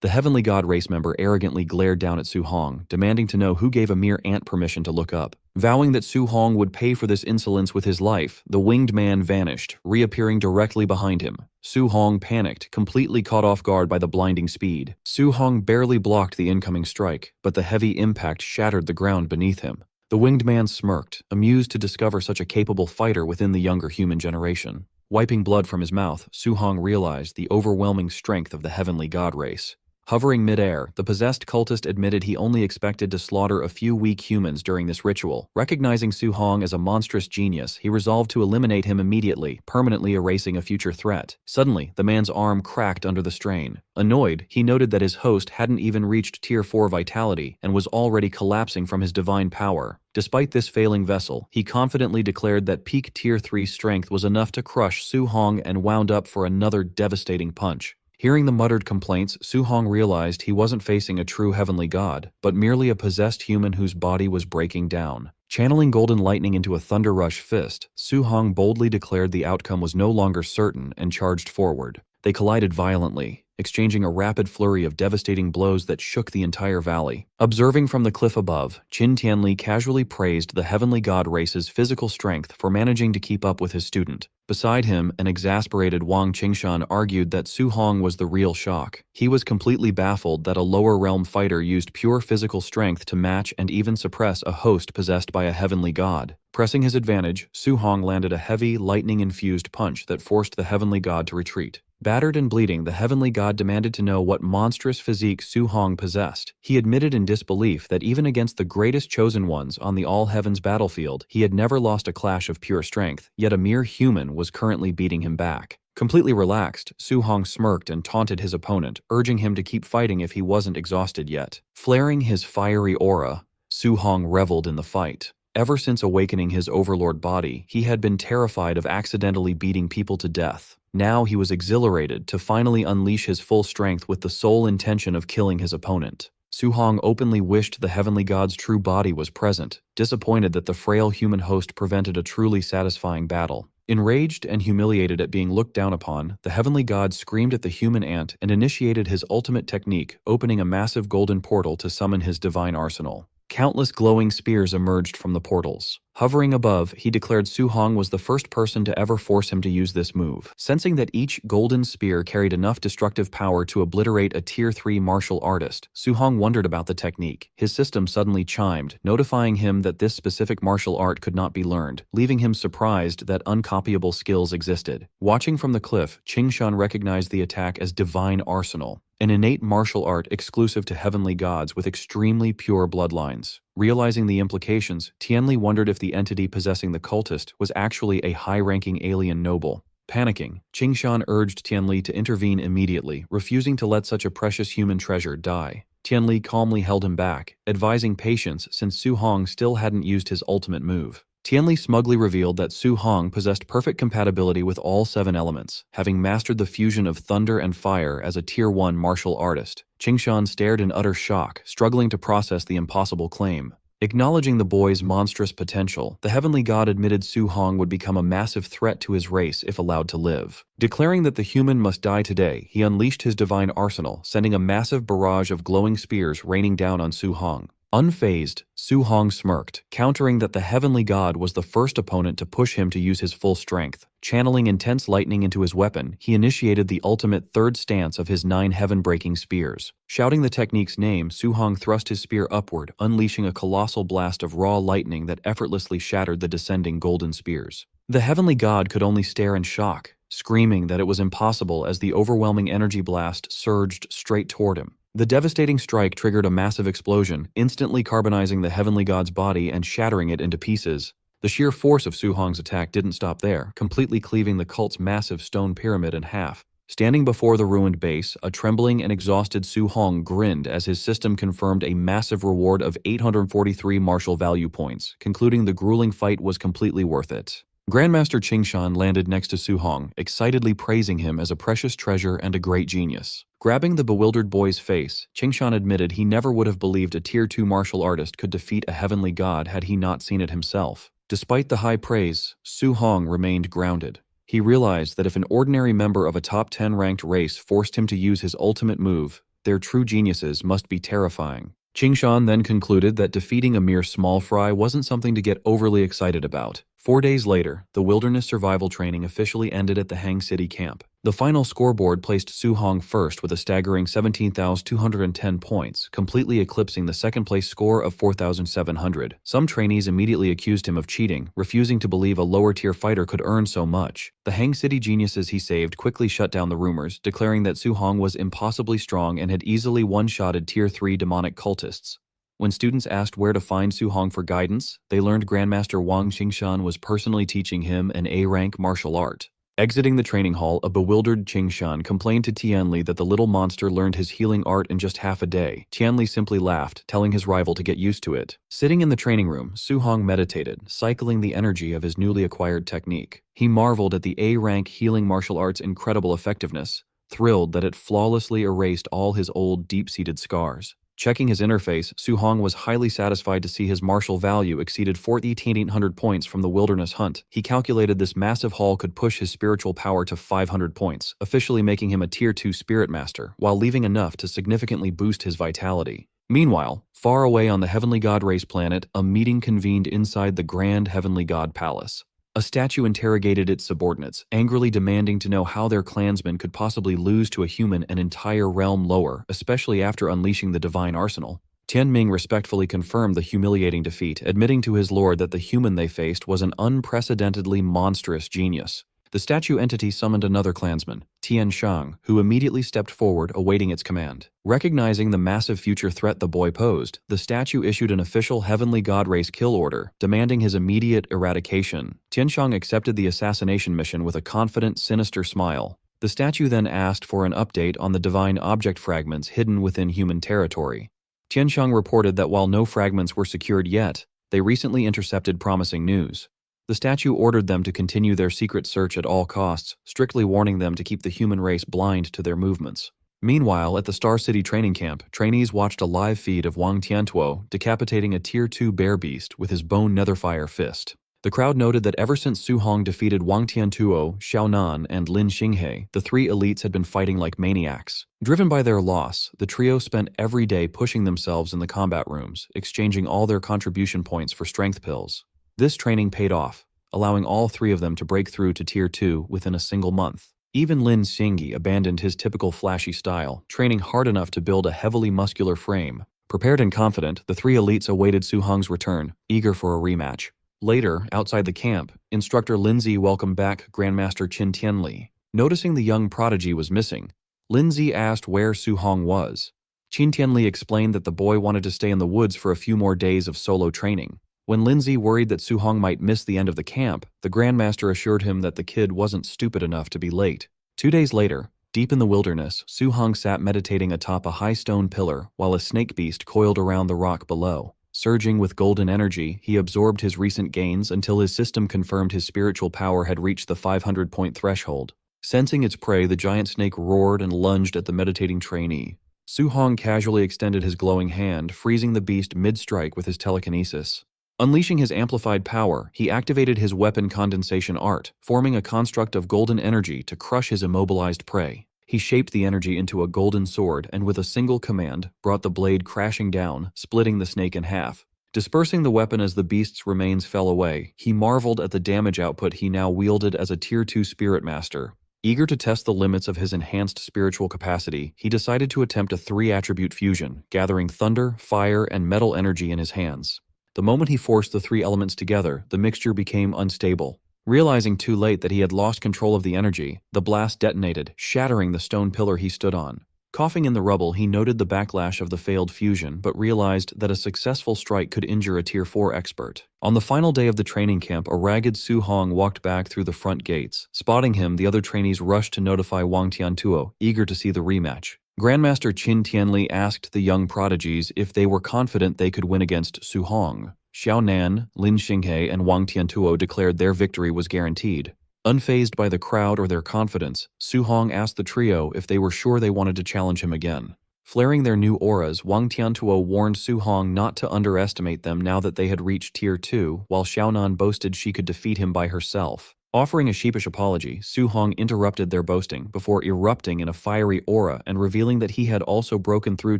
The Heavenly God race member arrogantly glared down at Su Hong, demanding to know who gave a mere ant permission to look up. Vowing that Su Hong would pay for this insolence with his life, the winged man vanished, reappearing directly behind him. Su Hong panicked, completely caught off guard by the blinding speed. Su Hong barely blocked the incoming strike, but the heavy impact shattered the ground beneath him. The winged man smirked, amused to discover such a capable fighter within the younger human generation. Wiping blood from his mouth, Su Hong realized the overwhelming strength of the Heavenly God race. Hovering midair, the possessed cultist admitted he only expected to slaughter a few weak humans during this ritual. Recognizing Su Hong as a monstrous genius, he resolved to eliminate him immediately, permanently erasing a future threat. Suddenly, the man's arm cracked under the strain. Annoyed, he noted that his host hadn't even reached Tier 4 vitality and was already collapsing from his divine power. Despite this failing vessel, he confidently declared that peak Tier 3 strength was enough to crush Su Hong and wound up for another devastating punch. Hearing the muttered complaints, Su Hong realized he wasn't facing a true heavenly god, but merely a possessed human whose body was breaking down. Channeling golden lightning into a thunder rush fist, Su Hong boldly declared the outcome was no longer certain and charged forward. They collided violently, exchanging a rapid flurry of devastating blows that shook the entire valley. Observing from the cliff above, Qin Tianli casually praised the heavenly god race's physical strength for managing to keep up with his student. Beside him, an exasperated Wang Qingshan argued that Su Hong was the real shock. He was completely baffled that a lower realm fighter used pure physical strength to match and even suppress a host possessed by a heavenly god. Pressing his advantage, Su Hong landed a heavy, lightning-infused punch that forced the heavenly god to retreat. Battered and bleeding, the heavenly god demanded to know what monstrous physique Su Hong possessed. He admitted in disbelief that even against the greatest chosen ones on the all-heavens battlefield, he had never lost a clash of pure strength, yet a mere human was currently beating him back. Completely relaxed, Su Hong smirked and taunted his opponent, urging him to keep fighting if he wasn't exhausted yet. Flaring his fiery aura, Su Hong reveled in the fight. Ever since awakening his overlord body, he had been terrified of accidentally beating people to death. Now he was exhilarated to finally unleash his full strength with the sole intention of killing his opponent. Su Hong openly wished the heavenly god's true body was present, disappointed that the frail human host prevented a truly satisfying battle. Enraged and humiliated at being looked down upon, the heavenly god screamed at the human ant and initiated his ultimate technique, opening a massive golden portal to summon his divine arsenal. Countless glowing spears emerged from the portals. Hovering above, he declared Su Hong was the first person to ever force him to use this move. Sensing that each golden spear carried enough destructive power to obliterate a Tier 3 martial artist, Su Hong wondered about the technique. His system suddenly chimed, notifying him that this specific martial art could not be learned, leaving him surprised that uncopyable skills existed. Watching from the cliff, Qingshan recognized the attack as Divine Arsenal, an innate martial art exclusive to heavenly gods with extremely pure bloodlines. Realizing the implications, Tianli wondered if the entity possessing the cultist was actually a high-ranking alien noble. Panicking, Qingshan urged Tianli to intervene immediately, refusing to let such a precious human treasure die. Tianli calmly held him back, advising patience since Su Hong still hadn't used his ultimate move. Tianli smugly revealed that Su Hong possessed perfect compatibility with all 7 elements, having mastered the fusion of thunder and fire as a Tier 1 martial artist. Qingshan stared in utter shock, struggling to process the impossible claim. Acknowledging the boy's monstrous potential, the heavenly god admitted Su Hong would become a massive threat to his race if allowed to live. Declaring that the human must die today, he unleashed his divine arsenal, sending a massive barrage of glowing spears raining down on Su Hong. Unfazed, Su Hong smirked, countering that the heavenly god was the first opponent to push him to use his full strength. Channeling intense lightning into his weapon, he initiated the ultimate third stance of his 9 heaven-breaking spears. Shouting the technique's name, Su Hong thrust his spear upward, unleashing a colossal blast of raw lightning that effortlessly shattered the descending golden spears. The heavenly god could only stare in shock, screaming that it was impossible as the overwhelming energy blast surged straight toward him. The devastating strike triggered a massive explosion, instantly carbonizing the heavenly god's body and shattering it into pieces. The sheer force of Su Hong's attack didn't stop there, completely cleaving the cult's massive stone pyramid in half. Standing before the ruined base, a trembling and exhausted Su Hong grinned as his system confirmed a massive reward of 843 martial value points, concluding the grueling fight was completely worth it. Grandmaster Qingshan landed next to Su Hong, excitedly praising him as a precious treasure and a great genius. Grabbing the bewildered boy's face, Qingshan admitted he never would have believed a Tier 2 martial artist could defeat a heavenly god had he not seen it himself. Despite the high praise, Su Hong remained grounded. He realized that if an ordinary member of a top 10 ranked race forced him to use his ultimate move, Their true geniuses must be terrifying. Qingshan then concluded that defeating a mere small fry wasn't something to get overly excited about. 4 days later, the wilderness survival training officially ended at the Hang City camp. The final scoreboard placed Su Hong first with a staggering 17,210 points, completely eclipsing the second-place score of 4,700. Some trainees immediately accused him of cheating, refusing to believe a lower-tier fighter could earn so much. The Hang City geniuses he saved quickly shut down the rumors, declaring that Su Hong was impossibly strong and had easily one-shotted Tier 3 demonic cultists. When students asked where to find Su Hong for guidance, they learned Grandmaster Wang Qingshan was personally teaching him an A-rank martial art. Exiting the training hall, a bewildered Qingshan complained to Tianli that the little monster learned his healing art in just half a day. Tianli simply laughed, telling his rival to get used to it. Sitting in the training room, Su Hong meditated, cycling the energy of his newly acquired technique. He marveled at the A-rank healing martial art's incredible effectiveness, thrilled that it flawlessly erased all his old, deep-seated scars. Checking his interface, Su Hong was highly satisfied to see his martial value exceeded 4,800 points from the wilderness hunt. He calculated this massive haul could push his spiritual power to 500 points, officially making him a Tier 2 Spirit Master, while leaving enough to significantly boost his vitality. Meanwhile, far away on the Heavenly God race planet, a meeting convened inside the Grand Heavenly God Palace. A statue interrogated its subordinates, angrily demanding to know how their clansmen could possibly lose to a human an entire realm lower, especially after unleashing the divine arsenal. Tianming respectfully confirmed the humiliating defeat, admitting to his lord that the human they faced was an unprecedentedly monstrous genius. The statue entity summoned another clansman, Tian Shang, who immediately stepped forward, awaiting its command. Recognizing the massive future threat the boy posed, the statue issued an official Heavenly God Race kill order, demanding his immediate eradication. Tian Shang accepted the assassination mission with a confident, sinister smile. The statue then asked for an update on the divine object fragments hidden within human territory. Tian Shang reported that while no fragments were secured yet, they recently intercepted promising news. The statue ordered them to continue their secret search at all costs, strictly warning them to keep the human race blind to their movements. Meanwhile, at the Star City training camp, trainees watched a live feed of Wang Tiantuo decapitating a Tier 2 bear beast with his bone netherfire fist. The crowd noted that ever since Su Hong defeated Wang Tiantuo, Xiao Nan, and Lin Xinghe, the three elites had been fighting like maniacs. Driven by their loss, the trio spent every day pushing themselves in the combat rooms, exchanging all their contribution points for strength pills. This training paid off, allowing all three of them to break through to Tier 2 within a single month. Even Lin Xinghe abandoned his typical flashy style, training hard enough to build a heavily muscular frame. Prepared and confident, the three elites awaited Su Hong's return, eager for a rematch. Later, outside the camp, instructor Lindsay welcomed back Grandmaster Qin Tianli. Noticing the young prodigy was missing, Lindsay asked where Su Hong was. Qin Tianli explained that the boy wanted to stay in the woods for a few more days of solo training. When Lindsay worried that Su Hong might miss the end of the camp, the Grandmaster assured him that the kid wasn't stupid enough to be late. 2 days later, deep in the wilderness, Su Hong sat meditating atop a high stone pillar while a snake beast coiled around the rock below. Surging with golden energy, he absorbed his recent gains until his system confirmed his spiritual power had reached the 500-point threshold. Sensing its prey, the giant snake roared and lunged at the meditating trainee. Su Hong casually extended his glowing hand, freezing the beast mid-strike with his telekinesis. Unleashing his amplified power, he activated his weapon condensation art, forming a construct of golden energy to crush his immobilized prey. He shaped the energy into a golden sword and with a single command, brought the blade crashing down, splitting the snake in half. Dispersing the weapon as the beast's remains fell away, he marveled at the damage output he now wielded as a Tier 2 Spirit Master. Eager to test the limits of his enhanced spiritual capacity, he decided to attempt a 3-attribute fusion, gathering thunder, fire, and metal energy in his hands. The moment he forced the 3 elements together, the mixture became unstable. Realizing too late that he had lost control of the energy, the blast detonated, shattering the stone pillar he stood on. Coughing in the rubble, he noted the backlash of the failed fusion, but realized that a successful strike could injure a Tier 4 expert. On the final day of the training camp, a ragged Su Hong walked back through the front gates. Spotting him, the other trainees rushed to notify Wang Tiantuo, eager to see the rematch. Grandmaster Qin Tianli asked the young prodigies if they were confident they could win against Su Hong. Xiao Nan, Lin Xinghe, and Wang Tiantuo declared their victory was guaranteed. Unfazed by the crowd or their confidence, Su Hong asked the trio if they were sure they wanted to challenge him again. Flaring their new auras, Wang Tiantuo warned Su Hong not to underestimate them now that they had reached Tier 2, while Xiao Nan boasted she could defeat him by herself. Offering a sheepish apology, Su Hong interrupted their boasting before erupting in a fiery aura and revealing that he had also broken through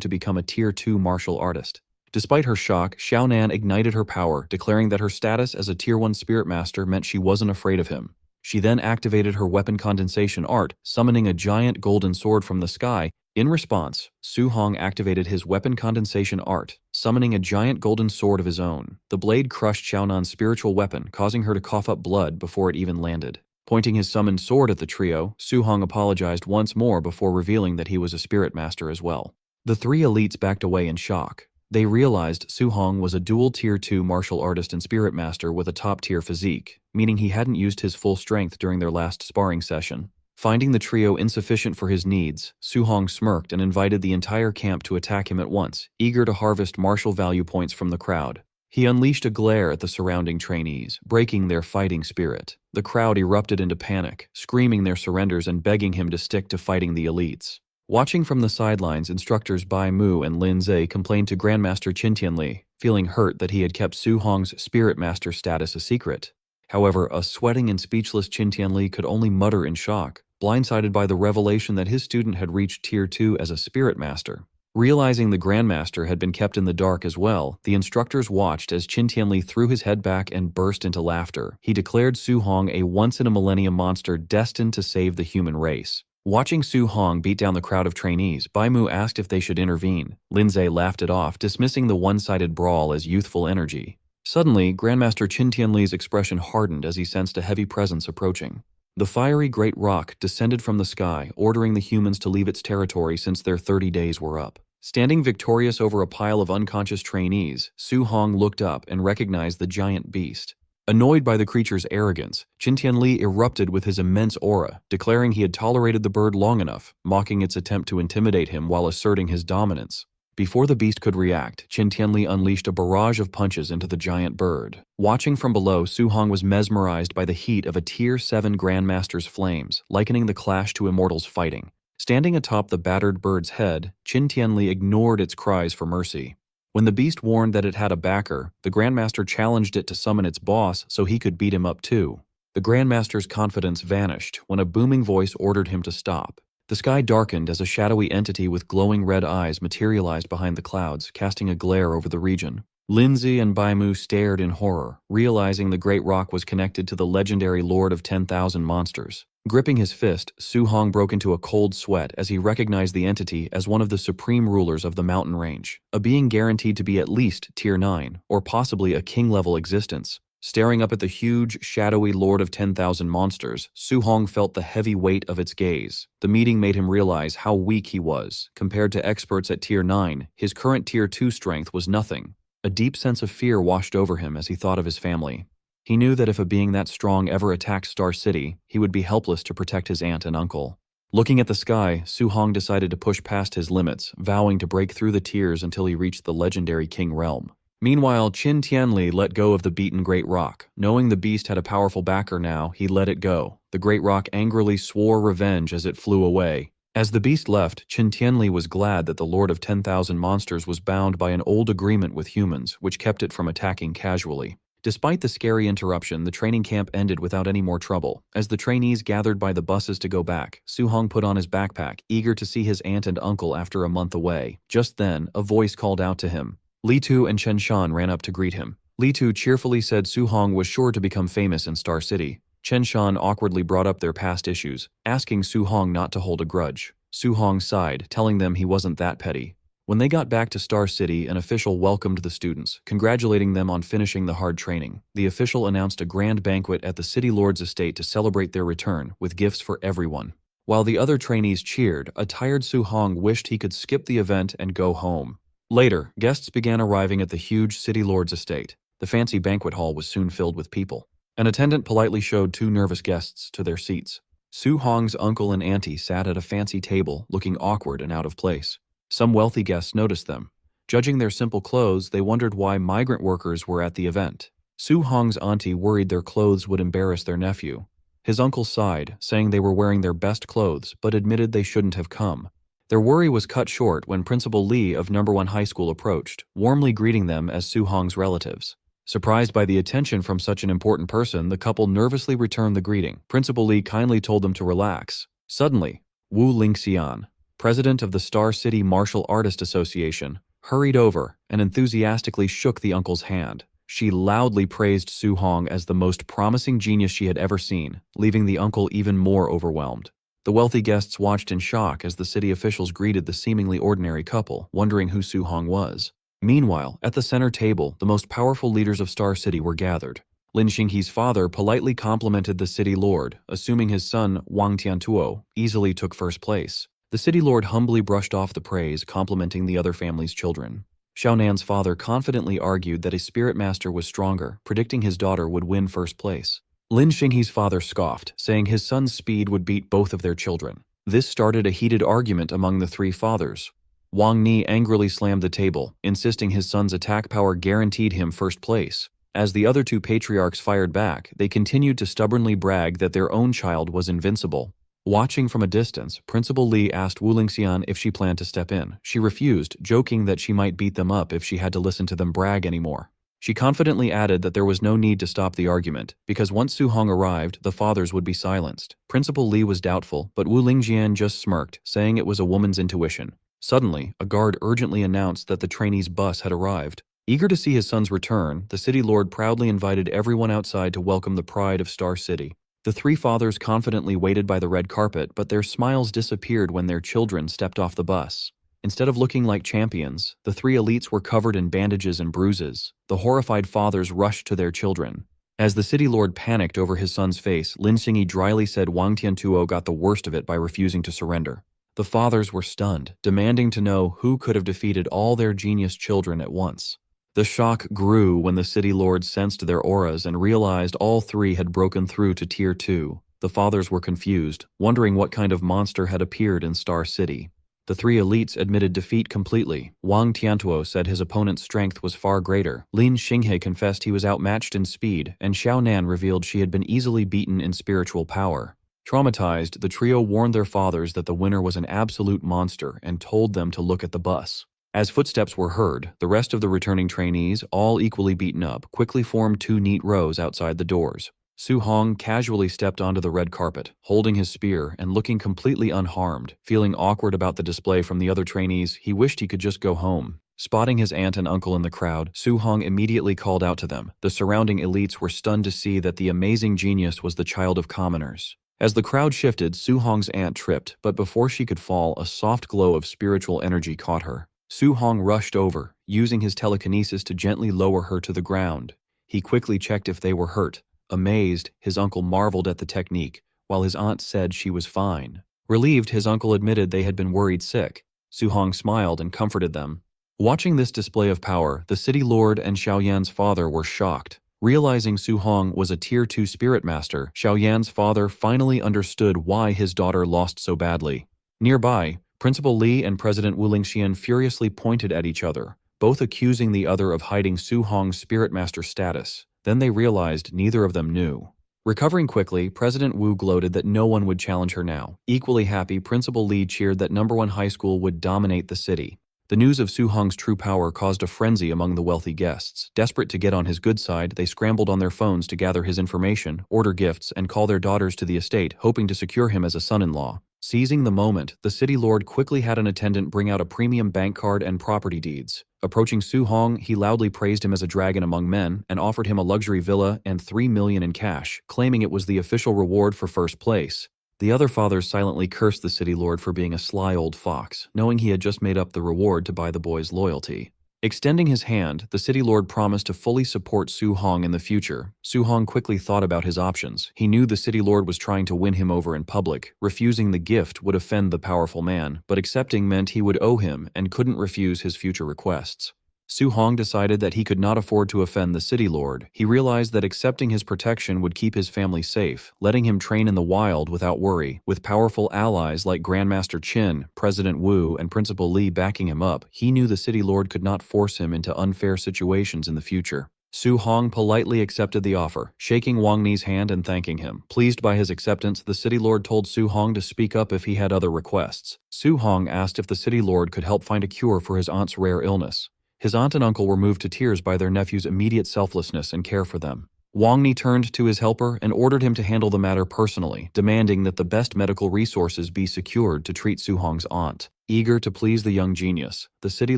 to become a Tier 2 martial artist. Despite her shock, Xiaonan ignited her power, declaring that her status as a Tier 1 Spirit Master meant she wasn't afraid of him. She then activated her weapon condensation art, summoning a giant golden sword from the sky. In response, Su Hong activated his weapon condensation art, summoning a giant golden sword of his own. The blade crushed Xiaonan's spiritual weapon, causing her to cough up blood before it even landed. Pointing his summoned sword at the trio, Su Hong apologized once more before revealing that he was a spirit master as well. The three elites backed away in shock. They realized Su Hong was a dual Tier 2 martial artist and spirit master with a top-tier physique, meaning he hadn't used his full strength during their last sparring session. Finding the trio insufficient for his needs, Su Hong smirked and invited the entire camp to attack him at once, eager to harvest martial value points from the crowd. He unleashed a glare at the surrounding trainees, breaking their fighting spirit. The crowd erupted into panic, screaming their surrenders and begging him to stick to fighting the elites. Watching from the sidelines, instructors Bai Mu and Lin Zhe complained to Grandmaster Qin Tianli, feeling hurt that he had kept Su Hong's spirit master status a secret. However, a sweating and speechless Qin Tianli could only mutter in shock, blindsided by the revelation that his student had reached Tier 2 as a spirit master. Realizing the Grandmaster had been kept in the dark as well, the instructors watched as Qin Tianli threw his head back and burst into laughter. He declared Su Hong a once-in-a-millennium monster destined to save the human race. Watching Su Hong beat down the crowd of trainees, Bai Mu asked if they should intervene. Lin Zhe laughed it off, dismissing the one-sided brawl as youthful energy. Suddenly, Grandmaster Qin Tianli's expression hardened as he sensed a heavy presence approaching. The fiery great rock descended from the sky, ordering the humans to leave its territory since their 30 days were up. Standing victorious over a pile of unconscious trainees, Su Hong looked up and recognized the giant beast. Annoyed by the creature's arrogance, Qin Tianli erupted with his immense aura, declaring he had tolerated the bird long enough, mocking its attempt to intimidate him while asserting his dominance. Before the beast could react, Qin Tianli unleashed a barrage of punches into the giant bird. Watching from below, Su Hong was mesmerized by the heat of a Tier 7 Grandmaster's flames, likening the clash to immortals fighting. Standing atop the battered bird's head, Qin Tianli ignored its cries for mercy. When the beast warned that it had a backer, the Grandmaster challenged it to summon its boss so he could beat him up too. The Grandmaster's confidence vanished when a booming voice ordered him to stop. The sky darkened as a shadowy entity with glowing red eyes materialized behind the clouds, casting a glare over the region. Lin Zhe and Bai Mu stared in horror, realizing the great rock was connected to the legendary Lord of 10,000 Monsters. Gripping his fist, Su Hong broke into a cold sweat as he recognized the entity as one of the supreme rulers of the mountain range, a being guaranteed to be at least Tier 9, or possibly a king-level existence. Staring up at the huge, shadowy Lord of 10,000 Monsters, Su Hong felt the heavy weight of its gaze. The meeting made him realize how weak he was. Compared to experts at Tier 9, his current Tier 2 strength was nothing. A deep sense of fear washed over him as he thought of his family. He knew that if a being that strong ever attacked Star City, he would be helpless to protect his aunt and uncle. Looking at the sky, Su Hong decided to push past his limits, vowing to break through the tiers until he reached the legendary King Realm. Meanwhile, Qin Tianli let go of the beaten Great Rock. Knowing the beast had a powerful backer now, he let it go. The Great Rock angrily swore revenge as it flew away. As the beast left, Qin Tianli was glad that the Lord of 10,000 Monsters was bound by an old agreement with humans, which kept it from attacking casually. Despite the scary interruption, the training camp ended without any more trouble. As the trainees gathered by the buses to go back, Su Hong put on his backpack, eager to see his aunt and uncle after a month away. Just then, a voice called out to him. Li Tu and Chen Shan ran up to greet him. Li Tu cheerfully said Su Hong was sure to become famous in Star City. Chen Shan awkwardly brought up their past issues, asking Su Hong not to hold a grudge. Su Hong sighed, telling them he wasn't that petty. When they got back to Star City, an official welcomed the students, congratulating them on finishing the hard training. The official announced a grand banquet at the City Lord's estate to celebrate their return, with gifts for everyone. While the other trainees cheered, a tired Su Hong wished he could skip the event and go home. Later, guests began arriving at the huge City Lord's estate. The fancy banquet hall was soon filled with people. An attendant politely showed two nervous guests to their seats. Su Hong's uncle and auntie sat at a fancy table, looking awkward and out of place. Some wealthy guests noticed them. Judging their simple clothes, they wondered why migrant workers were at the event. Su Hong's auntie worried their clothes would embarrass their nephew. His uncle sighed, saying they were wearing their best clothes, but admitted they shouldn't have come. Their worry was cut short when Principal Lee of No. 1 High School approached, warmly greeting them as Su Hong's relatives. Surprised by the attention from such an important person, the couple nervously returned the greeting. Principal Lee kindly told them to relax. Suddenly, Wu Lingxian, president of the Star City Martial Artist Association, hurried over and enthusiastically shook the uncle's hand. She loudly praised Su Hong as the most promising genius she had ever seen, leaving the uncle even more overwhelmed. The wealthy guests watched in shock as the city officials greeted the seemingly ordinary couple, wondering who Su Hong was. Meanwhile, at the center table, the most powerful leaders of Star City were gathered. Lin Xinghe's father politely complimented the city lord, assuming his son, Wang Tiantuo, easily took first place. The city lord humbly brushed off the praise, complimenting the other family's children. Xiaonan's father confidently argued that his spirit master was stronger, predicting his daughter would win first place. Lin Xinghe's father scoffed, saying his son's speed would beat both of their children. This started a heated argument among the three fathers. Wang Ni angrily slammed the table, insisting his son's attack power guaranteed him first place. As the other two patriarchs fired back, they continued to stubbornly brag that their own child was invincible. Watching from a distance, Principal Li asked Wu Lingxian if she planned to step in. She refused, joking that she might beat them up if she had to listen to them brag anymore. She confidently added that there was no need to stop the argument, because once Su Hong arrived, the fathers would be silenced. Principal Li was doubtful, but Wu Lingxian just smirked, saying it was a woman's intuition. Suddenly, a guard urgently announced that the trainee's bus had arrived. Eager to see his son's return, the city lord proudly invited everyone outside to welcome the pride of Star City. The three fathers confidently waited by the red carpet, but their smiles disappeared when their children stepped off the bus. Instead of looking like champions, the three elites were covered in bandages and bruises. The horrified fathers rushed to their children. As the city lord panicked over his son's face, Lin Xingyi dryly said Wang Tiantuo got the worst of it by refusing to surrender. The fathers were stunned, demanding to know who could have defeated all their genius children at once. The shock grew when the city lord sensed their auras and realized all three had broken through to Tier 2. The fathers were confused, wondering what kind of monster had appeared in Star City. The three elites admitted defeat completely. Wang Tiantuo said his opponent's strength was far greater. Lin Xinghe confessed he was outmatched in speed, and Xiaonan revealed she had been easily beaten in spiritual power. Traumatized, the trio warned their fathers that the winner was an absolute monster and told them to look at the bus. As footsteps were heard, the rest of the returning trainees, all equally beaten up, quickly formed two neat rows outside the doors. Su Hong casually stepped onto the red carpet, holding his spear and looking completely unharmed. Feeling awkward about the display from the other trainees, he wished he could just go home. Spotting his aunt and uncle in the crowd, Su Hong immediately called out to them. The surrounding elites were stunned to see that the amazing genius was the child of commoners. As the crowd shifted, Su Hong's aunt tripped, but before she could fall, a soft glow of spiritual energy caught her. Su Hong rushed over, using his telekinesis to gently lower her to the ground. He quickly checked if they were hurt. Amazed, his uncle marveled at the technique, while his aunt said she was fine. Relieved, his uncle admitted they had been worried sick. Su Hong smiled and comforted them. Watching this display of power, the city lord and Xiaoyan's father were shocked. Realizing Su Hong was a Tier 2 spirit master, Xiaoyan's father finally understood why his daughter lost so badly. Nearby, Principal Li and President Wu Lingxian furiously pointed at each other, both accusing the other of hiding Su Hong's spirit master status. Then they realized neither of them knew. Recovering quickly, President Wu gloated that no one would challenge her now. Equally happy, Principal Li cheered that No. 1 high school would dominate the city. The news of Su Hong's true power caused a frenzy among the wealthy guests. Desperate to get on his good side, they scrambled on their phones to gather his information, order gifts, and call their daughters to the estate, hoping to secure him as a son-in-law. Seizing the moment, the city lord quickly had an attendant bring out a premium bank card and property deeds. Approaching Su Hong, he loudly praised him as a dragon among men and offered him a luxury villa and $3 million in cash, claiming it was the official reward for first place. The other fathers silently cursed the city lord for being a sly old fox, knowing he had just made up the reward to buy the boy's loyalty. Extending his hand, the city lord promised to fully support Su Hong in the future. Su Hong quickly thought about his options. He knew the city lord was trying to win him over in public. Refusing the gift would offend the powerful man, but accepting meant he would owe him and couldn't refuse his future requests. Su Hong decided that he could not afford to offend the city lord. He realized that accepting his protection would keep his family safe, letting him train in the wild without worry. With powerful allies like Grandmaster Qin, President Wu, and Principal Li backing him up, he knew the city lord could not force him into unfair situations in the future. Su Hong politely accepted the offer, shaking Wang Ni's hand and thanking him. Pleased by his acceptance, the city lord told Su Hong to speak up if he had other requests. Su Hong asked if the city lord could help find a cure for his aunt's rare illness. His aunt and uncle were moved to tears by their nephew's immediate selflessness and care for them. Wang Ni turned to his helper and ordered him to handle the matter personally, demanding that the best medical resources be secured to treat Su Hong's aunt. Eager to please the young genius, the city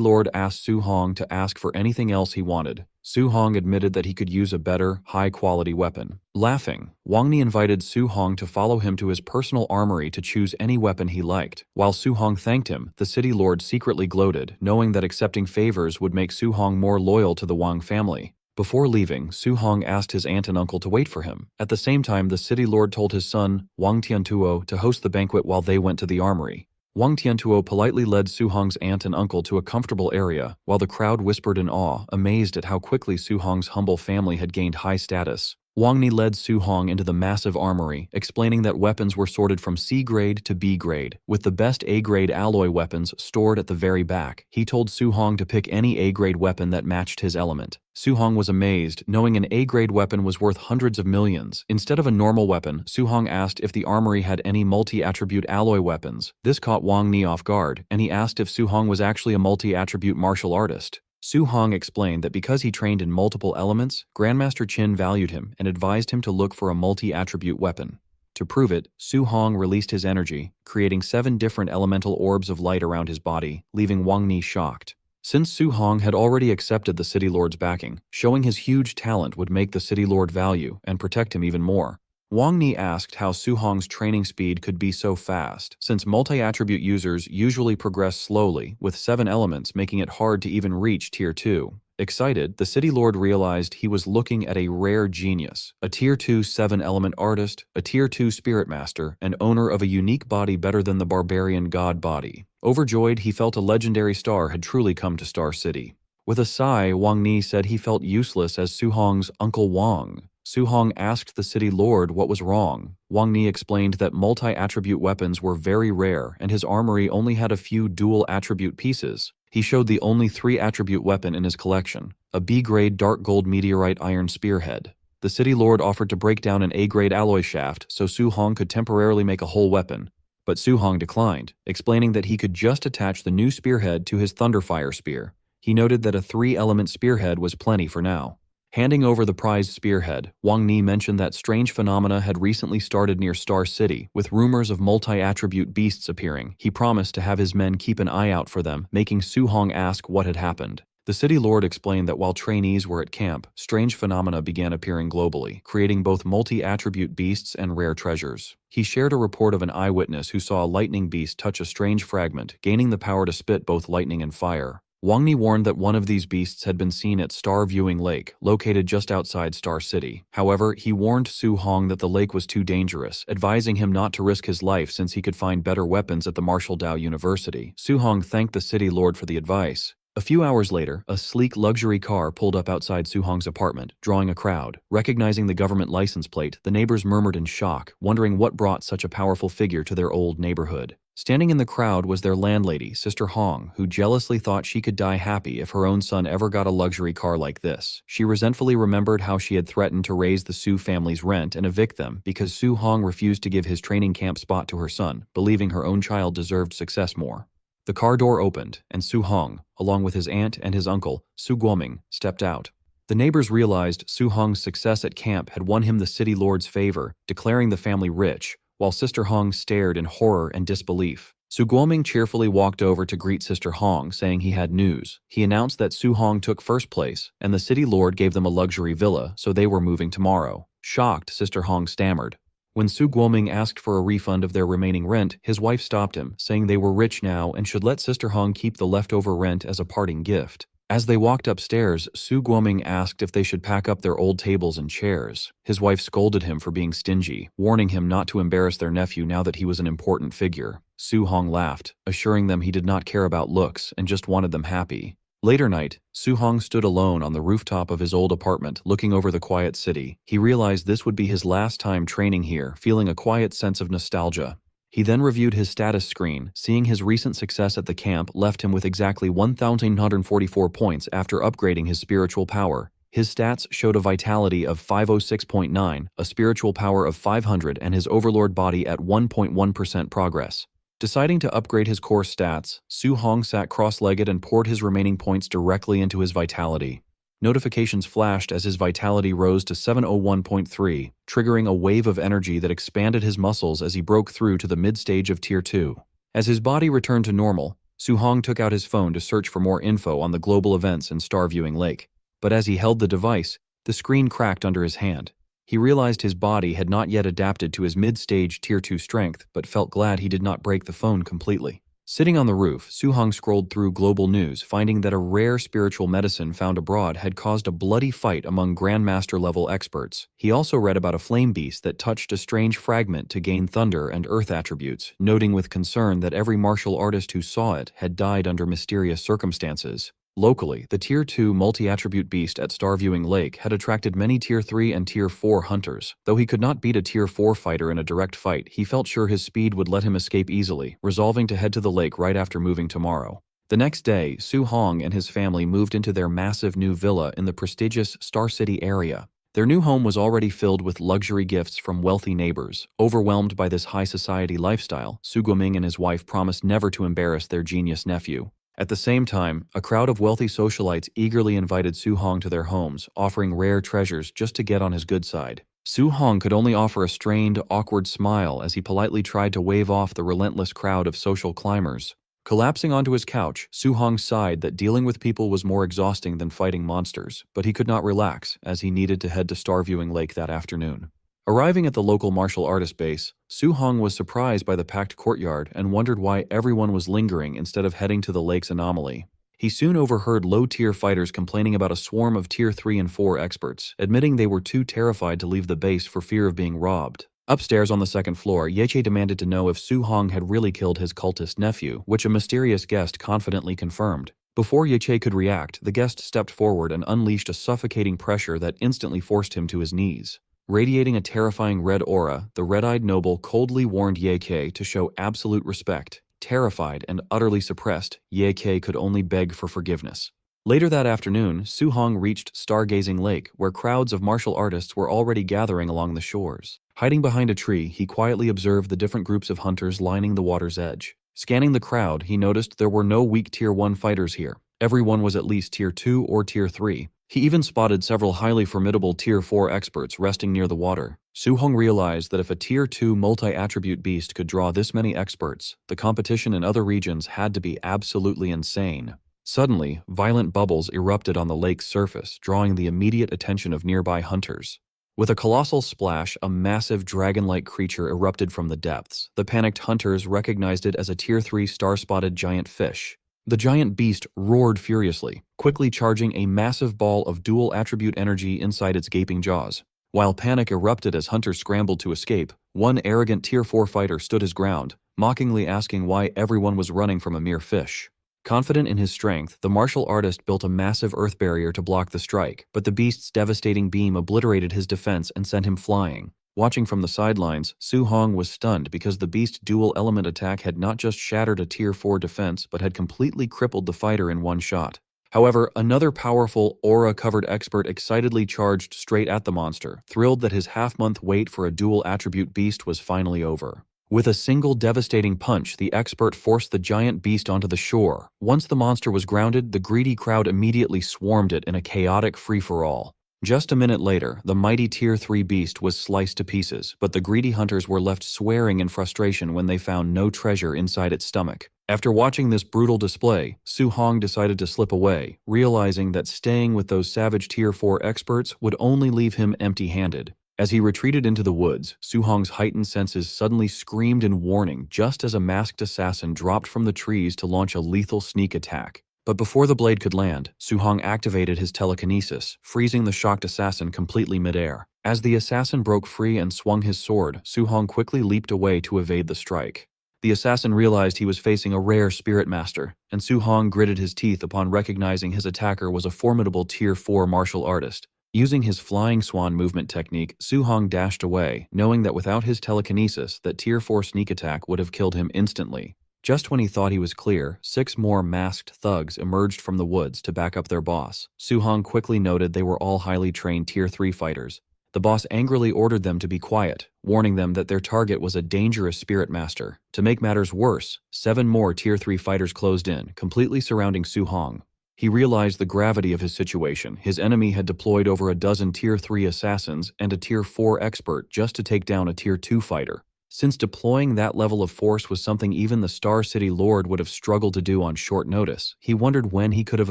lord asked Su Hong to ask for anything else he wanted. Su Hong admitted that he could use a better, high-quality weapon. Laughing, Wang Ni invited Su Hong to follow him to his personal armory to choose any weapon he liked. While Su Hong thanked him, the city lord secretly gloated, knowing that accepting favors would make Su Hong more loyal to the Wang family. Before leaving, Su Hong asked his aunt and uncle to wait for him. At the same time, the city lord told his son, Wang Tiantuo, to host the banquet while they went to the armory. Wang Tiantuo politely led Su Hong's aunt and uncle to a comfortable area, while the crowd whispered in awe, amazed at how quickly Su Hong's humble family had gained high status. Wang Ni led Su Hong into the massive armory, explaining that weapons were sorted from C grade to B grade, with the best A-grade alloy weapons stored at the very back. He told Su Hong to pick any A-grade weapon that matched his element. Su Hong was amazed, knowing an A-grade weapon was worth hundreds of millions. Instead of a normal weapon, Su Hong asked if the armory had any multi-attribute alloy weapons. This caught Wang Ni off guard, and he asked if Su Hong was actually a multi-attribute martial artist. Su Hong explained that because he trained in multiple elements, Grandmaster Qin valued him and advised him to look for a multi-attribute weapon. To prove it, Su Hong released his energy, creating 7 different elemental orbs of light around his body, leaving Wang Ni shocked. Since Su Hong had already accepted the city lord's backing, showing his huge talent would make the city lord value and protect him even more. Wang Ni asked how Su Hong's training speed could be so fast, since multi-attribute users usually progress slowly, with 7 elements making it hard to even reach Tier 2. Excited, the city lord realized he was looking at a rare genius, a Tier 2 7-element artist, a Tier 2 spirit master, and owner of a unique body better than the barbarian god body. Overjoyed, he felt a legendary star had truly come to Star City. With a sigh, Wang Ni said he felt useless as Su Hong's Uncle Wang. Su Hong asked the city lord what was wrong. Wang Ni explained that multi-attribute weapons were very rare and his armory only had a few dual-attribute pieces. He showed the only 3-attribute weapon in his collection, a B-grade dark gold meteorite iron spearhead. The city lord offered to break down an A-grade alloy shaft so Su Hong could temporarily make a whole weapon, but Su Hong declined, explaining that he could just attach the new spearhead to his Thunderfire spear. He noted that a 3-element spearhead was plenty for now. Handing over the prized spearhead, Wang Ni mentioned that strange phenomena had recently started near Star City, with rumors of multi-attribute beasts appearing. He promised to have his men keep an eye out for them, making Su Hong ask what had happened. The city lord explained that while trainees were at camp, strange phenomena began appearing globally, creating both multi-attribute beasts and rare treasures. He shared a report of an eyewitness who saw a lightning beast touch a strange fragment, gaining the power to spit both lightning and fire. Wang Ni warned that one of these beasts had been seen at Star Viewing Lake, located just outside Star City. However, he warned Su Hong that the lake was too dangerous, advising him not to risk his life since he could find better weapons at the Martial Dao University. Su Hong thanked the city lord for the advice. A few hours later, a sleek luxury car pulled up outside Su Hong's apartment, drawing a crowd. Recognizing the government license plate, the neighbors murmured in shock, wondering what brought such a powerful figure to their old neighborhood. Standing in the crowd was their landlady, Sister Hong, who jealously thought she could die happy if her own son ever got a luxury car like this. She resentfully remembered how she had threatened to raise the Su family's rent and evict them because Su Hong refused to give his training camp spot to her son, believing her own child deserved success more. The car door opened, and Su Hong, along with his aunt and his uncle, Su Guoming, stepped out. The neighbors realized Su Hong's success at camp had won him the city lord's favor, declaring the family rich, while Sister Hong stared in horror and disbelief. Su Guoming cheerfully walked over to greet Sister Hong, saying he had news. He announced that Su Hong took first place, and the city lord gave them a luxury villa, so they were moving tomorrow. Shocked, Sister Hong stammered. When Su Guoming asked for a refund of their remaining rent, his wife stopped him, saying they were rich now and should let Sister Hong keep the leftover rent as a parting gift. As they walked upstairs, Su Guoming asked if they should pack up their old tables and chairs. His wife scolded him for being stingy, warning him not to embarrass their nephew now that he was an important figure. Su Hong laughed, assuring them he did not care about looks and just wanted them happy. Later night, Su Hong stood alone on the rooftop of his old apartment, looking over the quiet city. He realized this would be his last time training here, feeling a quiet sense of nostalgia. He then reviewed his status screen, seeing his recent success at the camp left him with exactly 1,144 points after upgrading his spiritual power. His stats showed a vitality of 506.9, a spiritual power of 500, and his overlord body at 1.1% progress. Deciding to upgrade his core stats, Su Hong sat cross-legged and poured his remaining points directly into his vitality. Notifications flashed as his vitality rose to 701.3, triggering a wave of energy that expanded his muscles as he broke through to the mid-stage of Tier 2. As his body returned to normal, Su Hong took out his phone to search for more info on the global events in Star Viewing Lake. But as he held the device, the screen cracked under his hand. He realized his body had not yet adapted to his mid-stage Tier 2 strength, but felt glad he did not break the phone completely. Sitting on the roof, Su Hong scrolled through global news, finding that a rare spiritual medicine found abroad had caused a bloody fight among Grandmaster-level experts. He also read about a flame beast that touched a strange fragment to gain thunder and earth attributes, noting with concern that every martial artist who saw it had died under mysterious circumstances. Locally, the Tier 2 multi-attribute beast at Star Viewing Lake had attracted many Tier 3 and Tier 4 hunters. Though he could not beat a Tier 4 fighter in a direct fight, he felt sure his speed would let him escape easily, resolving to head to the lake right after moving tomorrow. The next day, Su Hong and his family moved into their massive new villa in the prestigious Star City area. Their new home was already filled with luxury gifts from wealthy neighbors. Overwhelmed by this high society lifestyle, Su Guoming and his wife promised never to embarrass their genius nephew. At the same time, a crowd of wealthy socialites eagerly invited Su Hong to their homes, offering rare treasures just to get on his good side. Su Hong could only offer a strained, awkward smile as he politely tried to wave off the relentless crowd of social climbers. Collapsing onto his couch, Su Hong sighed that dealing with people was more exhausting than fighting monsters, but he could not relax as he needed to head to Star Viewing Lake that afternoon. Arriving at the local martial artist base, Su Hong was surprised by the packed courtyard and wondered why everyone was lingering instead of heading to the lake's anomaly. He soon overheard low-tier fighters complaining about a swarm of Tier 3 and 4 experts, admitting they were too terrified to leave the base for fear of being robbed. Upstairs on the second floor, Yeche demanded to know if Su Hong had really killed his cultist nephew, which a mysterious guest confidently confirmed. Before Yeche could react, the guest stepped forward and unleashed a suffocating pressure that instantly forced him to his knees. Radiating a terrifying red aura, the red-eyed noble coldly warned Ye Ke to show absolute respect. Terrified and utterly suppressed, Ye Ke could only beg for forgiveness. Later that afternoon, Su Hong reached Stargazing Lake, where crowds of martial artists were already gathering along the shores. Hiding behind a tree, he quietly observed the different groups of hunters lining the water's edge. Scanning the crowd, he noticed there were no weak Tier 1 fighters here. Everyone was at least Tier 2 or Tier 3. He even spotted several highly formidable Tier 4 experts resting near the water. Su Hong realized that if a Tier 2 multi-attribute beast could draw this many experts, the competition in other regions had to be absolutely insane. Suddenly, violent bubbles erupted on the lake's surface, drawing the immediate attention of nearby hunters. With a colossal splash, a massive dragon-like creature erupted from the depths. The panicked hunters recognized it as a Tier 3 star-spotted giant fish. The giant beast roared furiously, quickly charging a massive ball of dual-attribute energy inside its gaping jaws. While panic erupted as hunters scrambled to escape, one arrogant Tier 4 fighter stood his ground, mockingly asking why everyone was running from a mere fish. Confident in his strength, the martial artist built a massive earth barrier to block the strike, but the beast's devastating beam obliterated his defense and sent him flying. Watching from the sidelines, Su Hong was stunned because the beast's dual-element attack had not just shattered a Tier 4 defense but had completely crippled the fighter in one shot. However, another powerful, aura-covered expert excitedly charged straight at the monster, thrilled that his half-month wait for a dual-attribute beast was finally over. With a single devastating punch, the expert forced the giant beast onto the shore. Once the monster was grounded, the greedy crowd immediately swarmed it in a chaotic free-for-all. Just a minute later, the mighty Tier 3 beast was sliced to pieces, but the greedy hunters were left swearing in frustration when they found no treasure inside its stomach. After watching this brutal display, Su Hong decided to slip away, realizing that staying with those savage Tier 4 experts would only leave him empty-handed. As he retreated into the woods, Su Hong's heightened senses suddenly screamed in warning just as a masked assassin dropped from the trees to launch a lethal sneak attack. But before the blade could land, Su Hong activated his telekinesis, freezing the shocked assassin completely midair. As the assassin broke free and swung his sword, Su Hong quickly leaped away to evade the strike. The assassin realized he was facing a rare spirit master, and Su Hong gritted his teeth upon recognizing his attacker was a formidable Tier 4 martial artist. Using his flying swan movement technique, Su Hong dashed away, knowing that without his telekinesis, that Tier 4 sneak attack would have killed him instantly. Just when he thought he was clear, 6 more masked thugs emerged from the woods to back up their boss. Su Hong quickly noted they were all highly trained Tier 3 fighters. The boss angrily ordered them to be quiet, warning them that their target was a dangerous spirit master. To make matters worse, 7 more Tier 3 fighters closed in, completely surrounding Su Hong. He realized the gravity of his situation. His enemy had deployed over a dozen Tier 3 assassins and a Tier 4 expert just to take down a Tier 2 fighter. Since deploying that level of force was something even the Star City Lord would have struggled to do on short notice, he wondered when he could have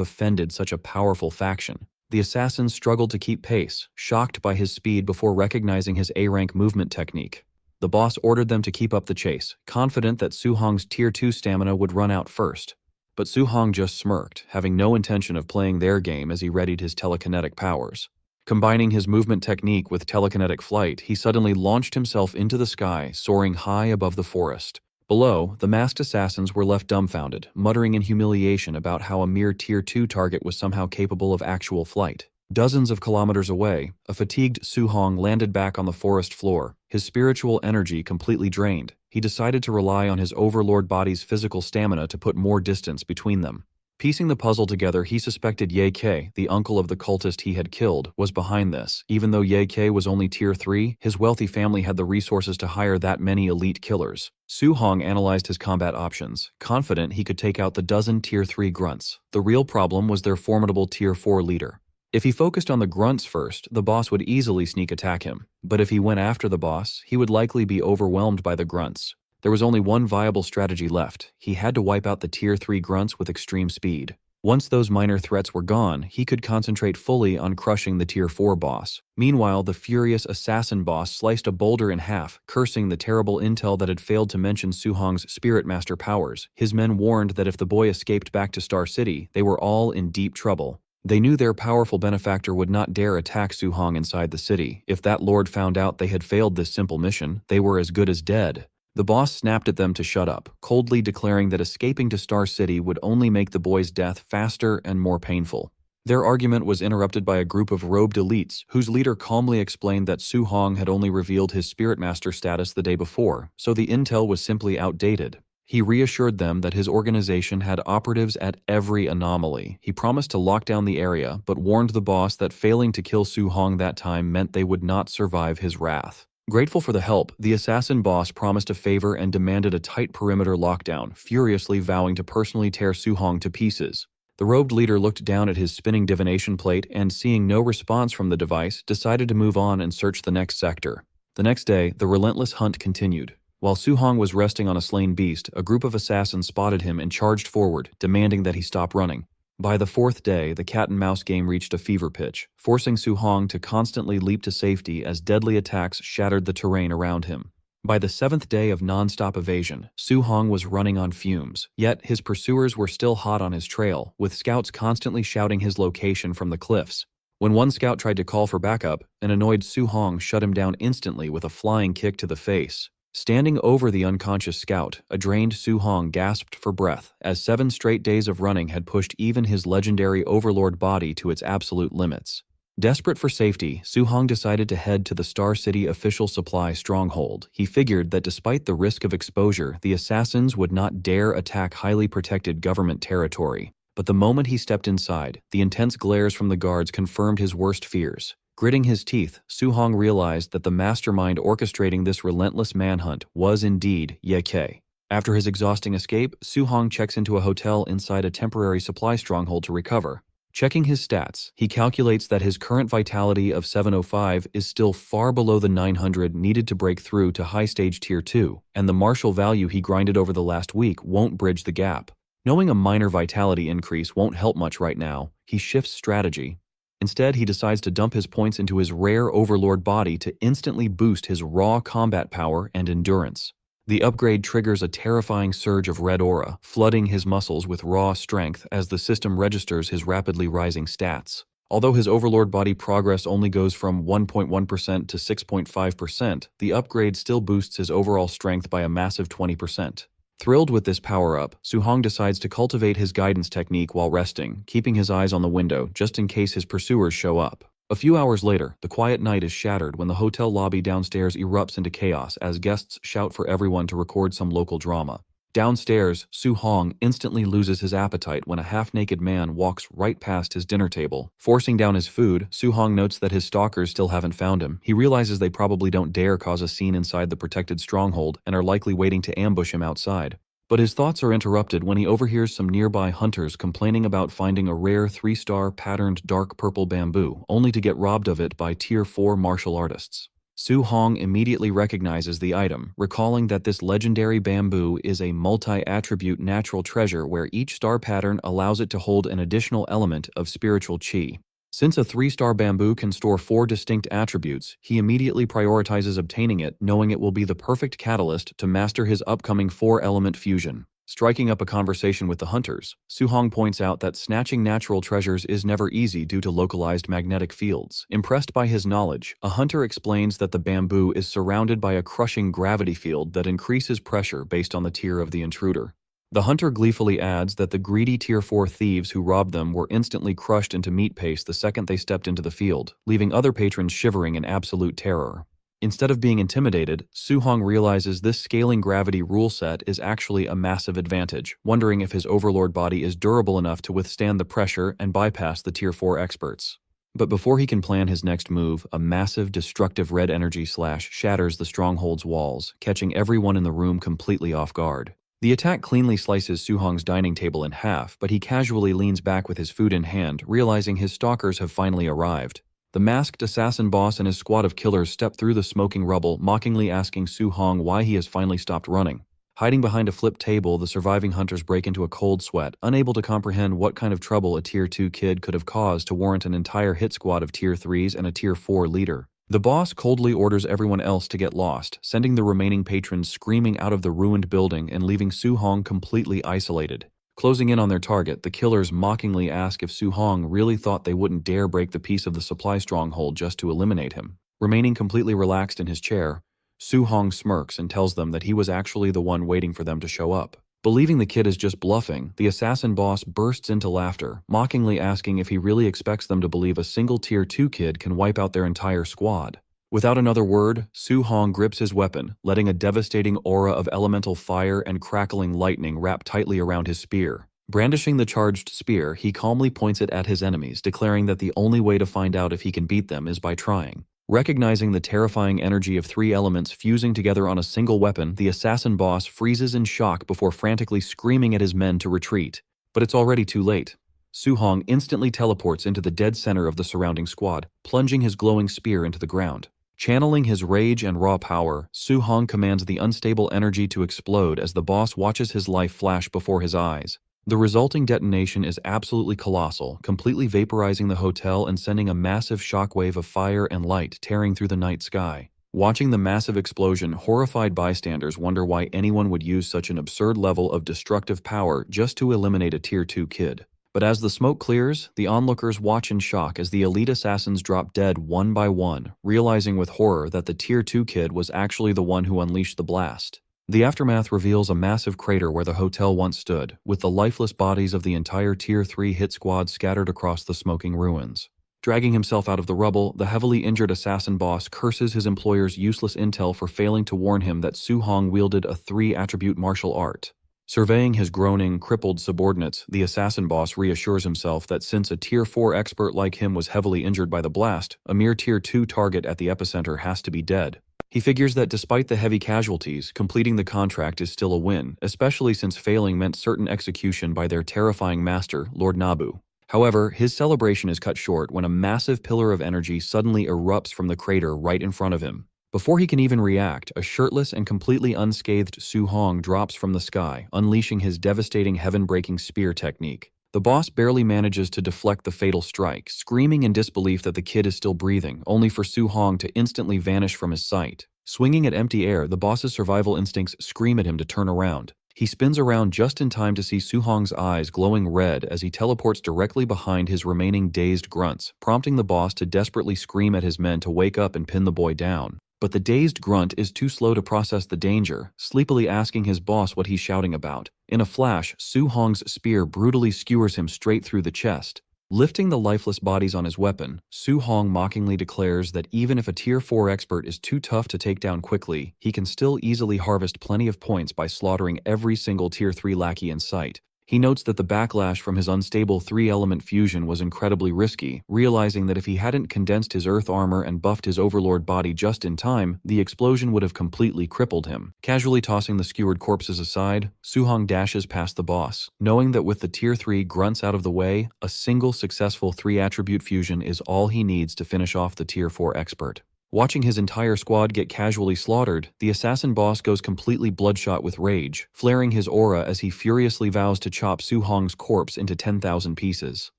offended such a powerful faction. The assassins struggled to keep pace, shocked by his speed before recognizing his A-rank movement technique. The boss ordered them to keep up the chase, confident that Su Hong's Tier 2 stamina would run out first. But Su Hong just smirked, having no intention of playing their game as he readied his telekinetic powers. Combining his movement technique with telekinetic flight, he suddenly launched himself into the sky, soaring high above the forest. Below, the masked assassins were left dumbfounded, muttering in humiliation about how a mere Tier 2 target was somehow capable of actual flight. Dozens of kilometers away, a fatigued Su Hong landed back on the forest floor, his spiritual energy completely drained. He decided to rely on his overlord body's physical stamina to put more distance between them. Piecing the puzzle together, he suspected Ye Kei, the uncle of the cultist he had killed, was behind this. Even though Ye Kei was only Tier 3, his wealthy family had the resources to hire that many elite killers. Su Hong analyzed his combat options, confident he could take out the dozen Tier 3 grunts. The real problem was their formidable Tier 4 leader. If he focused on the grunts first, the boss would easily sneak attack him. But if he went after the boss, he would likely be overwhelmed by the grunts. There was only one viable strategy left. He had to wipe out the Tier 3 grunts with extreme speed. Once those minor threats were gone, he could concentrate fully on crushing the Tier 4 boss. Meanwhile, the furious assassin boss sliced a boulder in half, cursing the terrible intel that had failed to mention Su Hong's Spirit Master powers. His men warned that if the boy escaped back to Star City, they were all in deep trouble. They knew their powerful benefactor would not dare attack Su Hong inside the city. If that lord found out they had failed this simple mission, they were as good as dead. The boss snapped at them to shut up, coldly declaring that escaping to Star City would only make the boy's death faster and more painful. Their argument was interrupted by a group of robed elites, whose leader calmly explained that Su Hong had only revealed his Spirit Master status the day before, so the intel was simply outdated. He reassured them that his organization had operatives at every anomaly. He promised to lock down the area, but warned the boss that failing to kill Su Hong that time meant they would not survive his wrath. Grateful for the help, the assassin boss promised a favor and demanded a tight perimeter lockdown, furiously vowing to personally tear Su Hong to pieces. The robed leader looked down at his spinning divination plate and, seeing no response from the device, decided to move on and search the next sector. The next day, the relentless hunt continued. While Su Hong was resting on a slain beast, a group of assassins spotted him and charged forward, demanding that he stop running. By the 4th day, the cat-and-mouse game reached a fever pitch, forcing Su Hong to constantly leap to safety as deadly attacks shattered the terrain around him. By the 7th day of non-stop evasion, Su Hong was running on fumes, yet his pursuers were still hot on his trail, with scouts constantly shouting his location from the cliffs. When one scout tried to call for backup, an annoyed Su Hong shut him down instantly with a flying kick to the face. Standing over the unconscious scout, a drained Su Hong gasped for breath, as 7 straight days of running had pushed even his legendary overlord body to its absolute limits. Desperate for safety, Su Hong decided to head to the Star City official supply stronghold. He figured that despite the risk of exposure, the assassins would not dare attack highly protected government territory. But the moment he stepped inside, the intense glares from the guards confirmed his worst fears. Gritting his teeth, Su Hong realized that the mastermind orchestrating this relentless manhunt was indeed Ye Kei. After his exhausting escape, Su Hong checks into a hotel inside a temporary supply stronghold to recover. Checking his stats, he calculates that his current vitality of 705 is still far below the 900 needed to break through to high stage tier 2, and the martial value he grinded over the last week won't bridge the gap. Knowing a minor vitality increase won't help much right now, he shifts strategy. Instead, he decides to dump his points into his rare overlord body to instantly boost his raw combat power and endurance. The upgrade triggers a terrifying surge of red aura, flooding his muscles with raw strength as the system registers his rapidly rising stats. Although his overlord body progress only goes from 1.1% to 6.5%, the upgrade still boosts his overall strength by a massive 20%. Thrilled with this power-up, Su Hong decides to cultivate his guidance technique while resting, keeping his eyes on the window just in case his pursuers show up. A few hours later, the quiet night is shattered when the hotel lobby downstairs erupts into chaos as guests shout for everyone to record some local drama. Downstairs, Su Hong instantly loses his appetite when a half-naked man walks right past his dinner table. Forcing down his food, Su Hong notes that his stalkers still haven't found him. He realizes they probably don't dare cause a scene inside the protected stronghold and are likely waiting to ambush him outside. But his thoughts are interrupted when he overhears some nearby hunters complaining about finding a rare 3-star patterned dark purple bamboo, only to get robbed of it by Tier 4 martial artists. Su Hong immediately recognizes the item, recalling that this legendary bamboo is a multi-attribute natural treasure where each star pattern allows it to hold an additional element of spiritual qi. Since a 3-star bamboo can store 4 distinct attributes, he immediately prioritizes obtaining it, knowing it will be the perfect catalyst to master his upcoming 4-element fusion. Striking up a conversation with the hunters, Su Hong points out that snatching natural treasures is never easy due to localized magnetic fields. Impressed by his knowledge, a hunter explains that the bamboo is surrounded by a crushing gravity field that increases pressure based on the tier of the intruder. The hunter gleefully adds that the greedy Tier 4 thieves who robbed them were instantly crushed into meat paste the second they stepped into the field, leaving other patrons shivering in absolute terror. Instead of being intimidated, Su Hong realizes this scaling gravity rule set is actually a massive advantage, wondering if his overlord body is durable enough to withstand the pressure and bypass the Tier 4 experts. But before he can plan his next move, a massive destructive red energy slash shatters the stronghold's walls, catching everyone in the room completely off guard. The attack cleanly slices Su Hong's dining table in half, but he casually leans back with his food in hand, realizing his stalkers have finally arrived. The masked assassin boss and his squad of killers step through the smoking rubble, mockingly asking Su Hong why he has finally stopped running. Hiding behind a flipped table, the surviving hunters break into a cold sweat, unable to comprehend what kind of trouble a Tier 2 kid could have caused to warrant an entire hit squad of Tier 3s and a Tier 4 leader. The boss coldly orders everyone else to get lost, sending the remaining patrons screaming out of the ruined building and leaving Su Hong completely isolated. Closing in on their target, the killers mockingly ask if Su Hong really thought they wouldn't dare break the piece of the supply stronghold just to eliminate him. Remaining completely relaxed in his chair, Su Hong smirks and tells them that he was actually the one waiting for them to show up. Believing the kid is just bluffing, the assassin boss bursts into laughter, mockingly asking if he really expects them to believe a single Tier 2 kid can wipe out their entire squad. Without another word, Su Hong grips his weapon, letting a devastating aura of elemental fire and crackling lightning wrap tightly around his spear. Brandishing the charged spear, he calmly points it at his enemies, declaring that the only way to find out if he can beat them is by trying. Recognizing the terrifying energy of 3 elements fusing together on a single weapon, the assassin boss freezes in shock before frantically screaming at his men to retreat. But it's already too late. Su Hong instantly teleports into the dead center of the surrounding squad, plunging his glowing spear into the ground. Channeling his rage and raw power, Su Hong commands the unstable energy to explode as the boss watches his life flash before his eyes. The resulting detonation is absolutely colossal, completely vaporizing the hotel and sending a massive shockwave of fire and light tearing through the night sky. Watching the massive explosion, horrified bystanders wonder why anyone would use such an absurd level of destructive power just to eliminate a Tier 2 kid. But as the smoke clears, the onlookers watch in shock as the elite assassins drop dead one by one, realizing with horror that the Tier 2 kid was actually the one who unleashed the blast. The aftermath reveals a massive crater where the hotel once stood, with the lifeless bodies of the entire Tier 3 hit squad scattered across the smoking ruins. Dragging himself out of the rubble, the heavily injured assassin boss curses his employer's useless intel for failing to warn him that Su Hong wielded a 3-attribute martial art. Surveying his groaning, crippled subordinates, the assassin boss reassures himself that since a Tier 4 expert like him was heavily injured by the blast, a mere Tier 2 target at the epicenter has to be dead. He figures that despite the heavy casualties, completing the contract is still a win, especially since failing meant certain execution by their terrifying master, Lord Nabu. However, his celebration is cut short when a massive pillar of energy suddenly erupts from the crater right in front of him. Before he can even react, a shirtless and completely unscathed Su Hong drops from the sky, unleashing his devastating heaven-breaking spear technique. The boss barely manages to deflect the fatal strike, screaming in disbelief that the kid is still breathing, only for Su Hong to instantly vanish from his sight. Swinging at empty air, the boss's survival instincts scream at him to turn around. He spins around just in time to see Su Hong's eyes glowing red as he teleports directly behind his remaining dazed grunts, prompting the boss to desperately scream at his men to wake up and pin the boy down. But the dazed grunt is too slow to process the danger, sleepily asking his boss what he's shouting about. In a flash, Su Hong's spear brutally skewers him straight through the chest. Lifting the lifeless bodies on his weapon, Su Hong mockingly declares that even if a Tier 4 expert is too tough to take down quickly, he can still easily harvest plenty of points by slaughtering every single Tier 3 lackey in sight. He notes that the backlash from his unstable 3-element fusion was incredibly risky, realizing that if he hadn't condensed his earth armor and buffed his overlord body just in time, the explosion would have completely crippled him. Casually tossing the skewered corpses aside, Su Hong dashes past the boss, knowing that with the Tier 3 grunts out of the way, a single successful 3-attribute fusion is all he needs to finish off the Tier 4 expert. Watching his entire squad get casually slaughtered, the assassin boss goes completely bloodshot with rage, flaring his aura as he furiously vows to chop Su Hong's corpse into 10,000 pieces.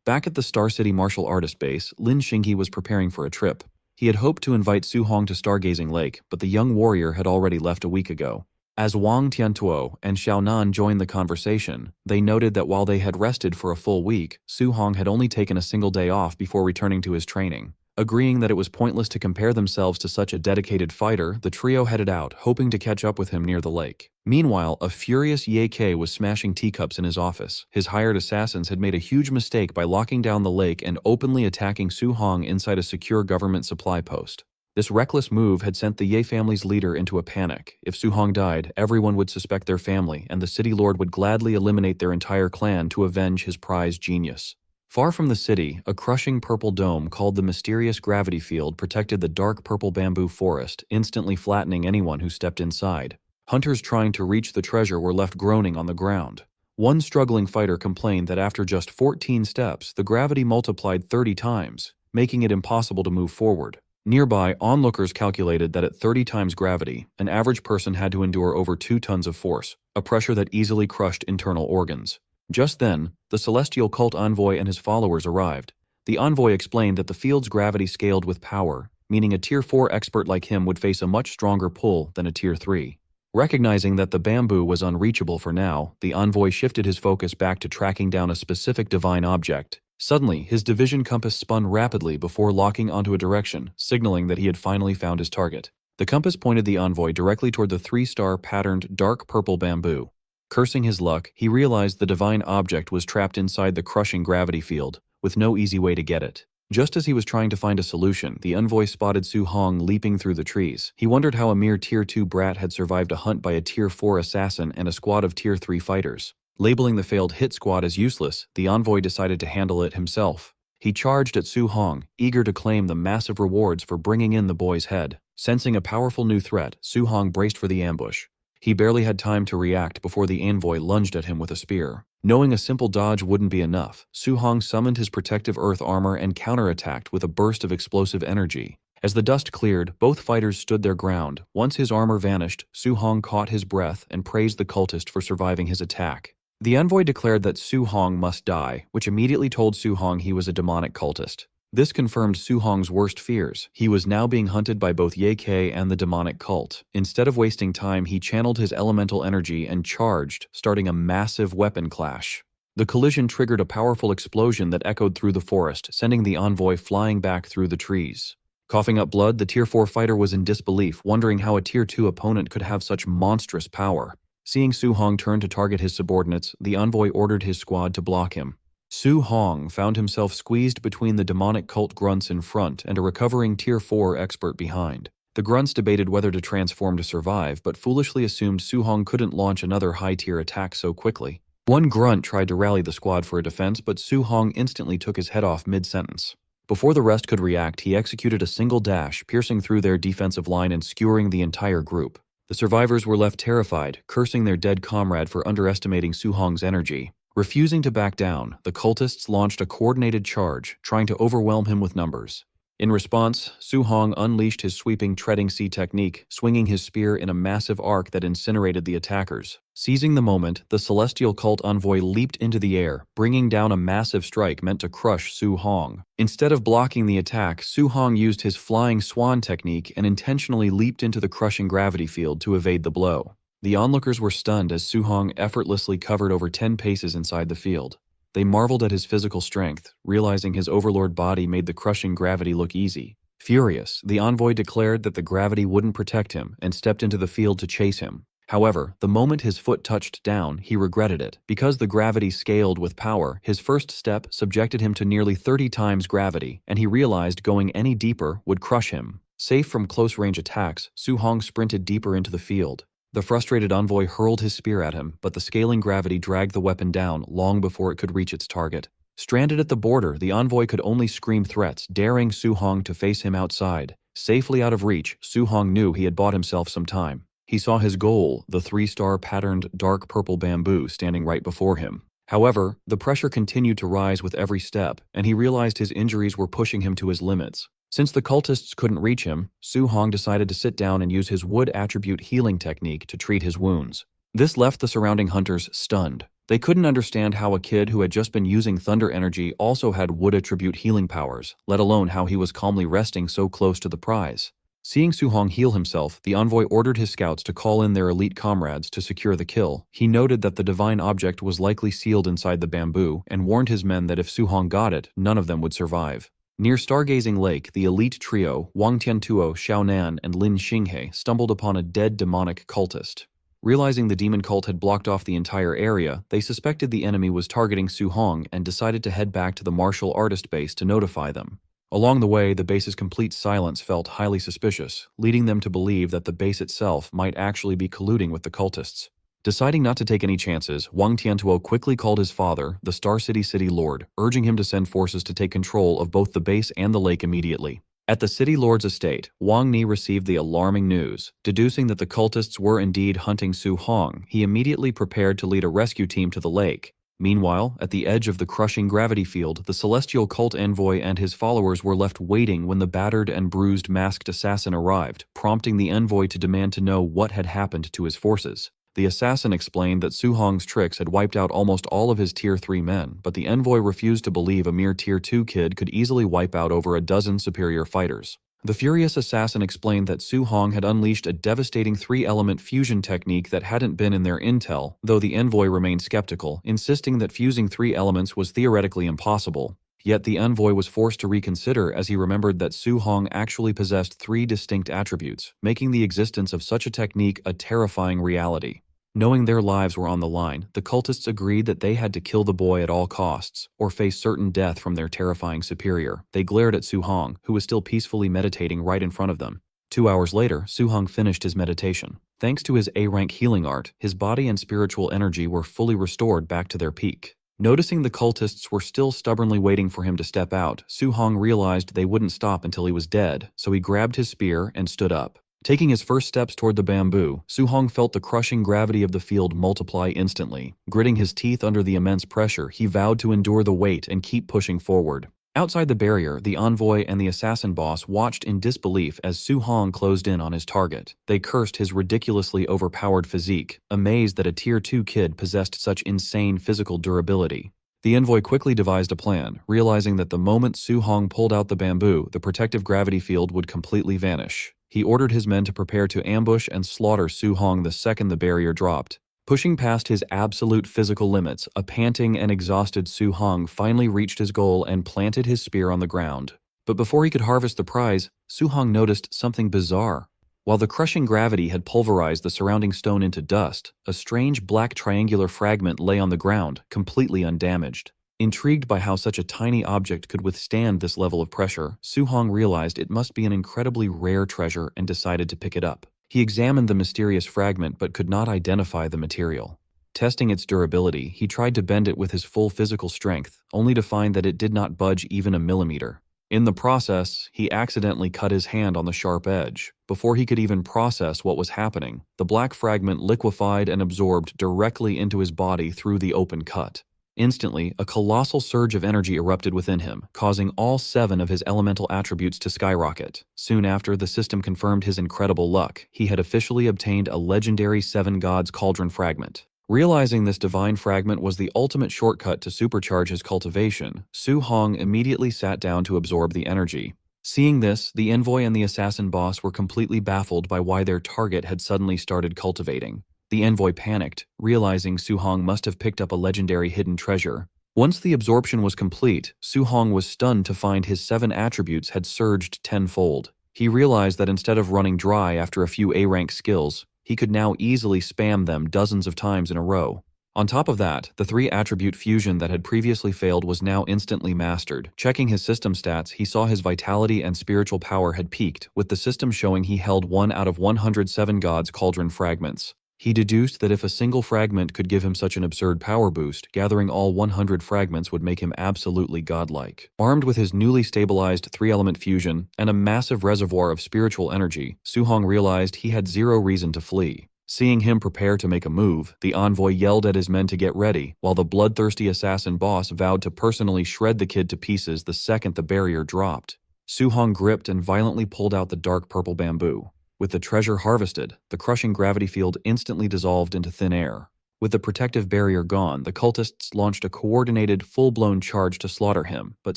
Back at the Star City martial artist base, Lin Xingyi was preparing for a trip. He had hoped to invite Su Hong to Stargazing Lake, but the young warrior had already left a week ago. As Wang Tiantuo and Xiaonan joined the conversation, they noted that while they had rested for a full week, Su Hong had only taken a single day off before returning to his training. Agreeing that it was pointless to compare themselves to such a dedicated fighter, the trio headed out, hoping to catch up with him near the lake. Meanwhile, a furious Ye Kei was smashing teacups in his office. His hired assassins had made a huge mistake by locking down the lake and openly attacking Su Hong inside a secure government supply post. This reckless move had sent the Ye family's leader into a panic. If Su Hong died, everyone would suspect their family, and the city lord would gladly eliminate their entire clan to avenge his prized genius. Far from the city, a crushing purple dome called the mysterious gravity field protected the dark purple bamboo forest, instantly flattening anyone who stepped inside. Hunters trying to reach the treasure were left groaning on the ground. One struggling fighter complained that after just 14 steps, the gravity multiplied 30 times, making it impossible to move forward. Nearby, onlookers calculated that at 30 times gravity, an average person had to endure over 2 tons of force, a pressure that easily crushed internal organs. Just then, the celestial cult envoy and his followers arrived. The envoy explained that the field's gravity scaled with power, meaning a Tier 4 expert like him would face a much stronger pull than a Tier 3. Recognizing that the bamboo was unreachable for now, the envoy shifted his focus back to tracking down a specific divine object. Suddenly, his division compass spun rapidly before locking onto a direction, signaling that he had finally found his target. The compass pointed the envoy directly toward the 3-star patterned dark purple bamboo. Cursing his luck, he realized the divine object was trapped inside the crushing gravity field, with no easy way to get it. Just as he was trying to find a solution, the envoy spotted Su Hong leaping through the trees. He wondered how a mere Tier 2 brat had survived a hunt by a Tier 4 assassin and a squad of Tier 3 fighters. Labeling the failed hit squad as useless, the envoy decided to handle it himself. He charged at Su Hong, eager to claim the massive rewards for bringing in the boy's head. Sensing a powerful new threat, Su Hong braced for the ambush. He barely had time to react before the envoy lunged at him with a spear. Knowing a simple dodge wouldn't be enough, Su Hong summoned his protective earth armor and counterattacked with a burst of explosive energy. As the dust cleared, both fighters stood their ground. Once his armor vanished, Su Hong caught his breath and praised the cultist for surviving his attack. The envoy declared that Su Hong must die, which immediately told Su Hong he was a demonic cultist. This confirmed Su Hong's worst fears. He was now being hunted by both Ye Kei and the demonic cult. Instead of wasting time, he channeled his elemental energy and charged, starting a massive weapon clash. The collision triggered a powerful explosion that echoed through the forest, sending the envoy flying back through the trees. Coughing up blood, the Tier 4 fighter was in disbelief, wondering how a Tier 2 opponent could have such monstrous power. Seeing Su Hong turn to target his subordinates, the envoy ordered his squad to block him. Su Hong found himself squeezed between the demonic cult grunts in front and a recovering Tier 4 expert behind. The grunts debated whether to transform to survive, but foolishly assumed Su Hong couldn't launch another high-tier attack so quickly. One grunt tried to rally the squad for a defense, but Su Hong instantly took his head off mid-sentence. Before the rest could react, he executed a single dash, piercing through their defensive line and skewering the entire group. The survivors were left terrified, cursing their dead comrade for underestimating Su Hong's energy. Refusing to back down, the cultists launched a coordinated charge, trying to overwhelm him with numbers. In response, Su Hong unleashed his sweeping treading sea technique, swinging his spear in a massive arc that incinerated the attackers. Seizing the moment, the celestial cult envoy leaped into the air, bringing down a massive strike meant to crush Su Hong. Instead of blocking the attack, Su Hong used his flying swan technique and intentionally leaped into the crushing gravity field to evade the blow. The onlookers were stunned as Su Hong effortlessly covered over 10 paces inside the field. They marveled at his physical strength, realizing his overlord body made the crushing gravity look easy. Furious, the envoy declared that the gravity wouldn't protect him and stepped into the field to chase him. However, the moment his foot touched down, he regretted it. Because the gravity scaled with power, his first step subjected him to nearly 30 times gravity, and he realized going any deeper would crush him. Safe from close-range attacks, Su Hong sprinted deeper into the field. The frustrated envoy hurled his spear at him, but the scaling gravity dragged the weapon down long before it could reach its target. Stranded at the border, the envoy could only scream threats, daring Su Hong to face him outside. Safely out of reach, Su Hong knew he had bought himself some time. He saw his goal, the 3-star patterned dark purple bamboo, standing right before him. However, the pressure continued to rise with every step, and he realized his injuries were pushing him to his limits. Since the cultists couldn't reach him, Su Hong decided to sit down and use his wood attribute healing technique to treat his wounds. This left the surrounding hunters stunned. They couldn't understand how a kid who had just been using thunder energy also had wood attribute healing powers, let alone how he was calmly resting so close to the prize. Seeing Su Hong heal himself, the envoy ordered his scouts to call in their elite comrades to secure the kill. He noted that the divine object was likely sealed inside the bamboo and warned his men that if Su Hong got it, none of them would survive. Near Stargazing Lake, the elite trio, Wang Tiantuo, Xiao Nan, and Lin Xinghe, stumbled upon a dead demonic cultist. Realizing the demon cult had blocked off the entire area, they suspected the enemy was targeting Su Hong and decided to head back to the martial artist base to notify them. Along the way, the base's complete silence felt highly suspicious, leading them to believe that the base itself might actually be colluding with the cultists. Deciding not to take any chances, Wang Tiantuo quickly called his father, the Star City Lord, urging him to send forces to take control of both the base and the lake immediately. At the City Lord's estate, Wang Ni received the alarming news. Deducing that the cultists were indeed hunting Su Hong, he immediately prepared to lead a rescue team to the lake. Meanwhile, at the edge of the crushing gravity field, the celestial cult envoy and his followers were left waiting when the battered and bruised masked assassin arrived, prompting the envoy to demand to know what had happened to his forces. The assassin explained that Su Hong's tricks had wiped out almost all of his Tier 3 men, but the envoy refused to believe a mere Tier 2 kid could easily wipe out over a dozen superior fighters. The furious assassin explained that Su Hong had unleashed a devastating 3-element fusion technique that hadn't been in their intel, though the envoy remained skeptical, insisting that fusing 3 elements was theoretically impossible. Yet the envoy was forced to reconsider as he remembered that Su Hong actually possessed 3 distinct attributes, making the existence of such a technique a terrifying reality. Knowing their lives were on the line, the cultists agreed that they had to kill the boy at all costs, or face certain death from their terrifying superior. They glared at Su Hong, who was still peacefully meditating right in front of them. 2 hours later, Su Hong finished his meditation. Thanks to his A-rank healing art, his body and spiritual energy were fully restored back to their peak. Noticing the cultists were still stubbornly waiting for him to step out, Su Hong realized they wouldn't stop until he was dead, so he grabbed his spear and stood up. Taking his first steps toward the bamboo, Su Hong felt the crushing gravity of the field multiply instantly. Gritting his teeth under the immense pressure, he vowed to endure the weight and keep pushing forward. Outside the barrier, the envoy and the assassin boss watched in disbelief as Su Hong closed in on his target. They cursed his ridiculously overpowered physique, amazed that a Tier 2 kid possessed such insane physical durability. The envoy quickly devised a plan, realizing that the moment Su Hong pulled out the bamboo, the protective gravity field would completely vanish. He ordered his men to prepare to ambush and slaughter Su Hong the second the barrier dropped. Pushing past his absolute physical limits, a panting and exhausted Su Hong finally reached his goal and planted his spear on the ground. But before he could harvest the prize, Su Hong noticed something bizarre. While the crushing gravity had pulverized the surrounding stone into dust, a strange black triangular fragment lay on the ground, completely undamaged. Intrigued by how such a tiny object could withstand this level of pressure, Su Hong realized it must be an incredibly rare treasure and decided to pick it up. He examined the mysterious fragment but could not identify the material. Testing its durability, he tried to bend it with his full physical strength, only to find that it did not budge even a millimeter. In the process, he accidentally cut his hand on the sharp edge. Before he could even process what was happening, the black fragment liquefied and absorbed directly into his body through the open cut. Instantly, a colossal surge of energy erupted within him, causing all 7 of his elemental attributes to skyrocket. Soon after, the system confirmed his incredible luck. He had officially obtained a legendary 7 Gods Cauldron fragment. Realizing this divine fragment was the ultimate shortcut to supercharge his cultivation, Su Hong immediately sat down to absorb the energy. Seeing this, the envoy and the assassin boss were completely baffled by why their target had suddenly started cultivating. The envoy panicked, realizing Su Hong must have picked up a legendary hidden treasure. Once the absorption was complete, Su Hong was stunned to find his 7 attributes had surged tenfold. He realized that instead of running dry after a few A-rank skills, he could now easily spam them dozens of times in a row. On top of that, the 3-attribute fusion that had previously failed was now instantly mastered. Checking his system stats, he saw his vitality and spiritual power had peaked, with the system showing he held 1 out of 107 God's Cauldron fragments. He deduced that if a single fragment could give him such an absurd power boost, gathering all 100 fragments would make him absolutely godlike. Armed with his newly stabilized 3-element fusion and a massive reservoir of spiritual energy, Su-hong realized he had zero reason to flee. Seeing him prepare to make a move, the envoy yelled at his men to get ready, while the bloodthirsty assassin boss vowed to personally shred the kid to pieces the second the barrier dropped. Su-hong gripped and violently pulled out the dark purple bamboo. With the treasure harvested, the crushing gravity field instantly dissolved into thin air. With the protective barrier gone, the cultists launched a coordinated, full-blown charge to slaughter him, but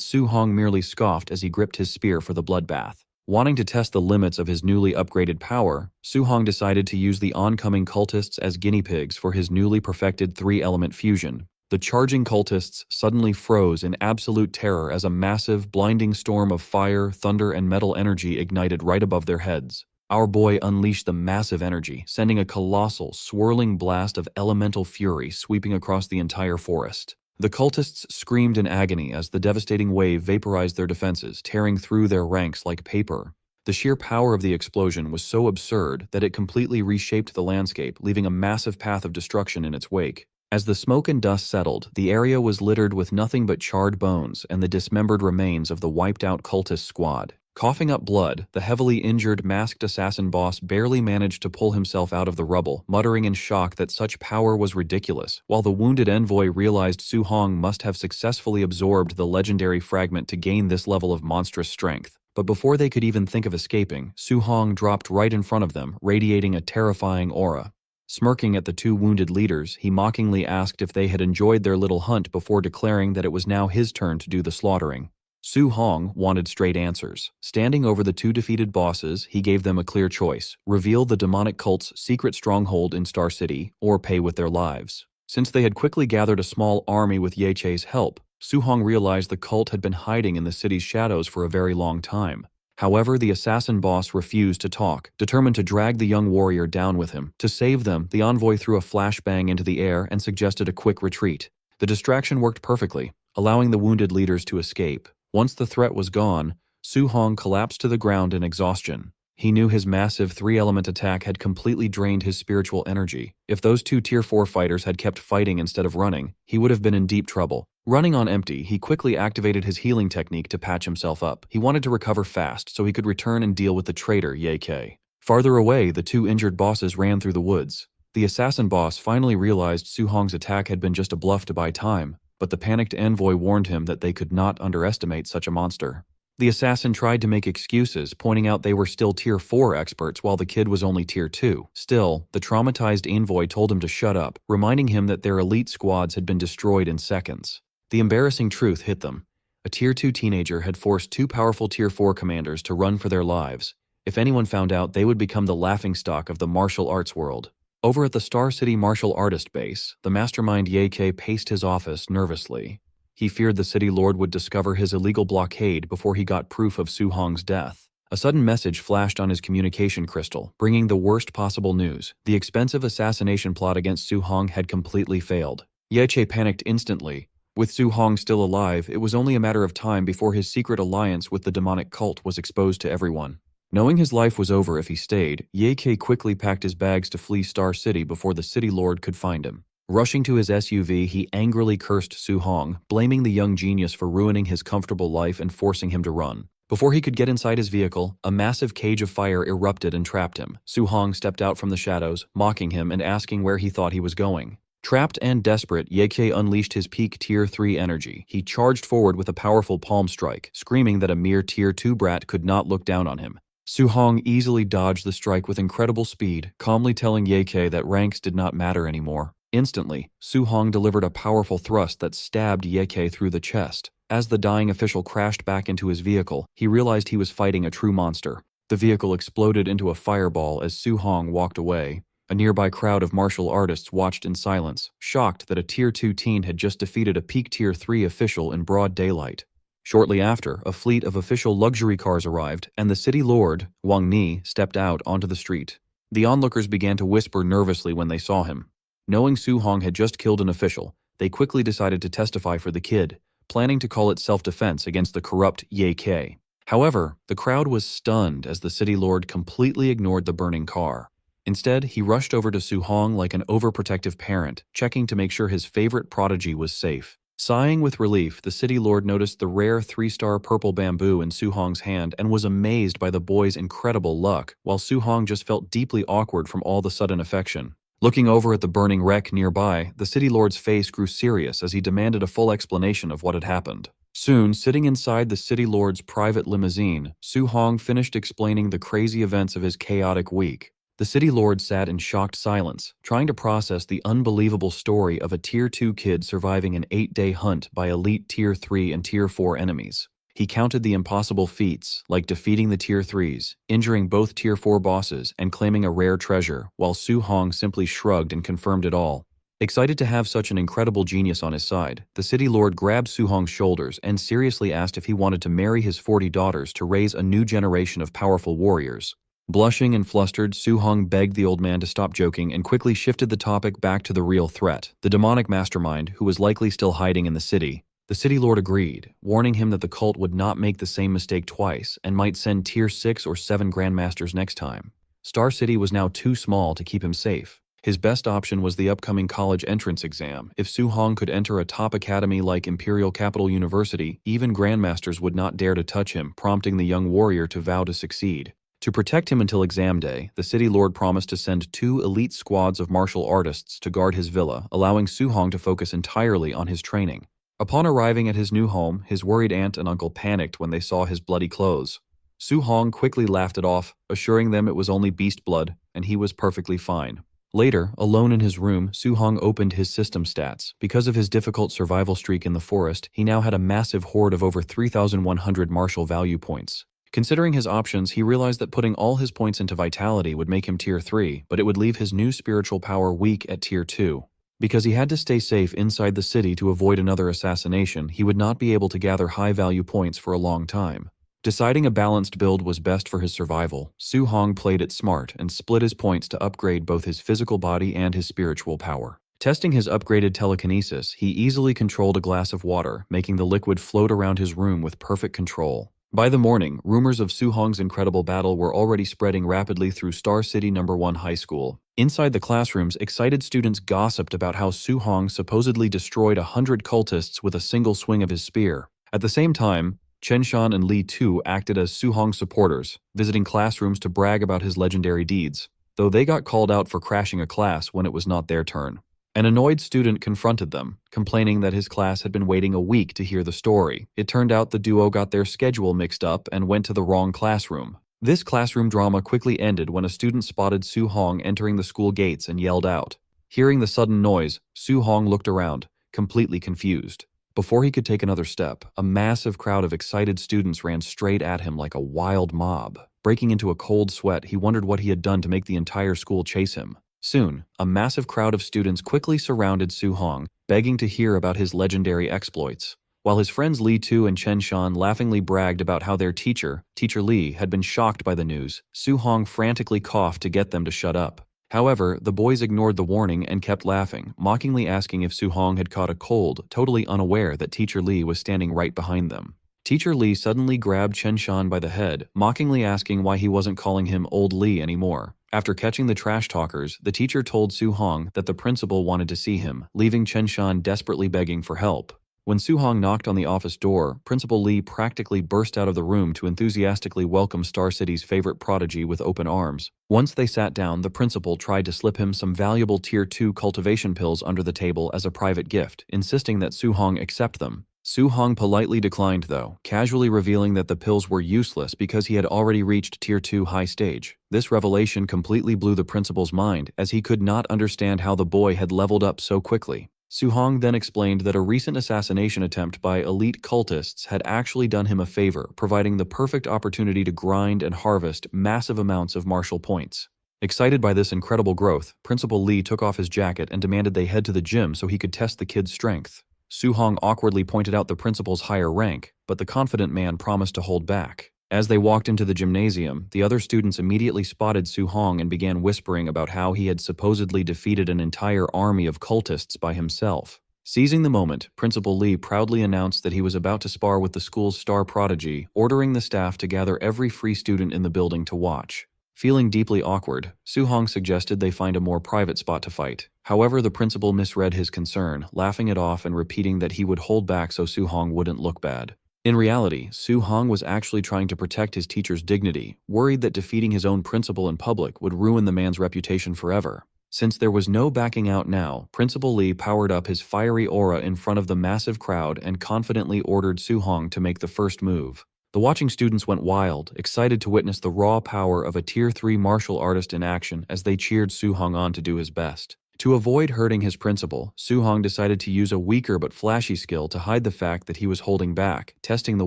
Su-hong merely scoffed as he gripped his spear for the bloodbath. Wanting to test the limits of his newly upgraded power, Su-hong decided to use the oncoming cultists as guinea pigs for his newly perfected 3-element fusion. The charging cultists suddenly froze in absolute terror as a massive, blinding storm of fire, thunder, and metal energy ignited right above their heads. Our boy unleashed the massive energy, sending a colossal, swirling blast of elemental fury sweeping across the entire forest. The cultists screamed in agony as the devastating wave vaporized their defenses, tearing through their ranks like paper. The sheer power of the explosion was so absurd that it completely reshaped the landscape, leaving a massive path of destruction in its wake. As the smoke and dust settled, the area was littered with nothing but charred bones and the dismembered remains of the wiped-out cultist squad. Coughing up blood, the heavily injured masked assassin boss barely managed to pull himself out of the rubble, muttering in shock that such power was ridiculous, while the wounded envoy realized Su-hong must have successfully absorbed the legendary fragment to gain this level of monstrous strength. But before they could even think of escaping, Su-hong dropped right in front of them, radiating a terrifying aura. Smirking at the 2 wounded leaders, he mockingly asked if they had enjoyed their little hunt before declaring that it was now his turn to do the slaughtering. Su-hong wanted straight answers. Standing over the 2 defeated bosses, he gave them a clear choice: reveal the demonic cult's secret stronghold in Star City, or pay with their lives. Since they had quickly gathered a small army with Ye-Che's help, Su-hong realized the cult had been hiding in the city's shadows for a very long time. However, the assassin boss refused to talk, determined to drag the young warrior down with him. To save them, the envoy threw a flashbang into the air and suggested a quick retreat. The distraction worked perfectly, allowing the wounded leaders to escape. Once the threat was gone, Su-hong collapsed to the ground in exhaustion. He knew his massive 3-element attack had completely drained his spiritual energy. If those 2 Tier 4 fighters had kept fighting instead of running, he would have been in deep trouble. Running on empty, he quickly activated his healing technique to patch himself up. He wanted to recover fast so he could return and deal with the traitor Ye-Ke. Farther away, the 2 injured bosses ran through the woods. The assassin boss finally realized Su-hong's attack had been just a bluff to buy time, but the panicked envoy warned him that they could not underestimate such a monster. The assassin tried to make excuses, pointing out they were still Tier 4 experts while the kid was only Tier 2. Still, the traumatized envoy told him to shut up, reminding him that their elite squads had been destroyed in seconds. The embarrassing truth hit them. A Tier 2 teenager had forced 2 powerful Tier 4 commanders to run for their lives. If anyone found out, they would become the laughingstock of the martial arts world. Over at the Star City martial artist base, the mastermind Ye-Ke paced his office nervously. He feared the city lord would discover his illegal blockade before he got proof of Su-hong's death. A sudden message flashed on his communication crystal, bringing the worst possible news. The expensive assassination plot against Su-hong had completely failed. Ye-Che panicked instantly. With Su-hong still alive, it was only a matter of time before his secret alliance with the demonic cult was exposed to everyone. Knowing his life was over if he stayed, Ye-Ke quickly packed his bags to flee Star City before the city lord could find him. Rushing to his SUV, he angrily cursed Su-hong, blaming the young genius for ruining his comfortable life and forcing him to run. Before he could get inside his vehicle, a massive cage of fire erupted and trapped him. Su-hong stepped out from the shadows, mocking him and asking where he thought he was going. Trapped and desperate, Ye-Ke unleashed his peak Tier 3 energy. He charged forward with a powerful palm strike, screaming that a mere Tier 2 brat could not look down on him. Su-hong easily dodged the strike with incredible speed, calmly telling Ye-Ke that ranks did not matter anymore. Instantly, Su-hong delivered a powerful thrust that stabbed Ye-Ke through the chest. As the dying official crashed back into his vehicle, he realized he was fighting a true monster. The vehicle exploded into a fireball as Su-hong walked away. A nearby crowd of martial artists watched in silence, shocked that a Tier 2 teen had just defeated a peak Tier 3 official in broad daylight. Shortly after, a fleet of official luxury cars arrived, and the city lord, Wang Ni, stepped out onto the street. The onlookers began to whisper nervously when they saw him. Knowing Su-hong had just killed an official, they quickly decided to testify for the kid, planning to call it self-defense against the corrupt Ye K. However, the crowd was stunned as the city lord completely ignored the burning car. Instead, he rushed over to Su-hong like an overprotective parent, checking to make sure his favorite prodigy was safe. Sighing with relief, the city lord noticed the rare 3-star purple bamboo in Su-hong's hand and was amazed by the boy's incredible luck, while Su-hong just felt deeply awkward from all the sudden affection. Looking over at the burning wreck nearby, the city lord's face grew serious as he demanded a full explanation of what had happened. Soon, sitting inside the city lord's private limousine, Su-hong finished explaining the crazy events of his chaotic week. The city lord sat in shocked silence, trying to process the unbelievable story of a Tier 2 kid surviving an 8-day hunt by elite Tier 3 and Tier 4 enemies. He counted the impossible feats, like defeating the Tier 3s, injuring both Tier 4 bosses, and claiming a rare treasure, while Su-hong simply shrugged and confirmed it all. Excited to have such an incredible genius on his side, the city lord grabbed Su-hong's shoulders and seriously asked if he wanted to marry his 40 daughters to raise a new generation of powerful warriors. Blushing and flustered, Su-hong begged the old man to stop joking and quickly shifted the topic back to the real threat, the demonic mastermind who was likely still hiding in the city. The city lord agreed, warning him that the cult would not make the same mistake twice and might send Tier 6 or 7 grandmasters next time. Star City was now too small to keep him safe. His best option was the upcoming college entrance exam. If Su-hong could enter a top academy like Imperial Capital University, even grandmasters would not dare to touch him, prompting the young warrior to vow to succeed. To protect him until exam day, the city lord promised to send 2 elite squads of martial artists to guard his villa, allowing Su-hong to focus entirely on his training. Upon arriving at his new home, his worried aunt and uncle panicked when they saw his bloody clothes. Su-hong quickly laughed it off, assuring them it was only beast blood, and he was perfectly fine. Later, alone in his room, Su-hong opened his system stats. Because of his difficult survival streak in the forest, he now had a massive hoard of over 3,100 martial value points. Considering his options, he realized that putting all his points into Vitality would make him Tier 3, but it would leave his new spiritual power weak at Tier 2. Because he had to stay safe inside the city to avoid another assassination, he would not be able to gather high-value points for a long time. Deciding a balanced build was best for his survival, Su-hong played it smart and split his points to upgrade both his physical body and his spiritual power. Testing his upgraded telekinesis, he easily controlled a glass of water, making the liquid float around his room with perfect control. By the morning, rumors of Su-hong's incredible battle were already spreading rapidly through Star City No. 1 High School. Inside the classrooms, excited students gossiped about how Su-hong supposedly destroyed 100 cultists with a single swing of his spear. At the same time, Chen Shan and Li Tu acted as Su-hong supporters, visiting classrooms to brag about his legendary deeds, though they got called out for crashing a class when it was not their turn. An annoyed student confronted them, complaining that his class had been waiting a week to hear the story. It turned out the duo got their schedule mixed up and went to the wrong classroom. This classroom drama quickly ended when a student spotted Su-hong entering the school gates and yelled out. Hearing the sudden noise, Su-hong looked around, completely confused. Before he could take another step, a massive crowd of excited students ran straight at him like a wild mob. Breaking into a cold sweat, he wondered what he had done to make the entire school chase him. Soon, a massive crowd of students quickly surrounded Su-hong, begging to hear about his legendary exploits. While his friends Li Tu and Chen Shan laughingly bragged about how their teacher, Teacher Li, had been shocked by the news, Su-hong frantically coughed to get them to shut up. However, the boys ignored the warning and kept laughing, mockingly asking if Su-hong had caught a cold, totally unaware that Teacher Li was standing right behind them. Teacher Li suddenly grabbed Chen Shan by the head, mockingly asking why he wasn't calling him Old Li anymore. After catching the trash talkers, the teacher told Su-hong that the principal wanted to see him, leaving Chen Shan desperately begging for help. When Su-hong knocked on the office door, Principal Li practically burst out of the room to enthusiastically welcome Star City's favorite prodigy with open arms. Once they sat down, the principal tried to slip him some valuable Tier 2 cultivation pills under the table as a private gift, insisting that Su-hong accept them. Su-hong politely declined though, casually revealing that the pills were useless because he had already reached Tier 2 high stage. This revelation completely blew the principal's mind, as he could not understand how the boy had leveled up so quickly. Su-hong then explained that a recent assassination attempt by elite cultists had actually done him a favor, providing the perfect opportunity to grind and harvest massive amounts of martial points. Excited by this incredible growth, Principal Li took off his jacket and demanded they head to the gym so he could test the kid's strength. Su-hong awkwardly pointed out the principal's higher rank, but the confident man promised to hold back. As they walked into the gymnasium, the other students immediately spotted Su Hong and began whispering about how he had supposedly defeated an entire army of cultists by himself. Seizing the moment, Principal Lee proudly announced that he was about to spar with the school's star prodigy, ordering the staff to gather every free student in the building to watch. Feeling deeply awkward, Su Hong suggested they find a more private spot to fight. However, the principal misread his concern, laughing it off and repeating that he would hold back so Su Hong wouldn't look bad. In reality, Su Hong was actually trying to protect his teacher's dignity, worried that defeating his own principal in public would ruin the man's reputation forever. Since there was no backing out now, Principal Lee powered up his fiery aura in front of the massive crowd and confidently ordered Su Hong to make the first move. The watching students went wild, excited to witness the raw power of a Tier 3 martial artist in action as they cheered Su Hong on to do his best. To avoid hurting his principal, Su Hong decided to use a weaker but flashy skill to hide the fact that he was holding back, testing the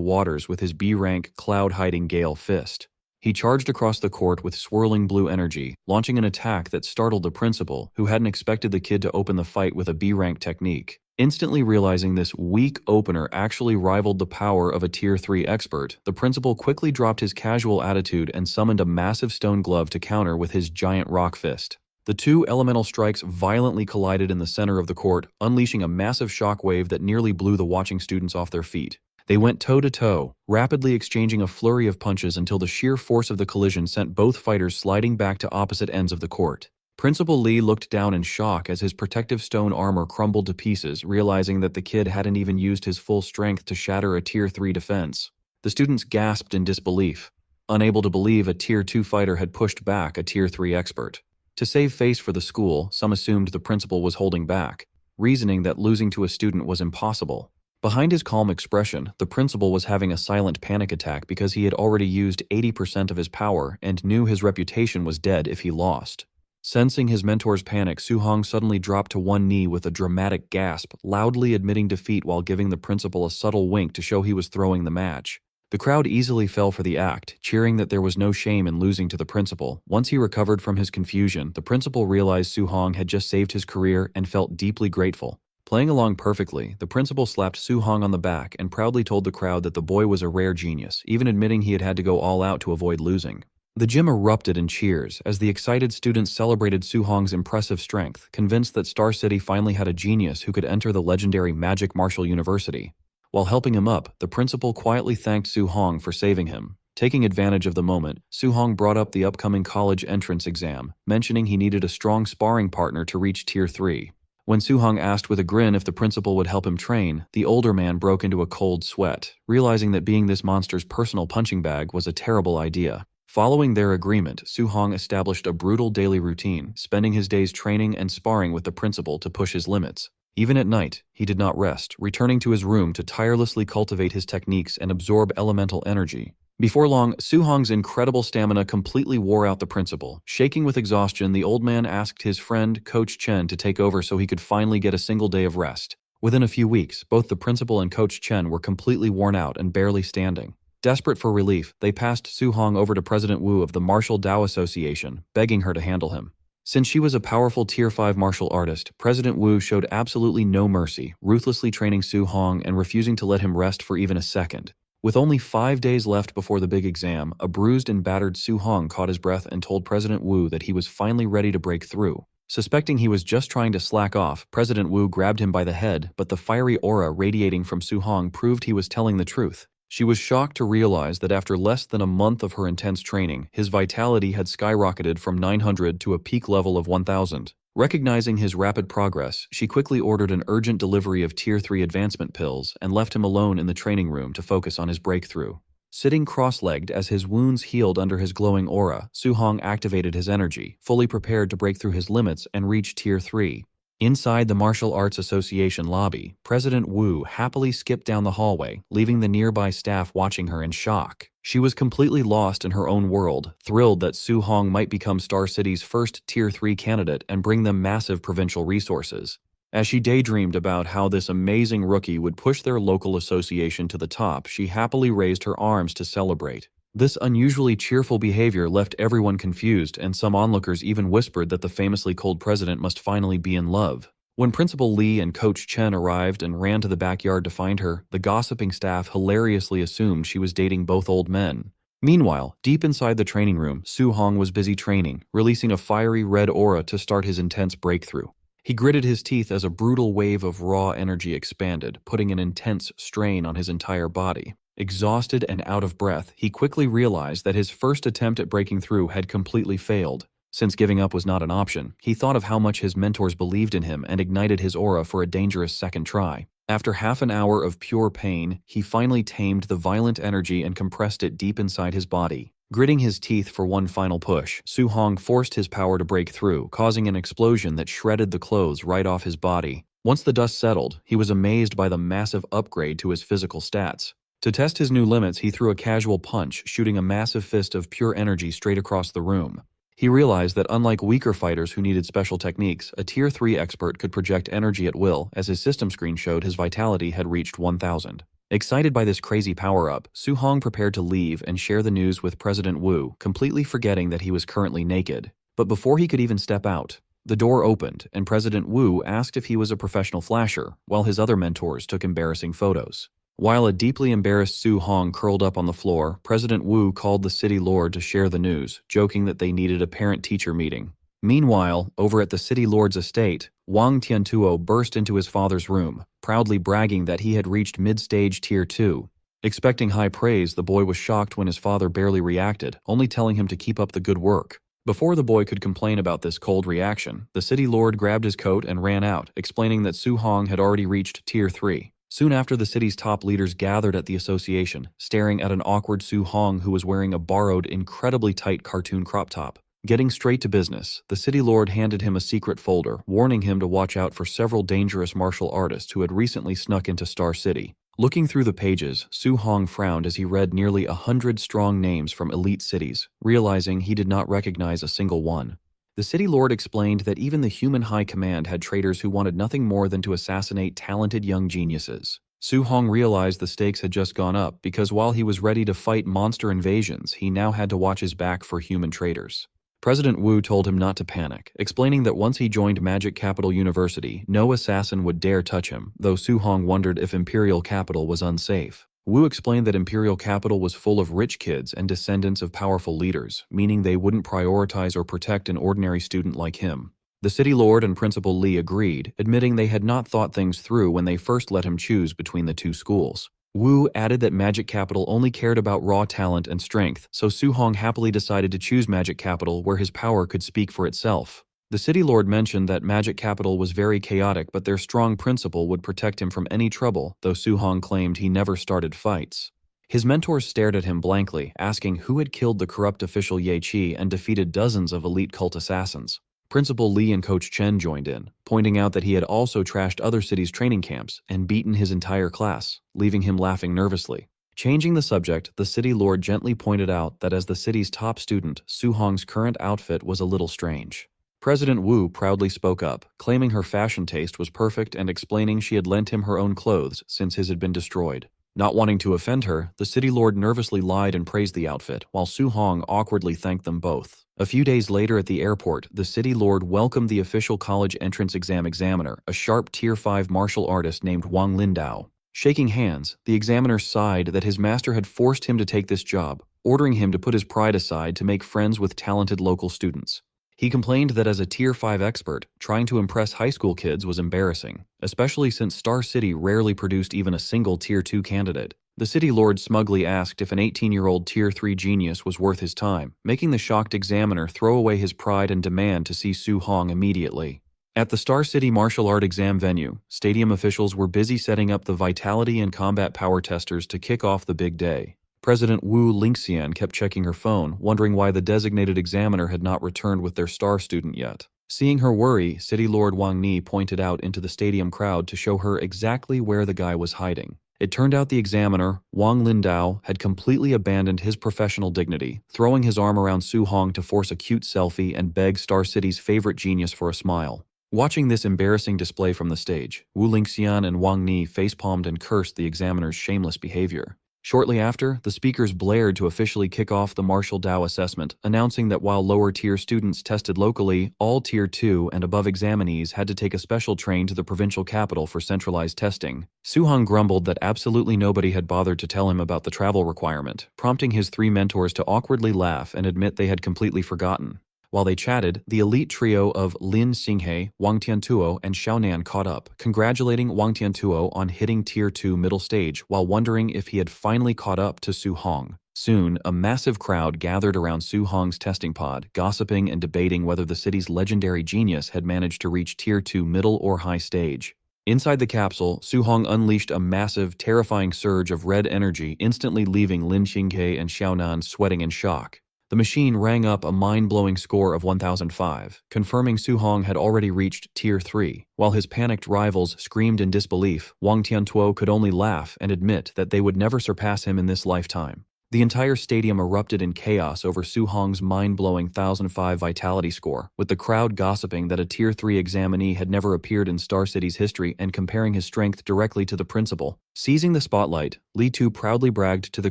waters with his B-rank cloud-hiding Gale Fist. He charged across the court with swirling blue energy, launching an attack that startled the principal, who hadn't expected the kid to open the fight with a B-rank technique. Instantly realizing this weak opener actually rivaled the power of a Tier 3 expert, the principal quickly dropped his casual attitude and summoned a massive stone glove to counter with his giant rock fist. The two elemental strikes violently collided in the center of the court, unleashing a massive shockwave that nearly blew the watching students off their feet. They went toe-to-toe, rapidly exchanging a flurry of punches until the sheer force of the collision sent both fighters sliding back to opposite ends of the court. Principal Lee looked down in shock as his protective stone armor crumbled to pieces, realizing that the kid hadn't even used his full strength to shatter a Tier 3 defense. The students gasped in disbelief, unable to believe a Tier 2 fighter had pushed back a Tier 3 expert. To save face for the school, some assumed the principal was holding back, reasoning that losing to a student was impossible. Behind his calm expression, the principal was having a silent panic attack because he had already used 80% of his power and knew his reputation was dead if he lost. Sensing his mentor's panic, Su Hong suddenly dropped to one knee with a dramatic gasp, loudly admitting defeat while giving the principal a subtle wink to show he was throwing the match. The crowd easily fell for the act, cheering that there was no shame in losing to the principal. Once he recovered from his confusion, the principal realized Su Hong had just saved his career and felt deeply grateful. Playing along perfectly, the principal slapped Su Hong on the back and proudly told the crowd that the boy was a rare genius, even admitting he had had to go all out to avoid losing. The gym erupted in cheers as the excited students celebrated Su Hong's impressive strength, convinced that Star City finally had a genius who could enter the legendary Magic Martial University. While helping him up, the principal quietly thanked Su Hong for saving him. Taking advantage of the moment, Su Hong brought up the upcoming college entrance exam, mentioning he needed a strong sparring partner to reach Tier 3. When Su Hong asked with a grin if the principal would help him train, the older man broke into a cold sweat, realizing that being this monster's personal punching bag was a terrible idea. Following their agreement, Su Hong established a brutal daily routine, spending his days training and sparring with the principal to push his limits. Even at night, he did not rest, returning to his room to tirelessly cultivate his techniques and absorb elemental energy. Before long, Su Hong's incredible stamina completely wore out the principal. Shaking with exhaustion, the old man asked his friend, Coach Chen, to take over so he could finally get a single day of rest. Within a few weeks, both the principal and Coach Chen were completely worn out and barely standing. Desperate for relief, they passed Su Hong over to President Wu of the Martial Dao Association, begging her to handle him. Since she was a powerful Tier 5 martial artist, President Wu showed absolutely no mercy, ruthlessly training Su Hong and refusing to let him rest for even a second. With only 5 days left before the big exam, a bruised and battered Su Hong caught his breath and told President Wu that he was finally ready to break through. Suspecting he was just trying to slack off, President Wu grabbed him by the head, but the fiery aura radiating from Su Hong proved he was telling the truth. She was shocked to realize that after less than a month of her intense training, his vitality had skyrocketed from 900 to a peak level of 1000. Recognizing his rapid progress, she quickly ordered an urgent delivery of Tier 3 advancement pills and left him alone in the training room to focus on his breakthrough. Sitting cross-legged as his wounds healed under his glowing aura, Su Hong activated his energy, fully prepared to break through his limits and reach Tier 3. Inside the Martial Arts Association lobby, President Wu happily skipped down the hallway, leaving the nearby staff watching her in shock. She was completely lost in her own world, thrilled that Su Hong might become Star City's first Tier 3 candidate and bring them massive provincial resources. As she daydreamed about how this amazing rookie would push their local association to the top, she happily raised her arms to celebrate. This unusually cheerful behavior left everyone confused, and some onlookers even whispered that the famously cold president must finally be in love. When Principal Lee and Coach Chen arrived and ran to the backyard to find her, the gossiping staff hilariously assumed she was dating both old men. Meanwhile, deep inside the training room, Su Hong was busy training, releasing a fiery red aura to start his intense breakthrough. He gritted his teeth as a brutal wave of raw energy expanded, putting an intense strain on his entire body. Exhausted and out of breath, he quickly realized that his first attempt at breaking through had completely failed. Since giving up was not an option, he thought of how much his mentors believed in him and ignited his aura for a dangerous second try. After half an hour of pure pain, he finally tamed the violent energy and compressed it deep inside his body. Gritting his teeth for one final push, Su Hong forced his power to break through, causing an explosion that shredded the clothes right off his body. Once the dust settled, he was amazed by the massive upgrade to his physical stats. To test his new limits, he threw a casual punch, shooting a massive fist of pure energy straight across the room. He realized that unlike weaker fighters who needed special techniques, a Tier 3 expert could project energy at will, as his system screen showed his vitality had reached 1,000. Excited by this crazy power-up, Su Hong prepared to leave and share the news with President Wu, completely forgetting that he was currently naked. But before he could even step out, the door opened, and President Wu asked if he was a professional flasher, while his other mentors took embarrassing photos. While a deeply embarrassed Su Hong curled up on the floor, President Wu called the city lord to share the news, joking that they needed a parent-teacher meeting. Meanwhile, over at the city lord's estate, Wang Tiantuo burst into his father's room, proudly bragging that he had reached mid-stage Tier 2. Expecting high praise, the boy was shocked when his father barely reacted, only telling him to keep up the good work. Before the boy could complain about this cold reaction, the city lord grabbed his coat and ran out, explaining that Su Hong had already reached Tier 3. Soon after, the city's top leaders gathered at the association, staring at an awkward Su Hong who was wearing a borrowed, incredibly tight cartoon crop top. Getting straight to business, the city lord handed him a secret folder, warning him to watch out for several dangerous martial artists who had recently snuck into Star City. Looking through the pages, Su Hong frowned as he read nearly 100 strong names from elite cities, realizing he did not recognize a single one. The city lord explained that even the human high command had traitors who wanted nothing more than to assassinate talented young geniuses. Su Hong realized the stakes had just gone up because while he was ready to fight monster invasions, he now had to watch his back for human traitors. President Wu told him not to panic, explaining that once he joined Magic Capital University, no assassin would dare touch him, though Su Hong wondered if Imperial Capital was unsafe. Wu explained that Imperial Capital was full of rich kids and descendants of powerful leaders, meaning they wouldn't prioritize or protect an ordinary student like him. The city lord and Principal Li agreed, admitting they had not thought things through when they first let him choose between the two schools. Wu added that Magic Capital only cared about raw talent and strength, so Su Hong happily decided to choose Magic Capital where his power could speak for itself. The city lord mentioned that Magic Capital was very chaotic, but their strong principal would protect him from any trouble, though Su Hong claimed he never started fights. His mentors stared at him blankly, asking who had killed the corrupt official Ye Qi and defeated dozens of elite cult assassins. Principal Li and Coach Chen joined in, pointing out that he had also trashed other cities' training camps and beaten his entire class, leaving him laughing nervously. Changing the subject, the city lord gently pointed out that as the city's top student, Su Hong's current outfit was a little strange. President Wu proudly spoke up, claiming her fashion taste was perfect and explaining she had lent him her own clothes since his had been destroyed. Not wanting to offend her, the city lord nervously lied and praised the outfit, while Su Hong awkwardly thanked them both. A few days later at the airport, the city lord welcomed the official college entrance exam examiner, a sharp Tier 5 martial artist named Wang Lindao. Shaking hands, the examiner sighed that his master had forced him to take this job, ordering him to put his pride aside to make friends with talented local students. He complained that as a Tier 5 expert, trying to impress high school kids was embarrassing, especially since Star City rarely produced even a single Tier 2 candidate. The city lord smugly asked if an 18-year-old Tier 3 genius was worth his time, making the shocked examiner throw away his pride and demand to see Su Hong immediately. At the Star City martial art exam venue, stadium officials were busy setting up the vitality and combat power testers to kick off the big day. President Wu Lingxian kept checking her phone, wondering why the designated examiner had not returned with their star student yet. Seeing her worry, City Lord Wang Ni pointed out into the stadium crowd to show her exactly where the guy was hiding. It turned out the examiner, Wang Lindao, had completely abandoned his professional dignity, throwing his arm around Su Hong to force a cute selfie and beg Star City's favorite genius for a smile. Watching this embarrassing display from the stage, Wu Lingxian and Wang Ni facepalmed and cursed the examiner's shameless behavior. Shortly after, the speakers blared to officially kick off the Marshall Dow assessment, announcing that while lower-tier students tested locally, all Tier 2 and above examinees had to take a special train to the provincial capital for centralized testing. Suhong grumbled that absolutely nobody had bothered to tell him about the travel requirement, prompting his three mentors to awkwardly laugh and admit they had completely forgotten. While they chatted, the elite trio of Lin Xinghe, Wang Tiantuo, and Xiaonan caught up, congratulating Wang Tiantuo on hitting Tier 2 middle stage while wondering if he had finally caught up to Su Hong. Soon, a massive crowd gathered around Su Hong's testing pod, gossiping and debating whether the city's legendary genius had managed to reach Tier 2 middle or high stage. Inside the capsule, Su Hong unleashed a massive, terrifying surge of red energy, instantly leaving Lin Xinghe and Xiaonan sweating in shock. The machine rang up a mind-blowing score of 1005, confirming Su Hong had already reached Tier 3. While his panicked rivals screamed in disbelief, Wang Tiantuo could only laugh and admit that they would never surpass him in this lifetime. The entire stadium erupted in chaos over Su Hong's mind-blowing 1005 vitality score, with the crowd gossiping that a Tier 3 examinee had never appeared in Star City's history and comparing his strength directly to the principal. Seizing the spotlight, Li Tu proudly bragged to the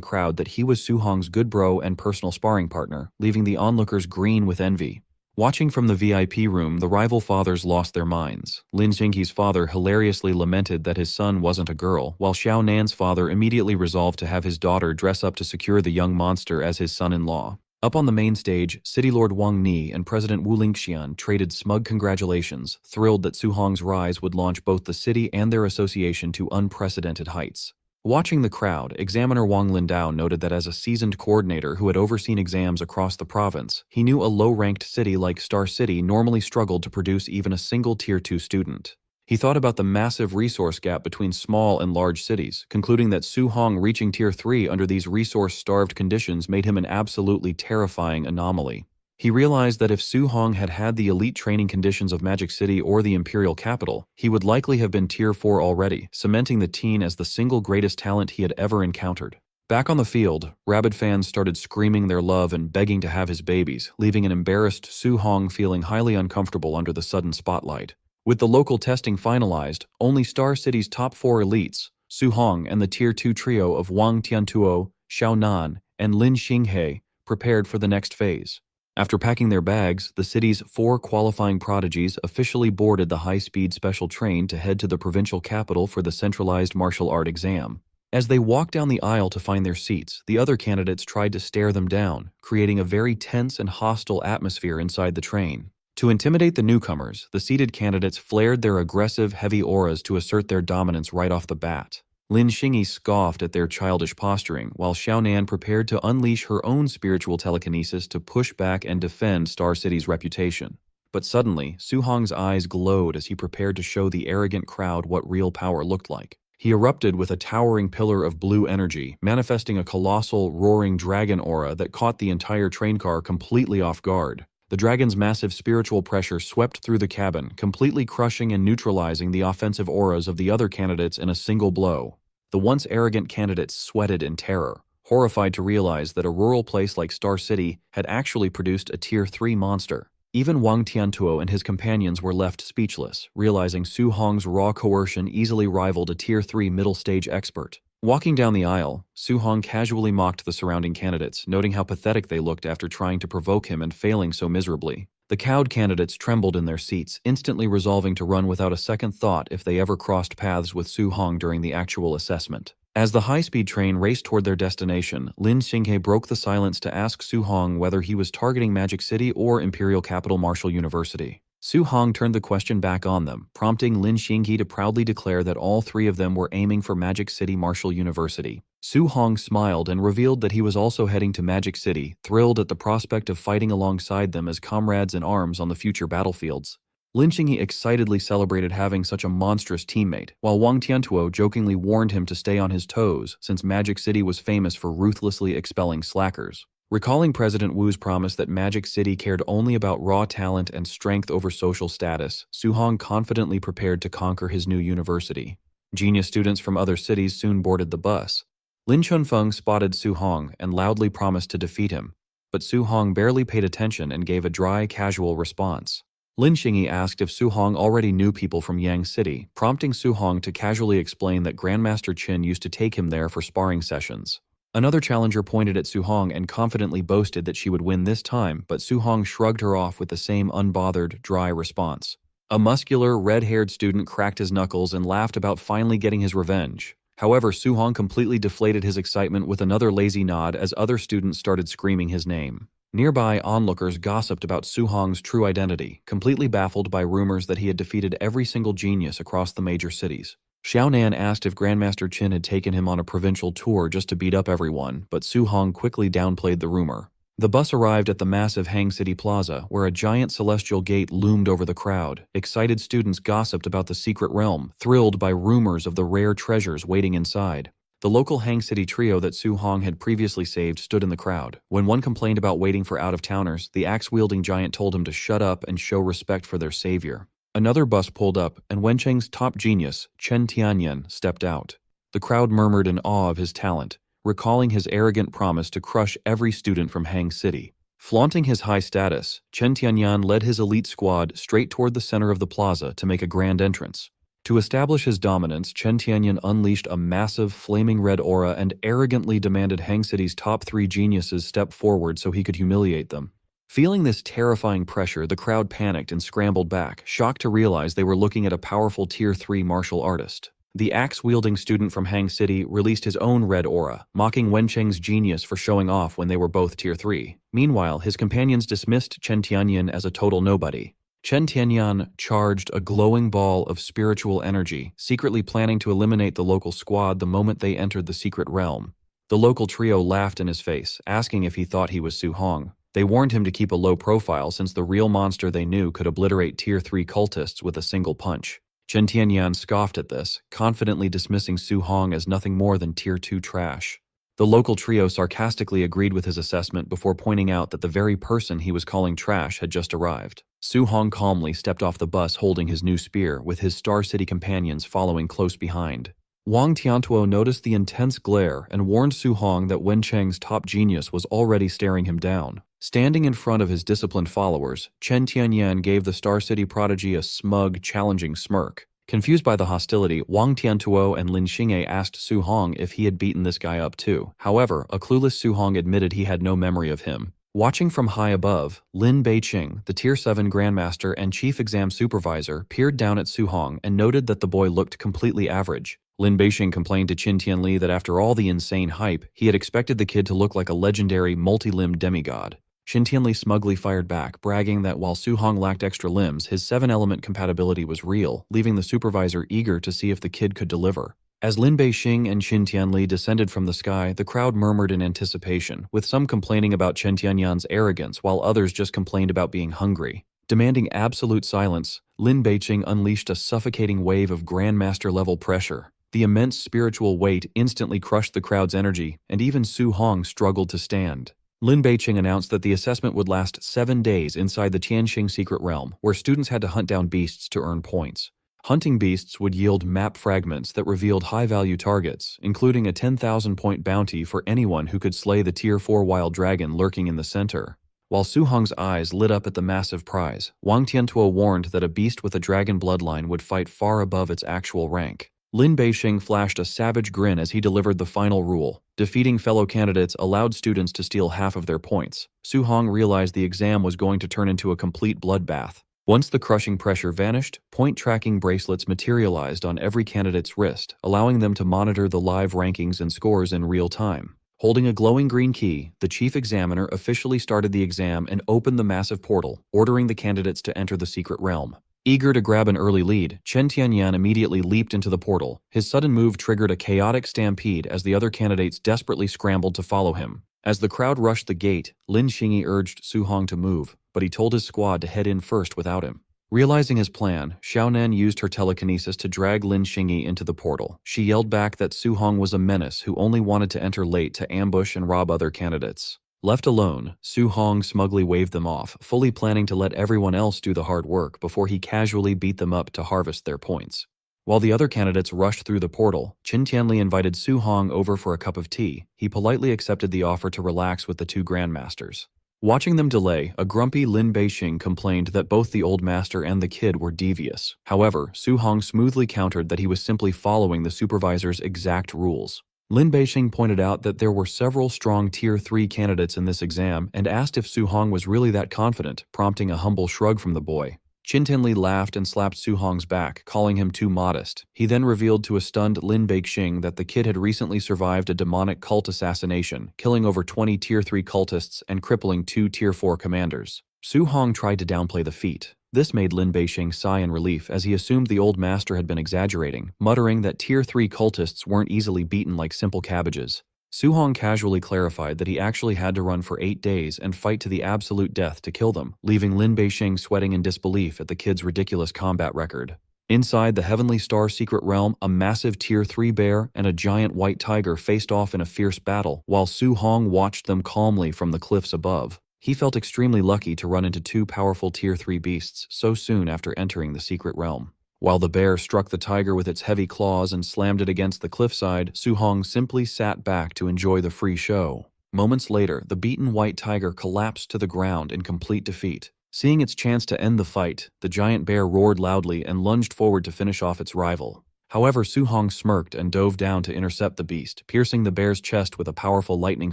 crowd that he was Su Hong's good bro and personal sparring partner, leaving the onlookers green with envy. Watching from the VIP room, the rival fathers lost their minds. Lin Xinghe's father hilariously lamented that his son wasn't a girl, while Xiao Nan's father immediately resolved to have his daughter dress up to secure the young monster as his son-in-law. Up on the main stage, City Lord Wang Ni and President Wu Lingxian traded smug congratulations, thrilled that Su Hong's rise would launch both the city and their association to unprecedented heights. Watching the crowd, examiner Wang Lindao noted that as a seasoned coordinator who had overseen exams across the province, he knew a low-ranked city like Star City normally struggled to produce even a single Tier 2 student. He thought about the massive resource gap between small and large cities, concluding that Su Hong reaching Tier 3 under these resource-starved conditions made him an absolutely terrifying anomaly. He realized that if Su Hong had had the elite training conditions of Magic City or the Imperial Capital, he would likely have been Tier 4 already, cementing the teen as the single greatest talent he had ever encountered. Back on the field, rabid fans started screaming their love and begging to have his babies, leaving an embarrassed Su Hong feeling highly uncomfortable under the sudden spotlight. With the local testing finalized, only Star City's top 4 elites, Su Hong and the Tier 2 trio of Wang Tiantuo, Xiao Nan, and Lin Xinghe, prepared for the next phase. After packing their bags, the city's 4 qualifying prodigies officially boarded the high-speed special train to head to the provincial capital for the centralized martial art exam. As they walked down the aisle to find their seats, the other candidates tried to stare them down, creating a very tense and hostile atmosphere inside the train. To intimidate the newcomers, the seated candidates flared their aggressive, heavy auras to assert their dominance right off the bat. Lin Xingyi scoffed at their childish posturing, while Xiaonan prepared to unleash her own spiritual telekinesis to push back and defend Star City's reputation. But suddenly, Su Hong's eyes glowed as he prepared to show the arrogant crowd what real power looked like. He erupted with a towering pillar of blue energy, manifesting a colossal, roaring dragon aura that caught the entire train car completely off guard. The dragon's massive spiritual pressure swept through the cabin, completely crushing and neutralizing the offensive auras of the other candidates in a single blow. The once arrogant candidates sweated in terror, horrified to realize that a rural place like Star City had actually produced a Tier 3 monster. Even Wang Tiantuo and his companions were left speechless, realizing Su Hong's raw coercion easily rivaled a Tier 3 middle-stage expert. Walking down the aisle, Su Hong casually mocked the surrounding candidates, noting how pathetic they looked after trying to provoke him and failing so miserably. The cowed candidates trembled in their seats, instantly resolving to run without a second thought if they ever crossed paths with Su Hong during the actual assessment. As the high-speed train raced toward their destination, Lin Xinghe broke the silence to ask Su Hong whether he was targeting Magic City or Imperial Capital Martial University. Su Hong turned the question back on them, prompting Lin Xinghe to proudly declare that all 3 of them were aiming for Magic City Martial University. Su Hong smiled and revealed that he was also heading to Magic City, thrilled at the prospect of fighting alongside them as comrades in arms on the future battlefields. Lin Xinghe excitedly celebrated having such a monstrous teammate, while Wang Tiantuo jokingly warned him to stay on his toes since Magic City was famous for ruthlessly expelling slackers. Recalling President Wu's promise that Magic City cared only about raw talent and strength over social status, Su Hong confidently prepared to conquer his new university. Genius students from other cities soon boarded the bus. Lin Chunfeng spotted Su Hong and loudly promised to defeat him, but Su Hong barely paid attention and gave a dry, casual response. Lin Xingyi asked if Su Hong already knew people from Yang City, prompting Su Hong to casually explain that Grandmaster Qin used to take him there for sparring sessions. Another challenger pointed at Su Hong and confidently boasted that she would win this time, but Su Hong shrugged her off with the same unbothered, dry response. A muscular, red-haired student cracked his knuckles and laughed about finally getting his revenge. However, Su Hong completely deflated his excitement with another lazy nod as other students started screaming his name. Nearby onlookers gossiped about Su Hong's true identity, completely baffled by rumors that he had defeated every single genius across the major cities. Xiaonan asked if Grandmaster Qin had taken him on a provincial tour just to beat up everyone, but Su Hong quickly downplayed the rumor. The bus arrived at the massive Hang City Plaza, where a giant celestial gate loomed over the crowd. Excited students gossiped about the secret realm, thrilled by rumors of the rare treasures waiting inside. The local Hang City trio that Su Hong had previously saved stood in the crowd. When one complained about waiting for out-of-towners, the axe-wielding giant told him to shut up and show respect for their savior. Another bus pulled up, and Wencheng's top genius, Chen Tianyan, stepped out. The crowd murmured in awe of his talent, recalling his arrogant promise to crush every student from Hang City. Flaunting his high status, Chen Tianyan led his elite squad straight toward the center of the plaza to make a grand entrance. To establish his dominance, Chen Tianyan unleashed a massive, flaming red aura and arrogantly demanded Hang City's top 3 geniuses step forward so he could humiliate them. Feeling this terrifying pressure, the crowd panicked and scrambled back, shocked to realize they were looking at a powerful Tier 3 martial artist. The axe-wielding student from Hang City released his own red aura, mocking Wencheng's genius for showing off when they were both Tier 3. Meanwhile, his companions dismissed Chen Tianyan as a total nobody. Chen Tianyan charged a glowing ball of spiritual energy, secretly planning to eliminate the local squad the moment they entered the secret realm. The local trio laughed in his face, asking if he thought he was Su Hong. They warned him to keep a low profile since the real monster they knew could obliterate Tier 3 cultists with a single punch. Chen Tianyan scoffed at this, confidently dismissing Su Hong as nothing more than Tier 2 trash. The local trio sarcastically agreed with his assessment before pointing out that the very person he was calling trash had just arrived. Su Hong calmly stepped off the bus holding his new spear, with his Star City companions following close behind. Wang Tiantuo noticed the intense glare and warned Su Hong that Wencheng's top genius was already staring him down. Standing in front of his disciplined followers, Chen Tianyan gave the Star City prodigy a smug, challenging smirk. Confused by the hostility, Wang Tiantuo and Lin Xingyi asked Su Hong if he had beaten this guy up too. However, a clueless Su Hong admitted he had no memory of him. Watching from high above, Lin Beiqing, the Tier 7 Grandmaster and Chief Exam Supervisor, peered down at Su Hong and noted that the boy looked completely average. Lin Beiqing complained to Qin Tianli that after all the insane hype, he had expected the kid to look like a legendary, multi-limbed demigod. Qin Tianli smugly fired back, bragging that while Su Hong lacked extra limbs, his 7-element compatibility was real, leaving the supervisor eager to see if the kid could deliver. As Lin Beiqing and Qin Tianli descended from the sky, the crowd murmured in anticipation, with some complaining about Chen Tianyan's arrogance while others just complained about being hungry. Demanding absolute silence, Lin Beiqing unleashed a suffocating wave of Grandmaster-level pressure. The immense spiritual weight instantly crushed the crowd's energy, and even Su Hong struggled to stand. Lin Beiqing announced that the assessment would last 7 days inside the Tianxing secret realm, where students had to hunt down beasts to earn points. Hunting beasts would yield map fragments that revealed high-value targets, including a 10,000-point bounty for anyone who could slay the Tier 4 wild dragon lurking in the center. While Su Hong's eyes lit up at the massive prize, Wang Tiantuo warned that a beast with a dragon bloodline would fight far above its actual rank. Lin Beiqing flashed a savage grin as he delivered the final rule. Defeating fellow candidates allowed students to steal half of their points. Su Hong realized the exam was going to turn into a complete bloodbath. Once the crushing pressure vanished, point-tracking bracelets materialized on every candidate's wrist, allowing them to monitor the live rankings and scores in real time. Holding a glowing green key, the chief examiner officially started the exam and opened the massive portal, ordering the candidates to enter the secret realm. Eager to grab an early lead, Chen Tianyan immediately leaped into the portal. His sudden move triggered a chaotic stampede as the other candidates desperately scrambled to follow him. As the crowd rushed the gate, Lin Xingyi urged Su Hong to move, but he told his squad to head in first without him. Realizing his plan, Xiaonan used her telekinesis to drag Lin Xingyi into the portal. She yelled back that Su Hong was a menace who only wanted to enter late to ambush and rob other candidates. Left alone, Su Hong smugly waved them off, fully planning to let everyone else do the hard work before he casually beat them up to harvest their points. While the other candidates rushed through the portal, Qin Tianli invited Su Hong over for a cup of tea. He politely accepted the offer to relax with the 2 grandmasters. Watching them delay, a grumpy Lin Beixing complained that both the old master and the kid were devious. However, Su Hong smoothly countered that he was simply following the supervisor's exact rules. Lin Beixing pointed out that there were several strong Tier 3 candidates in this exam and asked if Su Hong was really that confident, prompting a humble shrug from the boy. Qin Tianli laughed and slapped Su Hong's back, calling him too modest. He then revealed to a stunned Lin Beixing that the kid had recently survived a demonic cult assassination, killing over 20 Tier 3 cultists and crippling 2 Tier 4 commanders. Su Hong tried to downplay the feat. This made Lin Beixing sigh in relief as he assumed the old master had been exaggerating, muttering that Tier 3 cultists weren't easily beaten like simple cabbages. Su Hong casually clarified that he actually had to run for 8 days and fight to the absolute death to kill them, leaving Lin Beixing sweating in disbelief at the kid's ridiculous combat record. Inside the Heavenly Star secret realm, a massive Tier 3 bear and a giant white tiger faced off in a fierce battle, while Su Hong watched them calmly from the cliffs above. He felt extremely lucky to run into 2 powerful Tier 3 beasts so soon after entering the secret realm. While the bear struck the tiger with its heavy claws and slammed it against the cliffside, Su Hong simply sat back to enjoy the free show. Moments later, the beaten white tiger collapsed to the ground in complete defeat. Seeing its chance to end the fight, the giant bear roared loudly and lunged forward to finish off its rival. However, Su Hong smirked and dove down to intercept the beast, piercing the bear's chest with a powerful lightning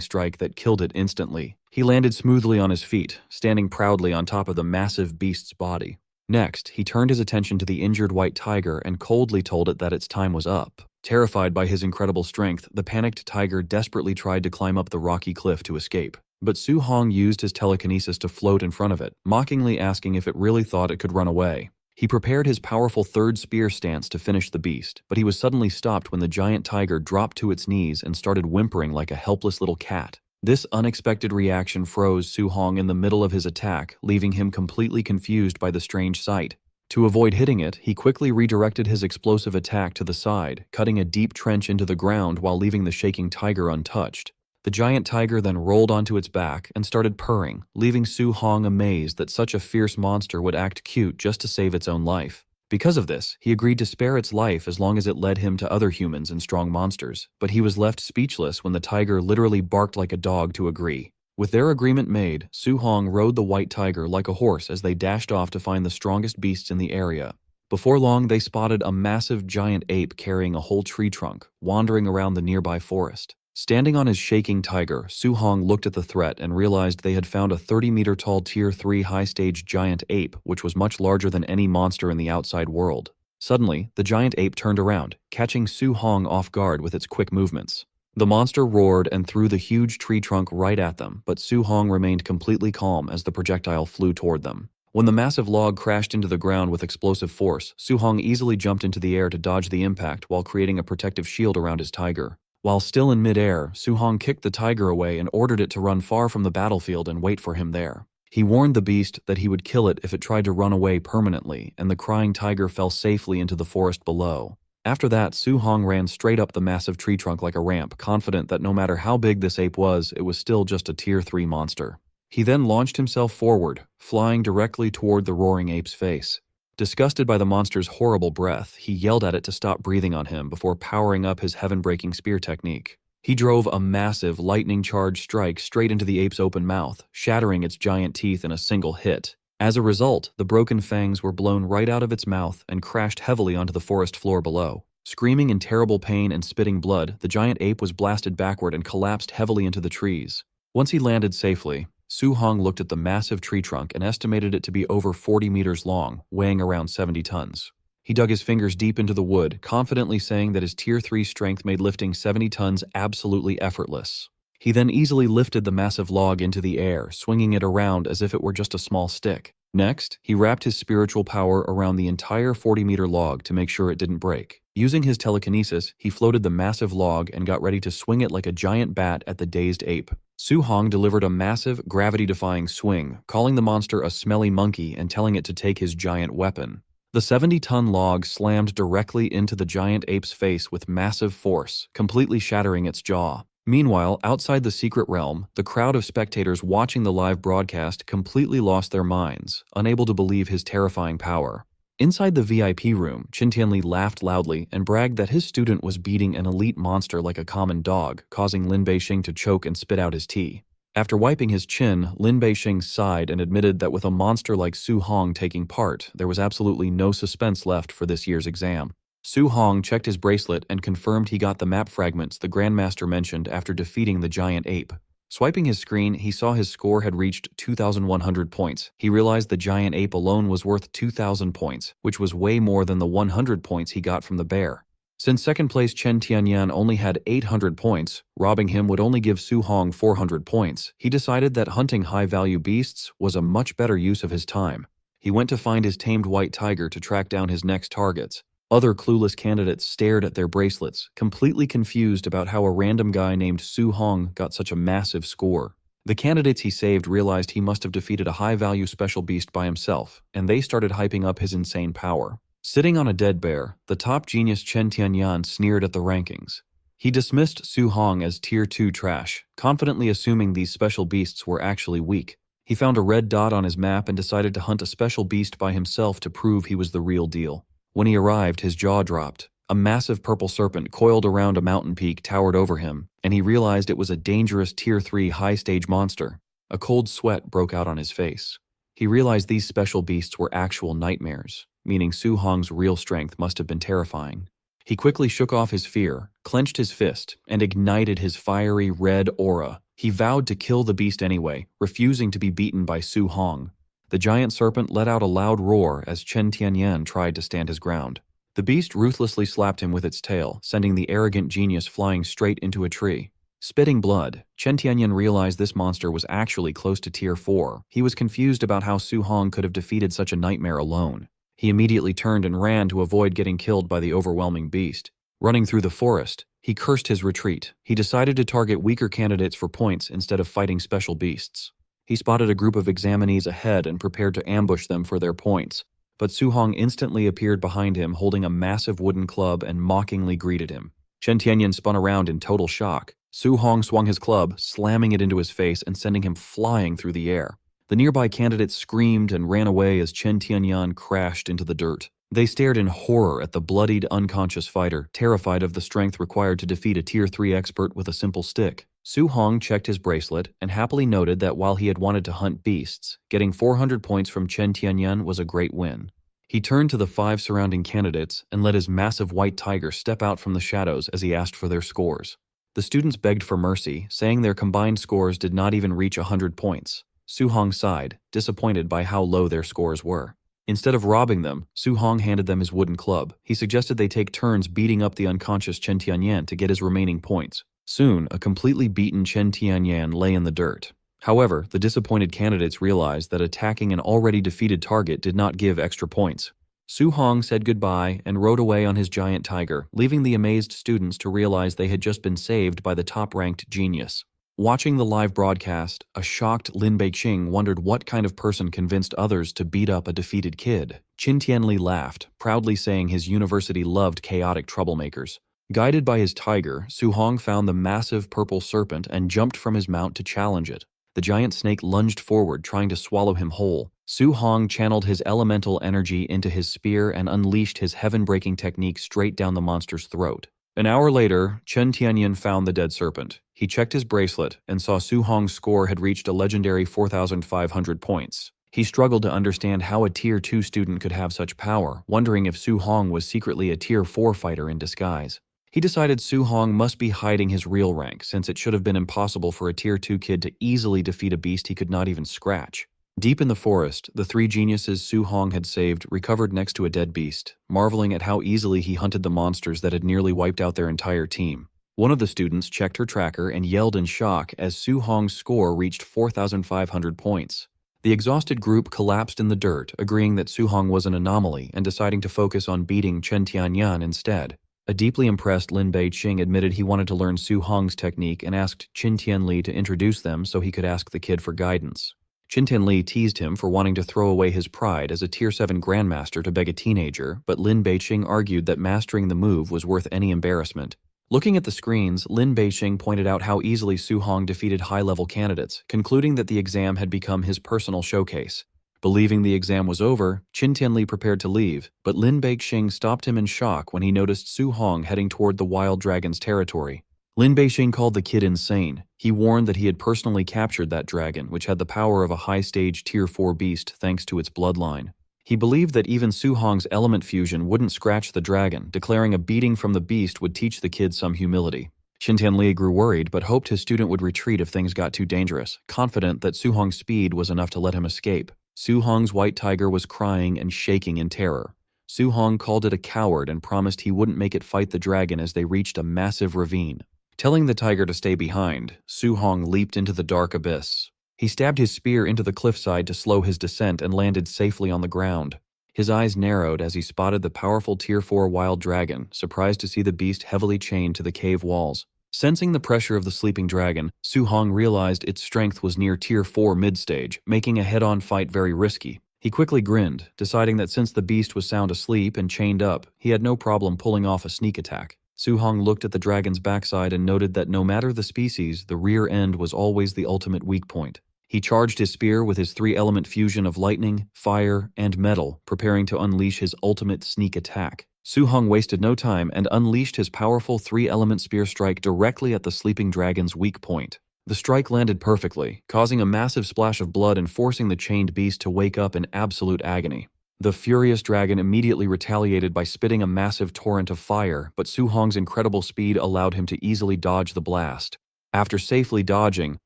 strike that killed it instantly. He landed smoothly on his feet, standing proudly on top of the massive beast's body. Next, he turned his attention to the injured white tiger and coldly told it that its time was up. Terrified by his incredible strength, the panicked tiger desperately tried to climb up the rocky cliff to escape. But Su Hong used his telekinesis to float in front of it, mockingly asking if it really thought it could run away. He prepared his powerful third spear stance to finish the beast, but he was suddenly stopped when the giant tiger dropped to its knees and started whimpering like a helpless little cat. This unexpected reaction froze Su Hong in the middle of his attack, leaving him completely confused by the strange sight. To avoid hitting it, he quickly redirected his explosive attack to the side, cutting a deep trench into the ground while leaving the shaking tiger untouched. The giant tiger then rolled onto its back and started purring, leaving Su Hong amazed that such a fierce monster would act cute just to save its own life. Because of this, he agreed to spare its life as long as it led him to other humans and strong monsters, but he was left speechless when the tiger literally barked like a dog to agree. With their agreement made, Su Hong rode the white tiger like a horse as they dashed off to find the strongest beasts in the area. Before long, they spotted a massive giant ape carrying a whole tree trunk, wandering around the nearby forest. Standing on his shaking tiger, Su Hong looked at the threat and realized they had found a 30-meter-tall Tier 3 high-stage giant ape, which was much larger than any monster in the outside world. Suddenly, the giant ape turned around, catching Su Hong off guard with its quick movements. The monster roared and threw the huge tree trunk right at them, but Su Hong remained completely calm as the projectile flew toward them. When the massive log crashed into the ground with explosive force, Su Hong easily jumped into the air to dodge the impact while creating a protective shield around his tiger. While still in mid-air, Su Hong kicked the tiger away and ordered it to run far from the battlefield and wait for him there. He warned the beast that he would kill it if it tried to run away permanently, and the crying tiger fell safely into the forest below. After that, Su Hong ran straight up the massive tree trunk like a ramp, confident that no matter how big this ape was, it was still just a Tier 3 monster. He then launched himself forward, flying directly toward the roaring ape's face. Disgusted by the monster's horrible breath, he yelled at it to stop breathing on him before powering up his heaven-breaking spear technique. He drove a massive, lightning-charged strike straight into the ape's open mouth, shattering its giant teeth in a single hit. As a result, the broken fangs were blown right out of its mouth and crashed heavily onto the forest floor below. Screaming in terrible pain and spitting blood, the giant ape was blasted backward and collapsed heavily into the trees. Once he landed safely, Su Hong looked at the massive tree trunk and estimated it to be over 40 meters long, weighing around 70 tons. He dug his fingers deep into the wood, confidently saying that his Tier 3 strength made lifting 70 tons absolutely effortless. He then easily lifted the massive log into the air, swinging it around as if it were just a small stick. Next, he wrapped his spiritual power around the entire 40-meter log to make sure it didn't break. Using his telekinesis, he floated the massive log and got ready to swing it like a giant bat at the dazed ape. Su Hong delivered a massive, gravity-defying swing, calling the monster a smelly monkey and telling it to take his giant weapon. The 70-ton log slammed directly into the giant ape's face with massive force, completely shattering its jaw. Meanwhile, outside the secret realm, the crowd of spectators watching the live broadcast completely lost their minds, unable to believe his terrifying power. Inside the VIP room, Qin Tianli laughed loudly and bragged that his student was beating an elite monster like a common dog, causing Lin Beixing to choke and spit out his tea. After wiping his chin, Lin Beixing sighed and admitted that with a monster like Su Hong taking part, there was absolutely no suspense left for this year's exam. Su Hong checked his bracelet and confirmed he got the map fragments the Grandmaster mentioned after defeating the giant ape. Swiping his screen, he saw his score had reached 2,100 points. He realized the giant ape alone was worth 2,000 points, which was way more than the 100 points he got from the bear. Since second place Chen Tianyan only had 800 points, robbing him would only give Su Hong 400 points, he decided that hunting high-value beasts was a much better use of his time. He went to find his tamed white tiger to track down his next targets. Other clueless candidates stared at their bracelets, completely confused about how a random guy named Su Hong got such a massive score. The candidates he saved realized he must have defeated a high-value special beast by himself, and they started hyping up his insane power. Sitting on a dead bear, the top genius Chen Tianyan sneered at the rankings. He dismissed Su Hong as Tier 2 trash, confidently assuming these special beasts were actually weak. He found a red dot on his map and decided to hunt a special beast by himself to prove he was the real deal. When he arrived, his jaw dropped. A massive purple serpent coiled around a mountain peak towered over him, and he realized it was a dangerous Tier 3 high-stage monster. A cold sweat broke out on his face. He realized these special beasts were actual nightmares, meaning Su Hong's real strength must have been terrifying. He quickly shook off his fear, clenched his fist, and ignited his fiery red aura. He vowed to kill the beast anyway, refusing to be beaten by Su Hong. The giant serpent let out a loud roar as Chen Tianyan tried to stand his ground. The beast ruthlessly slapped him with its tail, sending the arrogant genius flying straight into a tree. Spitting blood, Chen Tianyan realized this monster was actually close to Tier 4. He was confused about how Su Hong could have defeated such a nightmare alone. He immediately turned and ran to avoid getting killed by the overwhelming beast. Running through the forest, he cursed his retreat. He decided to target weaker candidates for points instead of fighting special beasts. He spotted a group of examinees ahead and prepared to ambush them for their points. But Su Hong instantly appeared behind him holding a massive wooden club and mockingly greeted him. Chen Tianyan spun around in total shock. Su Hong swung his club, slamming it into his face and sending him flying through the air. The nearby candidates screamed and ran away as Chen Tianyan crashed into the dirt. They stared in horror at the bloodied, unconscious fighter, terrified of the strength required to defeat a Tier 3 expert with a simple stick. Su Hong checked his bracelet and happily noted that while he had wanted to hunt beasts, getting 400 points from Chen Tianyan was a great win. He turned to the 5 surrounding candidates and let his massive white tiger step out from the shadows as he asked for their scores. The students begged for mercy, saying their combined scores did not even reach 100 points. Su Hong sighed, disappointed by how low their scores were. Instead of robbing them, Su Hong handed them his wooden club. He suggested they take turns beating up the unconscious Chen Tianyan to get his remaining points. Soon, a completely beaten Chen Tianyan lay in the dirt. However, the disappointed candidates realized that attacking an already defeated target did not give extra points. Su Hong said goodbye and rode away on his giant tiger, leaving the amazed students to realize they had just been saved by the top-ranked genius. Watching the live broadcast, a shocked Lin Beiqing wondered what kind of person convinced others to beat up a defeated kid. Qin Tianli laughed, proudly saying his university loved chaotic troublemakers. Guided by his tiger, Su Hong found the massive purple serpent and jumped from his mount to challenge it. The giant snake lunged forward, trying to swallow him whole. Su Hong channeled his elemental energy into his spear and unleashed his heaven-breaking technique straight down the monster's throat. An hour later, Chen Tianyan found the dead serpent. He checked his bracelet and saw Su Hong's score had reached a legendary 4,500 points. He struggled to understand how a Tier 2 student could have such power, wondering if Su Hong was secretly a Tier 4 fighter in disguise. He decided Su Hong must be hiding his real rank, since it should have been impossible for a Tier 2 kid to easily defeat a beast he could not even scratch. Deep in the forest, the 3 geniuses Su Hong had saved recovered next to a dead beast, marveling at how easily he hunted the monsters that had nearly wiped out their entire team. One of the students checked her tracker and yelled in shock as Su Hong's score reached 4,500 points. The exhausted group collapsed in the dirt, agreeing that Su Hong was an anomaly and deciding to focus on beating Chen Tianyan instead. A deeply impressed Lin Beiqing admitted he wanted to learn Su Hong's technique and asked Qin Tianli to introduce them so he could ask the kid for guidance. Qin Tianli teased him for wanting to throw away his pride as a Tier 7 grandmaster to beg a teenager, but Lin Beiqing argued that mastering the move was worth any embarrassment. Looking at the screens, Lin Beiqing pointed out how easily Su Hong defeated high-level candidates, concluding that the exam had become his personal showcase. Believing the exam was over, Qin Tianli prepared to leave, but Lin Beiqing stopped him in shock when he noticed Su Hong heading toward the wild dragon's territory. Lin Beixing called the kid insane. He warned that he had personally captured that dragon, which had the power of a high-stage Tier 4 beast thanks to its bloodline. He believed that even Su Hong's element fusion wouldn't scratch the dragon, declaring a beating from the beast would teach the kid some humility. Xin Tianli grew worried but hoped his student would retreat if things got too dangerous, confident that Su Hong's speed was enough to let him escape. Su Hong's white tiger was crying and shaking in terror. Su Hong called it a coward and promised he wouldn't make it fight the dragon as they reached a massive ravine. Telling the tiger to stay behind, Su Hong leaped into the dark abyss. He stabbed his spear into the cliffside to slow his descent and landed safely on the ground. His eyes narrowed as he spotted the powerful Tier 4 wild dragon, surprised to see the beast heavily chained to the cave walls. Sensing the pressure of the sleeping dragon, Su Hong realized its strength was near Tier 4 mid-stage, making a head-on fight very risky. He quickly grinned, deciding that since the beast was sound asleep and chained up, he had no problem pulling off a sneak attack. Su Hong looked at the dragon's backside and noted that no matter the species, the rear end was always the ultimate weak point. He charged his spear with his three-element fusion of lightning, fire, and metal, preparing to unleash his ultimate sneak attack. Su Hong wasted no time and unleashed his powerful three-element spear strike directly at the sleeping dragon's weak point. The strike landed perfectly, causing a massive splash of blood and forcing the chained beast to wake up in absolute agony. The furious dragon immediately retaliated by spitting a massive torrent of fire, but Su Hong's incredible speed allowed him to easily dodge the blast. After safely dodging,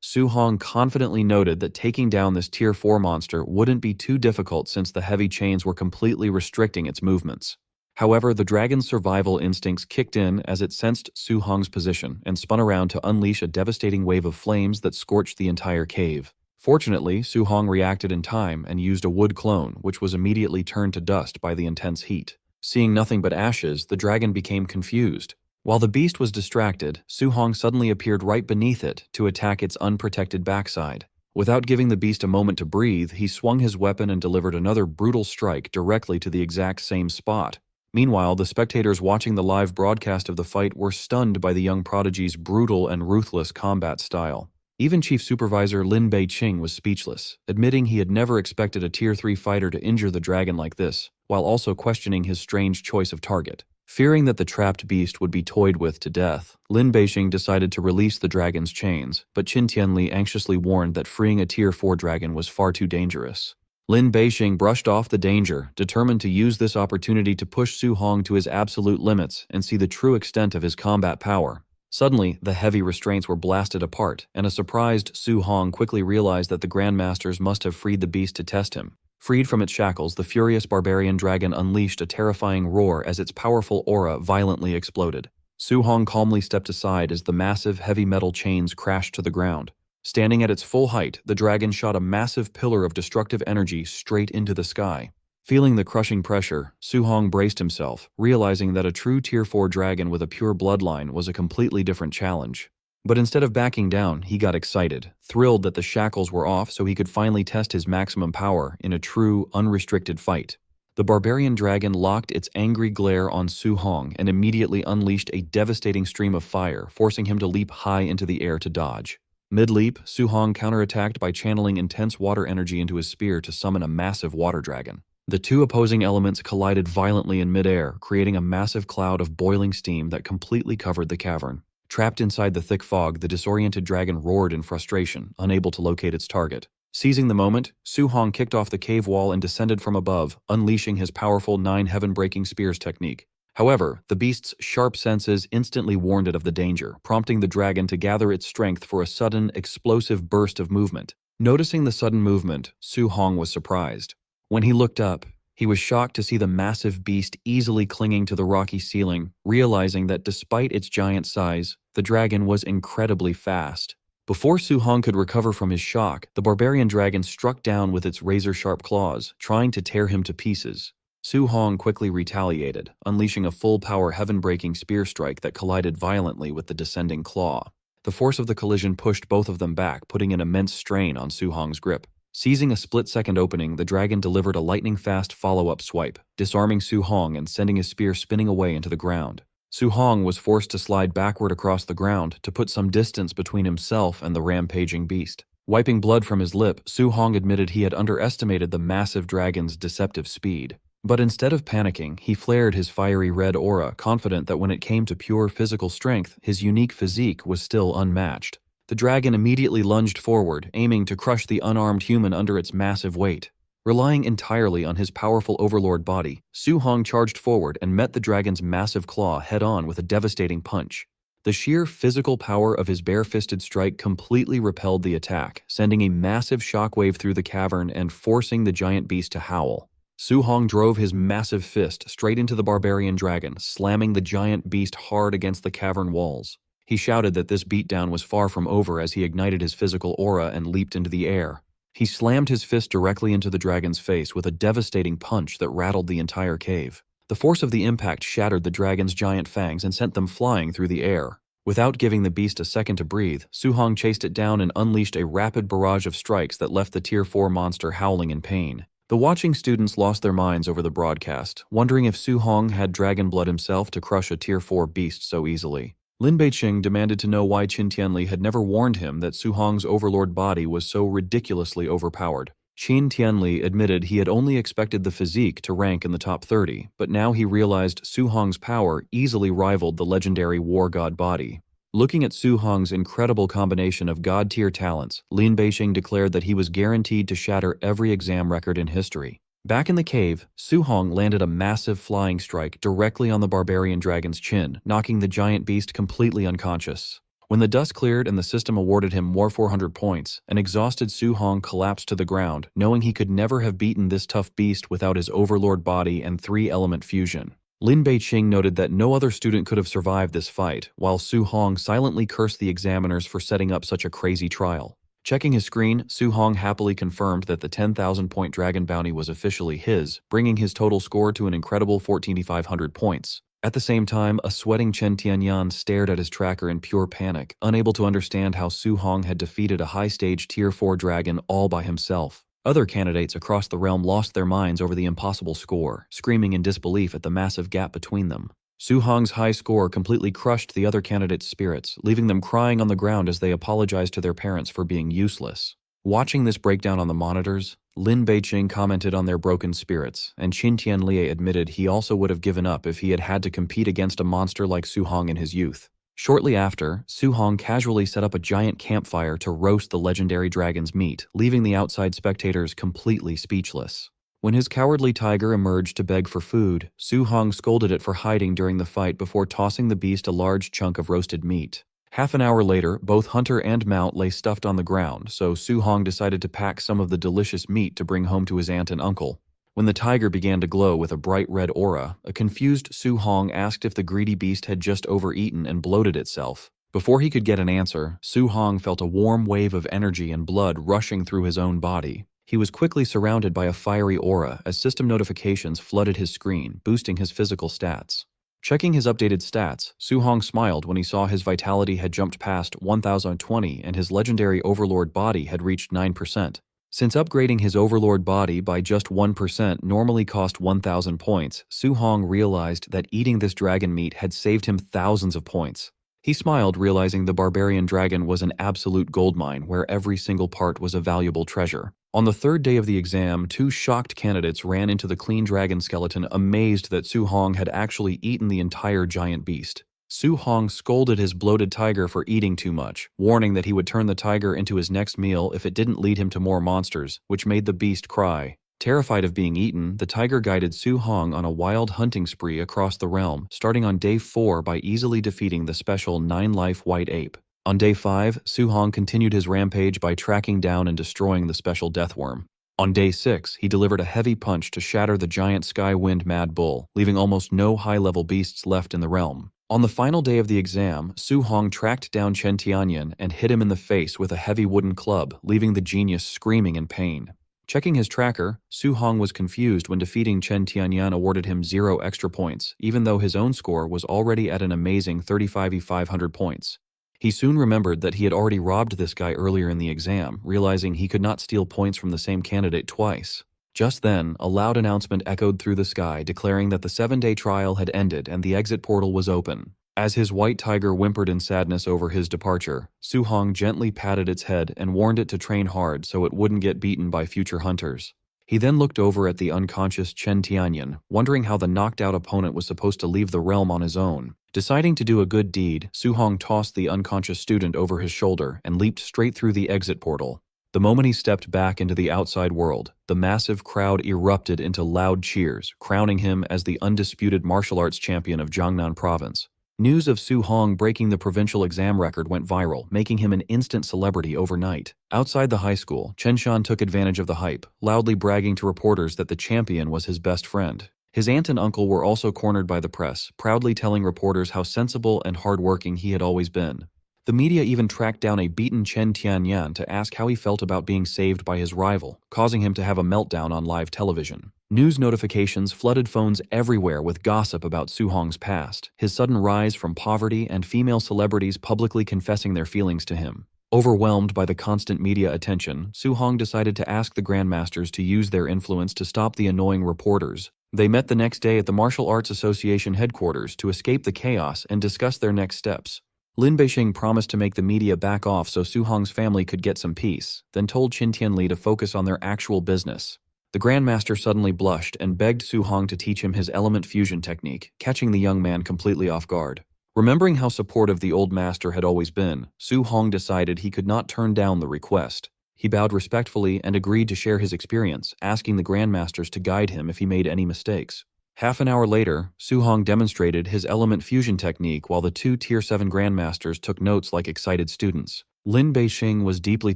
Su Hong confidently noted that taking down this Tier 4 monster wouldn't be too difficult since the heavy chains were completely restricting its movements. However, the dragon's survival instincts kicked in as it sensed Su Hong's position and spun around to unleash a devastating wave of flames that scorched the entire cave. Fortunately, Su Hong reacted in time and used a wood clone, which was immediately turned to dust by the intense heat. Seeing nothing but ashes, the dragon became confused. While the beast was distracted, Su Hong suddenly appeared right beneath it to attack its unprotected backside. Without giving the beast a moment to breathe, he swung his weapon and delivered another brutal strike directly to the exact same spot. Meanwhile, the spectators watching the live broadcast of the fight were stunned by the young prodigy's brutal and ruthless combat style. Even Chief Supervisor Lin Beixing was speechless, admitting he had never expected a Tier 3 fighter to injure the dragon like this, while also questioning his strange choice of target. Fearing that the trapped beast would be toyed with to death, Lin Beixing decided to release the dragon's chains, but Qin Tianli anxiously warned that freeing a Tier 4 dragon was far too dangerous. Lin Beixing brushed off the danger, determined to use this opportunity to push Su Hong to his absolute limits and see the true extent of his combat power. Suddenly, the heavy restraints were blasted apart, and a surprised Su Hong quickly realized that the Grandmasters must have freed the beast to test him. Freed from its shackles, the furious barbarian dragon unleashed a terrifying roar as its powerful aura violently exploded. Su Hong calmly stepped aside as the massive heavy metal chains crashed to the ground. Standing at its full height, the dragon shot a massive pillar of destructive energy straight into the sky. Feeling the crushing pressure, Su Hong braced himself, realizing that a true Tier 4 dragon with a pure bloodline was a completely different challenge. But instead of backing down, he got excited, thrilled that the shackles were off so he could finally test his maximum power in a true, unrestricted fight. The barbarian dragon locked its angry glare on Su Hong and immediately unleashed a devastating stream of fire, forcing him to leap high into the air to dodge. Mid-leap, Su Hong counterattacked by channeling intense water energy into his spear to summon a massive water dragon. The two opposing elements collided violently in midair, creating a massive cloud of boiling steam that completely covered the cavern. Trapped inside the thick fog, the disoriented dragon roared in frustration, unable to locate its target. Seizing the moment, Su Hong kicked off the cave wall and descended from above, unleashing his powerful 9 heaven-breaking spears technique. However, the beast's sharp senses instantly warned it of the danger, prompting the dragon to gather its strength for a sudden, explosive burst of movement. Noticing the sudden movement, Su Hong was surprised. When he looked up, he was shocked to see the massive beast easily clinging to the rocky ceiling, realizing that despite its giant size, the dragon was incredibly fast. Before Su Hong could recover from his shock, the barbarian dragon struck down with its razor-sharp claws, trying to tear him to pieces. Su Hong quickly retaliated, unleashing a full-power heaven-breaking spear strike that collided violently with the descending claw. The force of the collision pushed both of them back, putting an immense strain on Su Hong's grip. Seizing a split-second opening, the dragon delivered a lightning-fast follow-up swipe, disarming Su Hong and sending his spear spinning away into the ground. Su Hong was forced to slide backward across the ground to put some distance between himself and the rampaging beast. Wiping blood from his lip, Su Hong admitted he had underestimated the massive dragon's deceptive speed. But instead of panicking, he flared his fiery red aura, confident that when it came to pure physical strength, his unique physique was still unmatched. The dragon immediately lunged forward, aiming to crush the unarmed human under its massive weight. Relying entirely on his powerful overlord body, Su Hong charged forward and met the dragon's massive claw head-on with a devastating punch. The sheer physical power of his bare-fisted strike completely repelled the attack, sending a massive shockwave through the cavern and forcing the giant beast to howl. Su Hong drove his massive fist straight into the barbarian dragon, slamming the giant beast hard against the cavern walls. He shouted that this beatdown was far from over as he ignited his physical aura and leaped into the air. He slammed his fist directly into the dragon's face with a devastating punch that rattled the entire cave. The force of the impact shattered the dragon's giant fangs and sent them flying through the air. Without giving the beast a second to breathe, Su Hong chased it down and unleashed a rapid barrage of strikes that left the Tier 4 monster howling in pain. The watching students lost their minds over the broadcast, wondering if Su Hong had dragon blood himself to crush a Tier 4 beast so easily. Lin Beiqing demanded to know why Qin Tianli had never warned him that Su Hong's overlord body was so ridiculously overpowered. Qin Tianli admitted he had only expected the physique to rank in the top 30, but now he realized Su Hong's power easily rivaled the legendary war god body. Looking at Su Hong's incredible combination of god-tier talents, Lin Beiqing declared that he was guaranteed to shatter every exam record in history. Back in the cave, Su Hong landed a massive flying strike directly on the barbarian dragon's chin, knocking the giant beast completely unconscious. When the dust cleared and the system awarded him more 400 points, an exhausted Su Hong collapsed to the ground, knowing he could never have beaten this tough beast without his overlord body and three-element fusion. Lin Beiqing noted that no other student could have survived this fight, while Su Hong silently cursed the examiners for setting up such a crazy trial. Checking his screen, Su Hong happily confirmed that the 10,000-point dragon bounty was officially his, bringing his total score to an incredible 14,500 points. At the same time, a sweating Chen Tianyan stared at his tracker in pure panic, unable to understand how Su Hong had defeated a high-stage Tier 4 dragon all by himself. Other candidates across the realm lost their minds over the impossible score, screaming in disbelief at the massive gap between them. Su Hong's high score completely crushed the other candidates' spirits, leaving them crying on the ground as they apologized to their parents for being useless. Watching this breakdown on the monitors, Lin Beiqing commented on their broken spirits, and Qin Tianli admitted he also would have given up if he had had to compete against a monster like Su Hong in his youth. Shortly after, Su Hong casually set up a giant campfire to roast the legendary dragon's meat, leaving the outside spectators completely speechless. When his cowardly tiger emerged to beg for food, Su Hong scolded it for hiding during the fight before tossing the beast a large chunk of roasted meat. Half an hour later, both hunter and mount lay stuffed on the ground, so Su Hong decided to pack some of the delicious meat to bring home to his aunt and uncle. When the tiger began to glow with a bright red aura, a confused Su Hong asked if the greedy beast had just overeaten and bloated itself. Before he could get an answer, Su Hong felt a warm wave of energy and blood rushing through his own body. He was quickly surrounded by a fiery aura as system notifications flooded his screen, boosting his physical stats. Checking his updated stats, Su Hong smiled when he saw his vitality had jumped past 1020 and his legendary overlord body had reached 9%. Since upgrading his overlord body by just 1% normally cost 1,000 points, Su Hong realized that eating this dragon meat had saved him thousands of points. He smiled, realizing the barbarian dragon was an absolute goldmine where every single part was a valuable treasure. On the third day of the exam, two shocked candidates ran into the clean dragon skeleton, amazed that Su Hong had actually eaten the entire giant beast. Su Hong scolded his bloated tiger for eating too much, warning that he would turn the tiger into his next meal if it didn't lead him to more monsters, which made the beast cry. Terrified of being eaten, the tiger guided Su Hong on a wild hunting spree across the realm, starting on day 4 by easily defeating the special 9-life white ape. On day 5, Su Hong continued his rampage by tracking down and destroying the special deathworm. On day 6, he delivered a heavy punch to shatter the giant sky wind mad bull, leaving almost no high-level beasts left in the realm. On the final day of the exam, Su Hong tracked down Chen Tianyan and hit him in the face with a heavy wooden club, leaving the genius screaming in pain. Checking his tracker, Su Hong was confused when defeating Chen Tianyan awarded him 0 extra points, even though his own score was already at an amazing 35,500 points. He soon remembered that he had already robbed this guy earlier in the exam, realizing he could not steal points from the same candidate twice. Just then, a loud announcement echoed through the sky declaring that the 7-day trial had ended and the exit portal was open. As his white tiger whimpered in sadness over his departure, Su Hong gently patted its head and warned it to train hard so it wouldn't get beaten by future hunters. He then looked over at the unconscious Chen Tianyan, wondering how the knocked-out opponent was supposed to leave the realm on his own. Deciding to do a good deed, Su Hong tossed the unconscious student over his shoulder and leaped straight through the exit portal. The moment he stepped back into the outside world, the massive crowd erupted into loud cheers, crowning him as the undisputed martial arts champion of Jiangnan Province. News of Su Hong breaking the provincial exam record went viral, making him an instant celebrity overnight. Outside the high school, Chen Shan took advantage of the hype, loudly bragging to reporters that the champion was his best friend. His aunt and uncle were also cornered by the press, proudly telling reporters how sensible and hardworking he had always been. The media even tracked down a beaten Chen Tianyan to ask how he felt about being saved by his rival, causing him to have a meltdown on live television. News notifications flooded phones everywhere with gossip about Su Hong's past, his sudden rise from poverty, and female celebrities publicly confessing their feelings to him. Overwhelmed by the constant media attention, Su Hong decided to ask the Grandmasters to use their influence to stop the annoying reporters. They met the next day at the Martial Arts Association headquarters to escape the chaos and discuss their next steps. Lin Beixing promised to make the media back off so Su Hong's family could get some peace, then told Qin Tianli to focus on their actual business. The Grandmaster suddenly blushed and begged Su Hong to teach him his element fusion technique, catching the young man completely off guard. Remembering how supportive the old master had always been, Su Hong decided he could not turn down the request. He bowed respectfully and agreed to share his experience, asking the Grandmasters to guide him if he made any mistakes. Half an hour later, Su Hong demonstrated his element fusion technique while the two Tier 7 Grandmasters took notes like excited students. Lin Beixing was deeply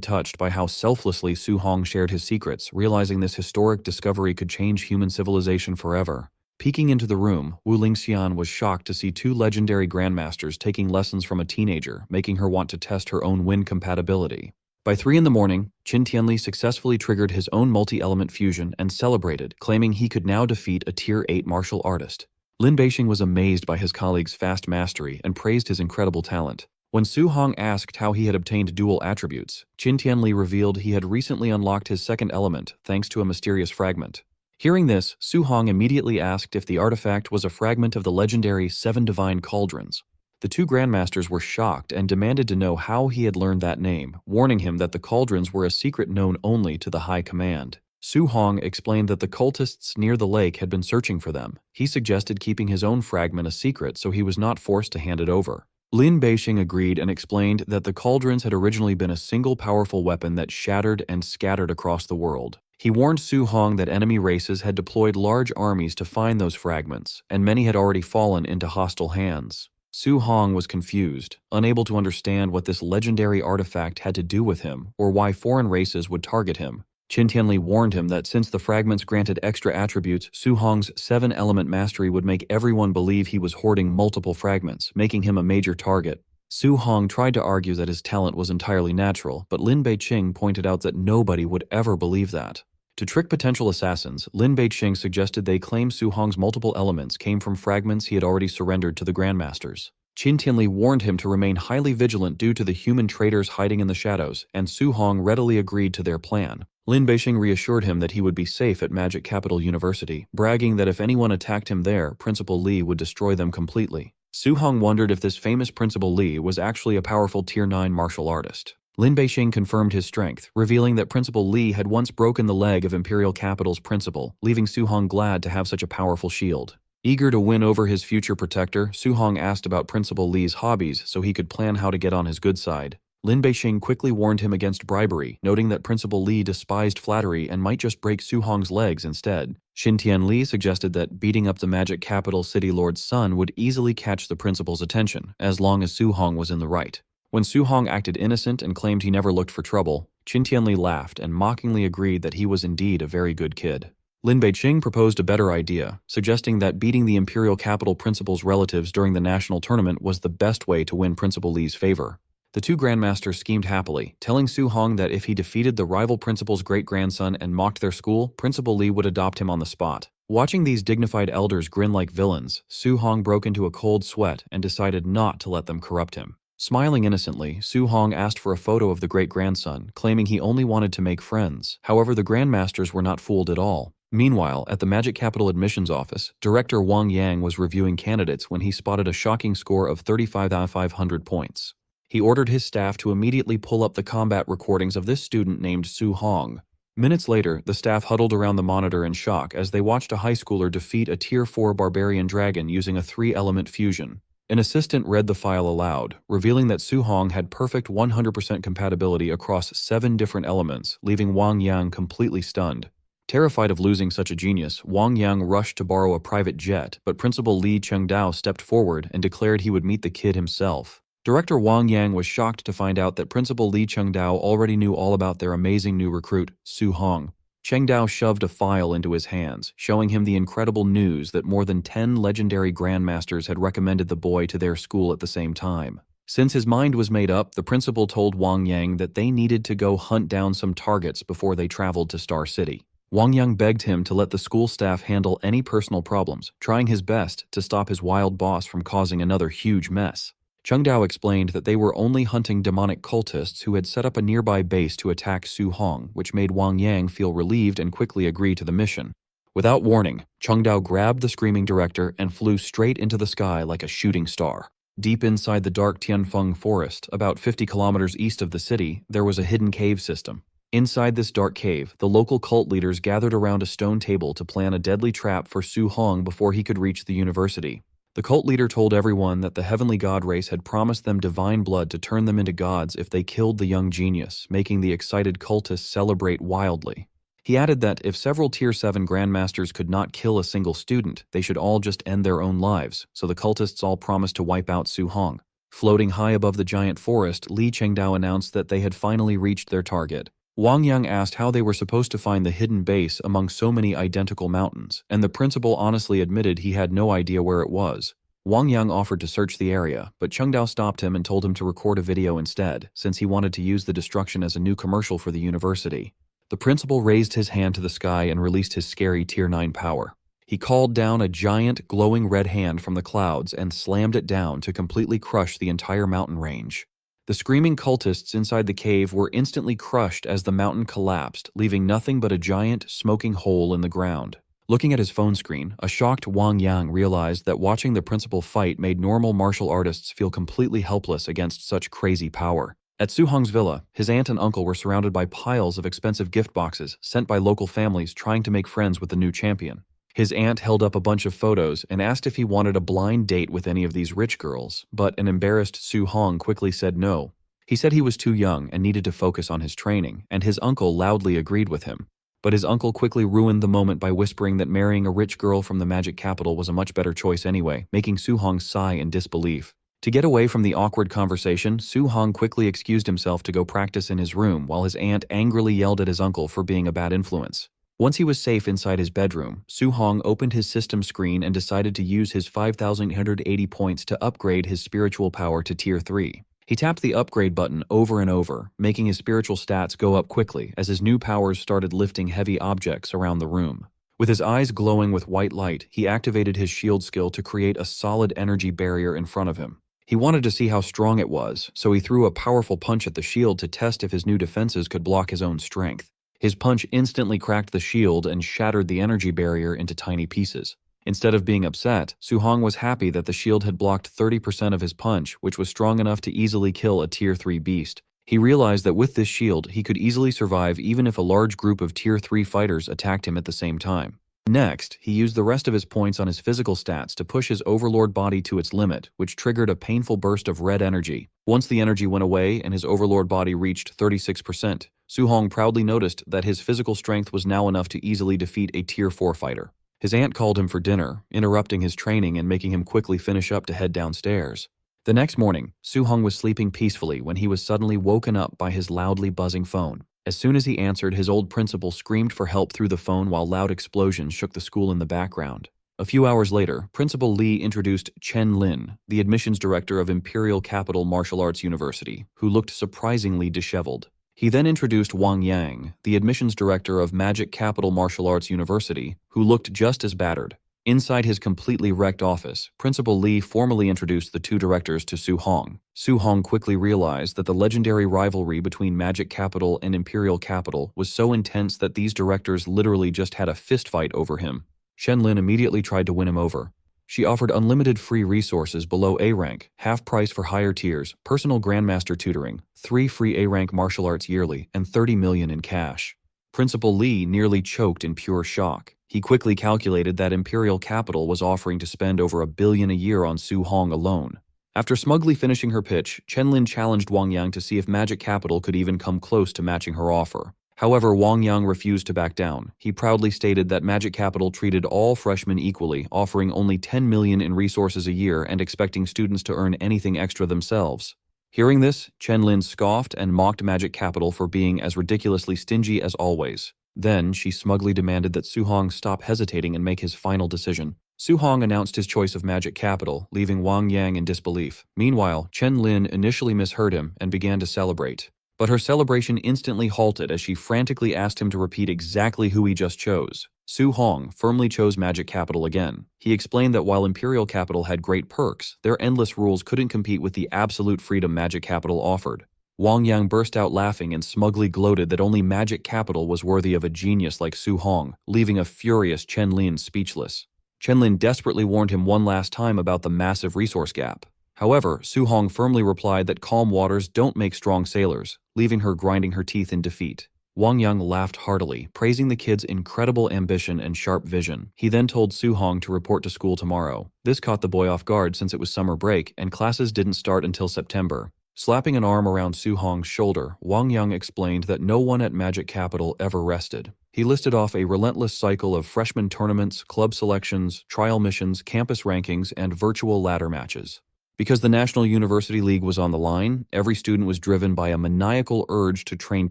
touched by how selflessly Su Hong shared his secrets, realizing this historic discovery could change human civilization forever. Peeking into the room, Wu Lingxian was shocked to see two legendary Grandmasters taking lessons from a teenager, making her want to test her own wind compatibility. By 3 in the morning, Qin Tianli successfully triggered his own multi-element fusion and celebrated, claiming he could now defeat a Tier 8 martial artist. Lin Beixing was amazed by his colleague's fast mastery and praised his incredible talent. When Su Hong asked how he had obtained dual attributes, Qin Tianli revealed he had recently unlocked his second element thanks to a mysterious fragment. Hearing this, Su Hong immediately asked if the artifact was a fragment of the legendary 7 Divine Cauldrons. The two Grandmasters were shocked and demanded to know how he had learned that name, warning him that the cauldrons were a secret known only to the High Command. Su Hong explained that the cultists near the lake had been searching for them. He suggested keeping his own fragment a secret so he was not forced to hand it over. Lin Beixing agreed and explained that the cauldrons had originally been a single powerful weapon that shattered and scattered across the world. He warned Su Hong that enemy races had deployed large armies to find those fragments, and many had already fallen into hostile hands. Su Hong was confused, unable to understand what this legendary artifact had to do with him or why foreign races would target him. Qin Tianli warned him that since the fragments granted extra attributes, Su Hong's 7-element mastery would make everyone believe he was hoarding multiple fragments, making him a major target. Su Hong tried to argue that his talent was entirely natural, but Lin Beixing pointed out that nobody would ever believe that. To trick potential assassins, Lin Beixing suggested they claim Su Hong's multiple elements came from fragments he had already surrendered to the Grandmasters. Qin Tianli warned him to remain highly vigilant due to the human traitors hiding in the shadows, and Su Hong readily agreed to their plan. Lin Beixing reassured him that he would be safe at Magic Capital University, bragging that if anyone attacked him there, Principal Li would destroy them completely. Su Hong wondered if this famous Principal Li was actually a powerful Tier 9 martial artist. Lin Beixing confirmed his strength, revealing that Principal Li had once broken the leg of Imperial Capital's principal, leaving Su Hong glad to have such a powerful shield. Eager to win over his future protector, Su Hong asked about Principal Li's hobbies so he could plan how to get on his good side. Lin Beixing quickly warned him against bribery, noting that Principal Li despised flattery and might just break Su Hong's legs instead. Qin Tianli suggested that beating up the Magic Capital City Lord's son would easily catch the principal's attention, as long as Su Hong was in the right. When Su Hong acted innocent and claimed he never looked for trouble, Qin Tianli laughed and mockingly agreed that he was indeed a very good kid. Lin Beixing proposed a better idea, suggesting that beating the Imperial Capital Principal's relatives during the national tournament was the best way to win Principal Li's favor. The two Grandmasters schemed happily, telling Su Hong that if he defeated the rival principal's great-grandson and mocked their school, Principal Li would adopt him on the spot. Watching these dignified elders grin like villains, Su Hong broke into a cold sweat and decided not to let them corrupt him. Smiling innocently, Su Hong asked for a photo of the great-grandson, claiming he only wanted to make friends. However, the Grandmasters were not fooled at all. Meanwhile, at the Magic Capital admissions office, Director Wang Yang was reviewing candidates when he spotted a shocking score of 35,500 points. He ordered his staff to immediately pull up the combat recordings of this student named Su Hong. Minutes later, the staff huddled around the monitor in shock as they watched a high schooler defeat a Tier 4 barbarian dragon using a 3-element fusion. An assistant read the file aloud, revealing that Su Hong had perfect 100% compatibility across 7 different elements, leaving Wang Yang completely stunned. Terrified of losing such a genius, Wang Yang rushed to borrow a private jet, but Principal Li Chengdao stepped forward and declared he would meet the kid himself. Director Wang Yang was shocked to find out that Principal Li Chengdao already knew all about their amazing new recruit, Su Hong. Chengdao shoved a file into his hands, showing him the incredible news that more than 10 legendary grandmasters had recommended the boy to their school at the same time. Since his mind was made up, the principal told Wang Yang that they needed to go hunt down some targets before they traveled to Star City. Wang Yang begged him to let the school staff handle any personal problems, trying his best to stop his wild boss from causing another huge mess. Chengdao explained that they were only hunting demonic cultists who had set up a nearby base to attack Su Hong, which made Wang Yang feel relieved and quickly agree to the mission. Without warning, Chengdao grabbed the screaming director and flew straight into the sky like a shooting star. Deep inside the dark Tianfeng forest, about 50 kilometers east of the city, there was a hidden cave system. Inside this dark cave, the local cult leaders gathered around a stone table to plan a deadly trap for Su Hong before he could reach the university. The cult leader told everyone that the heavenly god race had promised them divine blood to turn them into gods if they killed the young genius, making the excited cultists celebrate wildly. He added that if several Tier 7 grandmasters could not kill a single student, they should all just end their own lives, so the cultists all promised to wipe out Su Hong. Floating high above the giant forest, Li Chengdao announced that they had finally reached their target. Wang Yang asked how they were supposed to find the hidden base among so many identical mountains, and the principal honestly admitted he had no idea where it was. Wang Yang offered to search the area, but Chengdao stopped him and told him to record a video instead, since he wanted to use the destruction as a new commercial for the university. The principal raised his hand to the sky and released his scary Tier 9 power. He called down a giant, glowing red hand from the clouds and slammed it down to completely crush the entire mountain range. The screaming cultists inside the cave were instantly crushed as the mountain collapsed, leaving nothing but a giant, smoking hole in the ground. Looking at his phone screen, a shocked Wang Yang realized that watching the principal fight made normal martial artists feel completely helpless against such crazy power. At Su Hong's villa, his aunt and uncle were surrounded by piles of expensive gift boxes sent by local families trying to make friends with the new champion. His aunt held up a bunch of photos and asked if he wanted a blind date with any of these rich girls, but an embarrassed Su Hong quickly said no. He said he was too young and needed to focus on his training, and his uncle loudly agreed with him. But his uncle quickly ruined the moment by whispering that marrying a rich girl from the magic capital was a much better choice anyway, making Su Hong sigh in disbelief. To get away from the awkward conversation, Su Hong quickly excused himself to go practice in his room while his aunt angrily yelled at his uncle for being a bad influence. Once he was safe inside his bedroom, Su Hong opened his system screen and decided to use his 5,880 points to upgrade his spiritual power to Tier 3. He tapped the upgrade button over and over, making his spiritual stats go up quickly as his new powers started lifting heavy objects around the room. With his eyes glowing with white light, he activated his shield skill to create a solid energy barrier in front of him. He wanted to see how strong it was, so he threw a powerful punch at the shield to test if his new defenses could block his own strength. His punch instantly cracked the shield and shattered the energy barrier into tiny pieces. Instead of being upset, Su Hong was happy that the shield had blocked 30% of his punch, which was strong enough to easily kill a Tier 3 beast. He realized that with this shield, he could easily survive even if a large group of Tier 3 fighters attacked him at the same time. Next, he used the rest of his points on his physical stats to push his overlord body to its limit, which triggered a painful burst of red energy. Once the energy went away and his overlord body reached 36%, Su Hong proudly noticed that his physical strength was now enough to easily defeat a Tier 4 fighter. His aunt called him for dinner, interrupting his training and making him quickly finish up to head downstairs. The next morning, Su Hong was sleeping peacefully when he was suddenly woken up by his loudly buzzing phone. As soon as he answered, his old principal screamed for help through the phone while loud explosions shook the school in the background. A few hours later, Principal Li introduced Chen Lin, the admissions director of Imperial Capital Martial Arts University, who looked surprisingly disheveled. He then introduced Wang Yang, the admissions director of Magic Capital Martial Arts University, who looked just as battered. Inside his completely wrecked office, Principal Li formally introduced the two directors to Su Hong. Su Hong quickly realized that the legendary rivalry between Magic Capital and Imperial Capital was so intense that these directors literally just had a fistfight over him. Shen Lin immediately tried to win him over. She offered unlimited free resources below A rank, half price for higher tiers, personal grandmaster tutoring, 3 free A rank martial arts yearly, and 30 million in cash. Principal Li nearly choked in pure shock. He quickly calculated that Imperial Capital was offering to spend over $1 billion a year on Su Hong alone. After smugly finishing her pitch, Chenlin challenged Wang Yang to see if Magic Capital could even come close to matching her offer. However, Wang Yang refused to back down. He proudly stated that Magic Capital treated all freshmen equally, offering only $10 million in resources a year and expecting students to earn anything extra themselves. Hearing this, Chenlin scoffed and mocked Magic Capital for being as ridiculously stingy as always. Then, she smugly demanded that Su Hong stop hesitating and make his final decision. Su Hong announced his choice of Magic Capital, leaving Wang Yang in disbelief. Meanwhile, Chenlin initially misheard him and began to celebrate. But her celebration instantly halted as she frantically asked him to repeat exactly who he just chose. Su Hong firmly chose Magic Capital again. He explained that while Imperial Capital had great perks, their endless rules couldn't compete with the absolute freedom Magic Capital offered. Wang Yang burst out laughing and smugly gloated that only Magic Capital was worthy of a genius like Su Hong, leaving a furious Chenlin speechless. Chenlin desperately warned him one last time about the massive resource gap. However, Su Hong firmly replied that calm waters don't make strong sailors, leaving her grinding her teeth in defeat. Wang Yang laughed heartily, praising the kid's incredible ambition and sharp vision. He then told Su Hong to report to school tomorrow. This caught the boy off guard since it was summer break and classes didn't start until September. Slapping an arm around Su Hong's shoulder, Wang Yang explained that no one at Magic Capital ever rested. He listed off a relentless cycle of freshman tournaments, club selections, trial missions, campus rankings, and virtual ladder matches. Because the National University League was on the line, every student was driven by a maniacal urge to train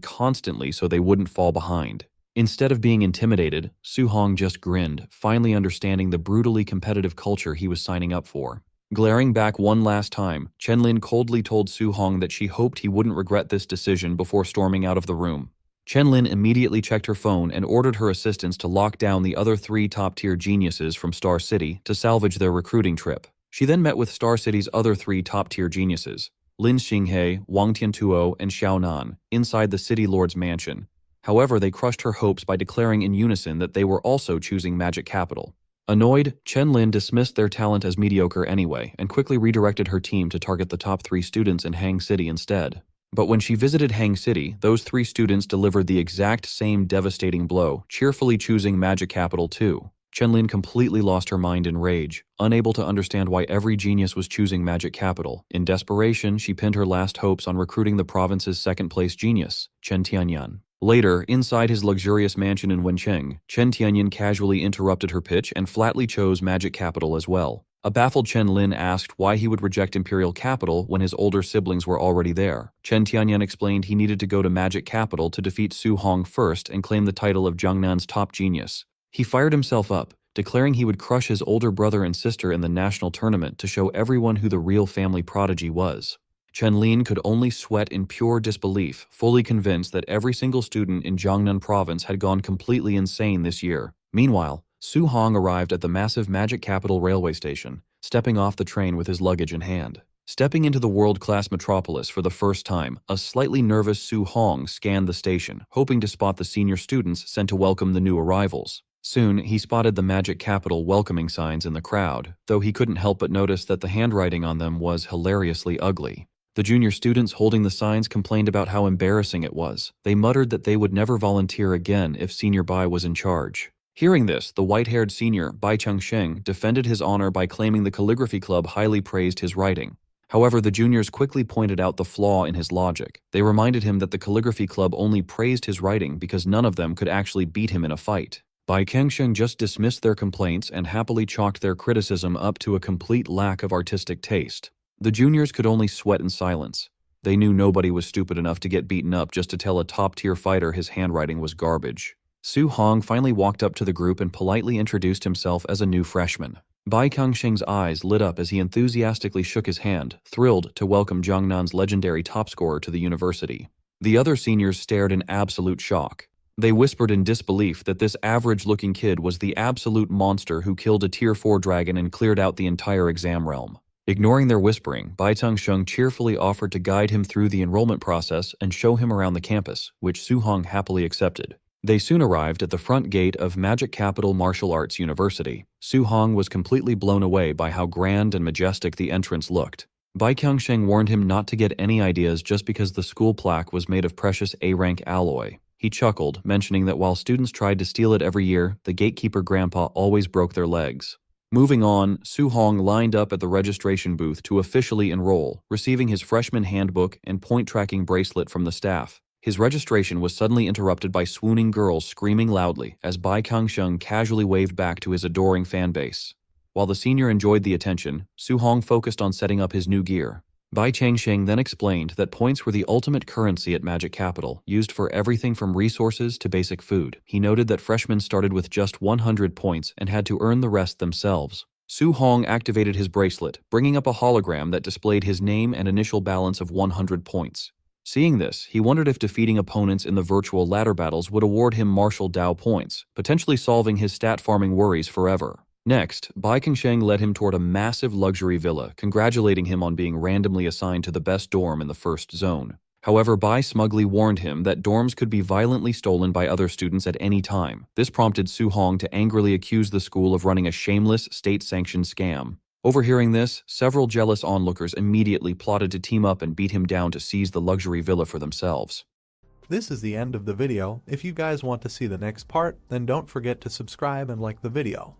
constantly so they wouldn't fall behind. Instead of being intimidated, Su Hong just grinned, finally understanding the brutally competitive culture he was signing up for. Glaring back one last time, Chenlin coldly told Su Hong that she hoped he wouldn't regret this decision before storming out of the room. Chenlin immediately checked her phone and ordered her assistants to lock down the other 3 top-tier geniuses from Star City to salvage their recruiting trip. She then met with Star City's other 3 top-tier geniuses, Lin Xinghe, Wang Tiantuo, and Xiao Nan, inside the City Lord's mansion. However, they crushed her hopes by declaring in unison that they were also choosing Magic Capital. Annoyed, Chenlin dismissed their talent as mediocre anyway and quickly redirected her team to target the top 3 students in Hang City instead. But when she visited Hang City, those 3 students delivered the exact same devastating blow, cheerfully choosing Magic Capital too. Chenlin completely lost her mind in rage, unable to understand why every genius was choosing Magic Capital. In desperation, she pinned her last hopes on recruiting the province's second-place genius, Chen Tianyan. Later, inside his luxurious mansion in Wencheng, Chen Tianyan casually interrupted her pitch and flatly chose Magic Capital as well. A baffled Chenlin asked why he would reject Imperial Capital when his older siblings were already there. Chen Tianyan explained he needed to go to Magic Capital to defeat Su Hong first and claim the title of Jiangnan's top genius. He fired himself up, declaring he would crush his older brother and sister in the national tournament to show everyone who the real family prodigy was. Chenlin could only sweat in pure disbelief, fully convinced that every single student in Jiangnan province had gone completely insane this year. Meanwhile, Su Hong arrived at the massive Magic Capital railway station, stepping off the train with his luggage in hand. Stepping into the world-class metropolis for the first time, a slightly nervous Su Hong scanned the station, hoping to spot the senior students sent to welcome the new arrivals. Soon, he spotted the Magic Capital welcoming signs in the crowd, though he couldn't help but notice that the handwriting on them was hilariously ugly. The junior students holding the signs complained about how embarrassing it was. They muttered that they would never volunteer again if Senior Bai was in charge. Hearing this, the white-haired senior, Bai Changsheng, defended his honor by claiming the calligraphy club highly praised his writing. However, the juniors quickly pointed out the flaw in his logic. They reminded him that the calligraphy club only praised his writing because none of them could actually beat him in a fight. Bai Kangsheng just dismissed their complaints and happily chalked their criticism up to a complete lack of artistic taste. The juniors could only sweat in silence. They knew nobody was stupid enough to get beaten up just to tell a top-tier fighter his handwriting was garbage. Su Hong finally walked up to the group and politely introduced himself as a new freshman. Bai Kangsheng's eyes lit up as he enthusiastically shook his hand, thrilled to welcome Jiangnan's legendary top scorer to the university. The other seniors stared in absolute shock. They whispered in disbelief that this average-looking kid was the absolute monster who killed a Tier 4 dragon and cleared out the entire exam realm. Ignoring their whispering, Bai Tangsheng cheerfully offered to guide him through the enrollment process and show him around the campus, which Su Hong happily accepted. They soon arrived at the front gate of Magic Capital Martial Arts University. Su Hong was completely blown away by how grand and majestic the entrance looked. Bai Kangsheng warned him not to get any ideas just because the school plaque was made of precious A-rank alloy. He chuckled, mentioning that while students tried to steal it every year, the gatekeeper grandpa always broke their legs. Moving on, Su-hong lined up at the registration booth to officially enroll, receiving his freshman handbook and point-tracking bracelet from the staff. His registration was suddenly interrupted by swooning girls screaming loudly as Bai Kangsheng casually waved back to his adoring fanbase. While the senior enjoyed the attention, Su-hong focused on setting up his new gear. Bai Changsheng then explained that points were the ultimate currency at Magic Capital, used for everything from resources to basic food. He noted that freshmen started with just 100 points and had to earn the rest themselves. Su-hong activated his bracelet, bringing up a hologram that displayed his name and initial balance of 100 points. Seeing this, he wondered if defeating opponents in the virtual ladder battles would award him martial Dao points, potentially solving his stat farming worries forever. Next, Bai Kingsheng led him toward a massive luxury villa, congratulating him on being randomly assigned to the best dorm in the first zone. However, Bai smugly warned him that dorms could be violently stolen by other students at any time. This prompted Su-hong to angrily accuse the school of running a shameless, state-sanctioned scam. Overhearing this, several jealous onlookers immediately plotted to team up and beat him down to seize the luxury villa for themselves. This is the end of the video. If you guys want to see the next part, then don't forget to subscribe and like the video.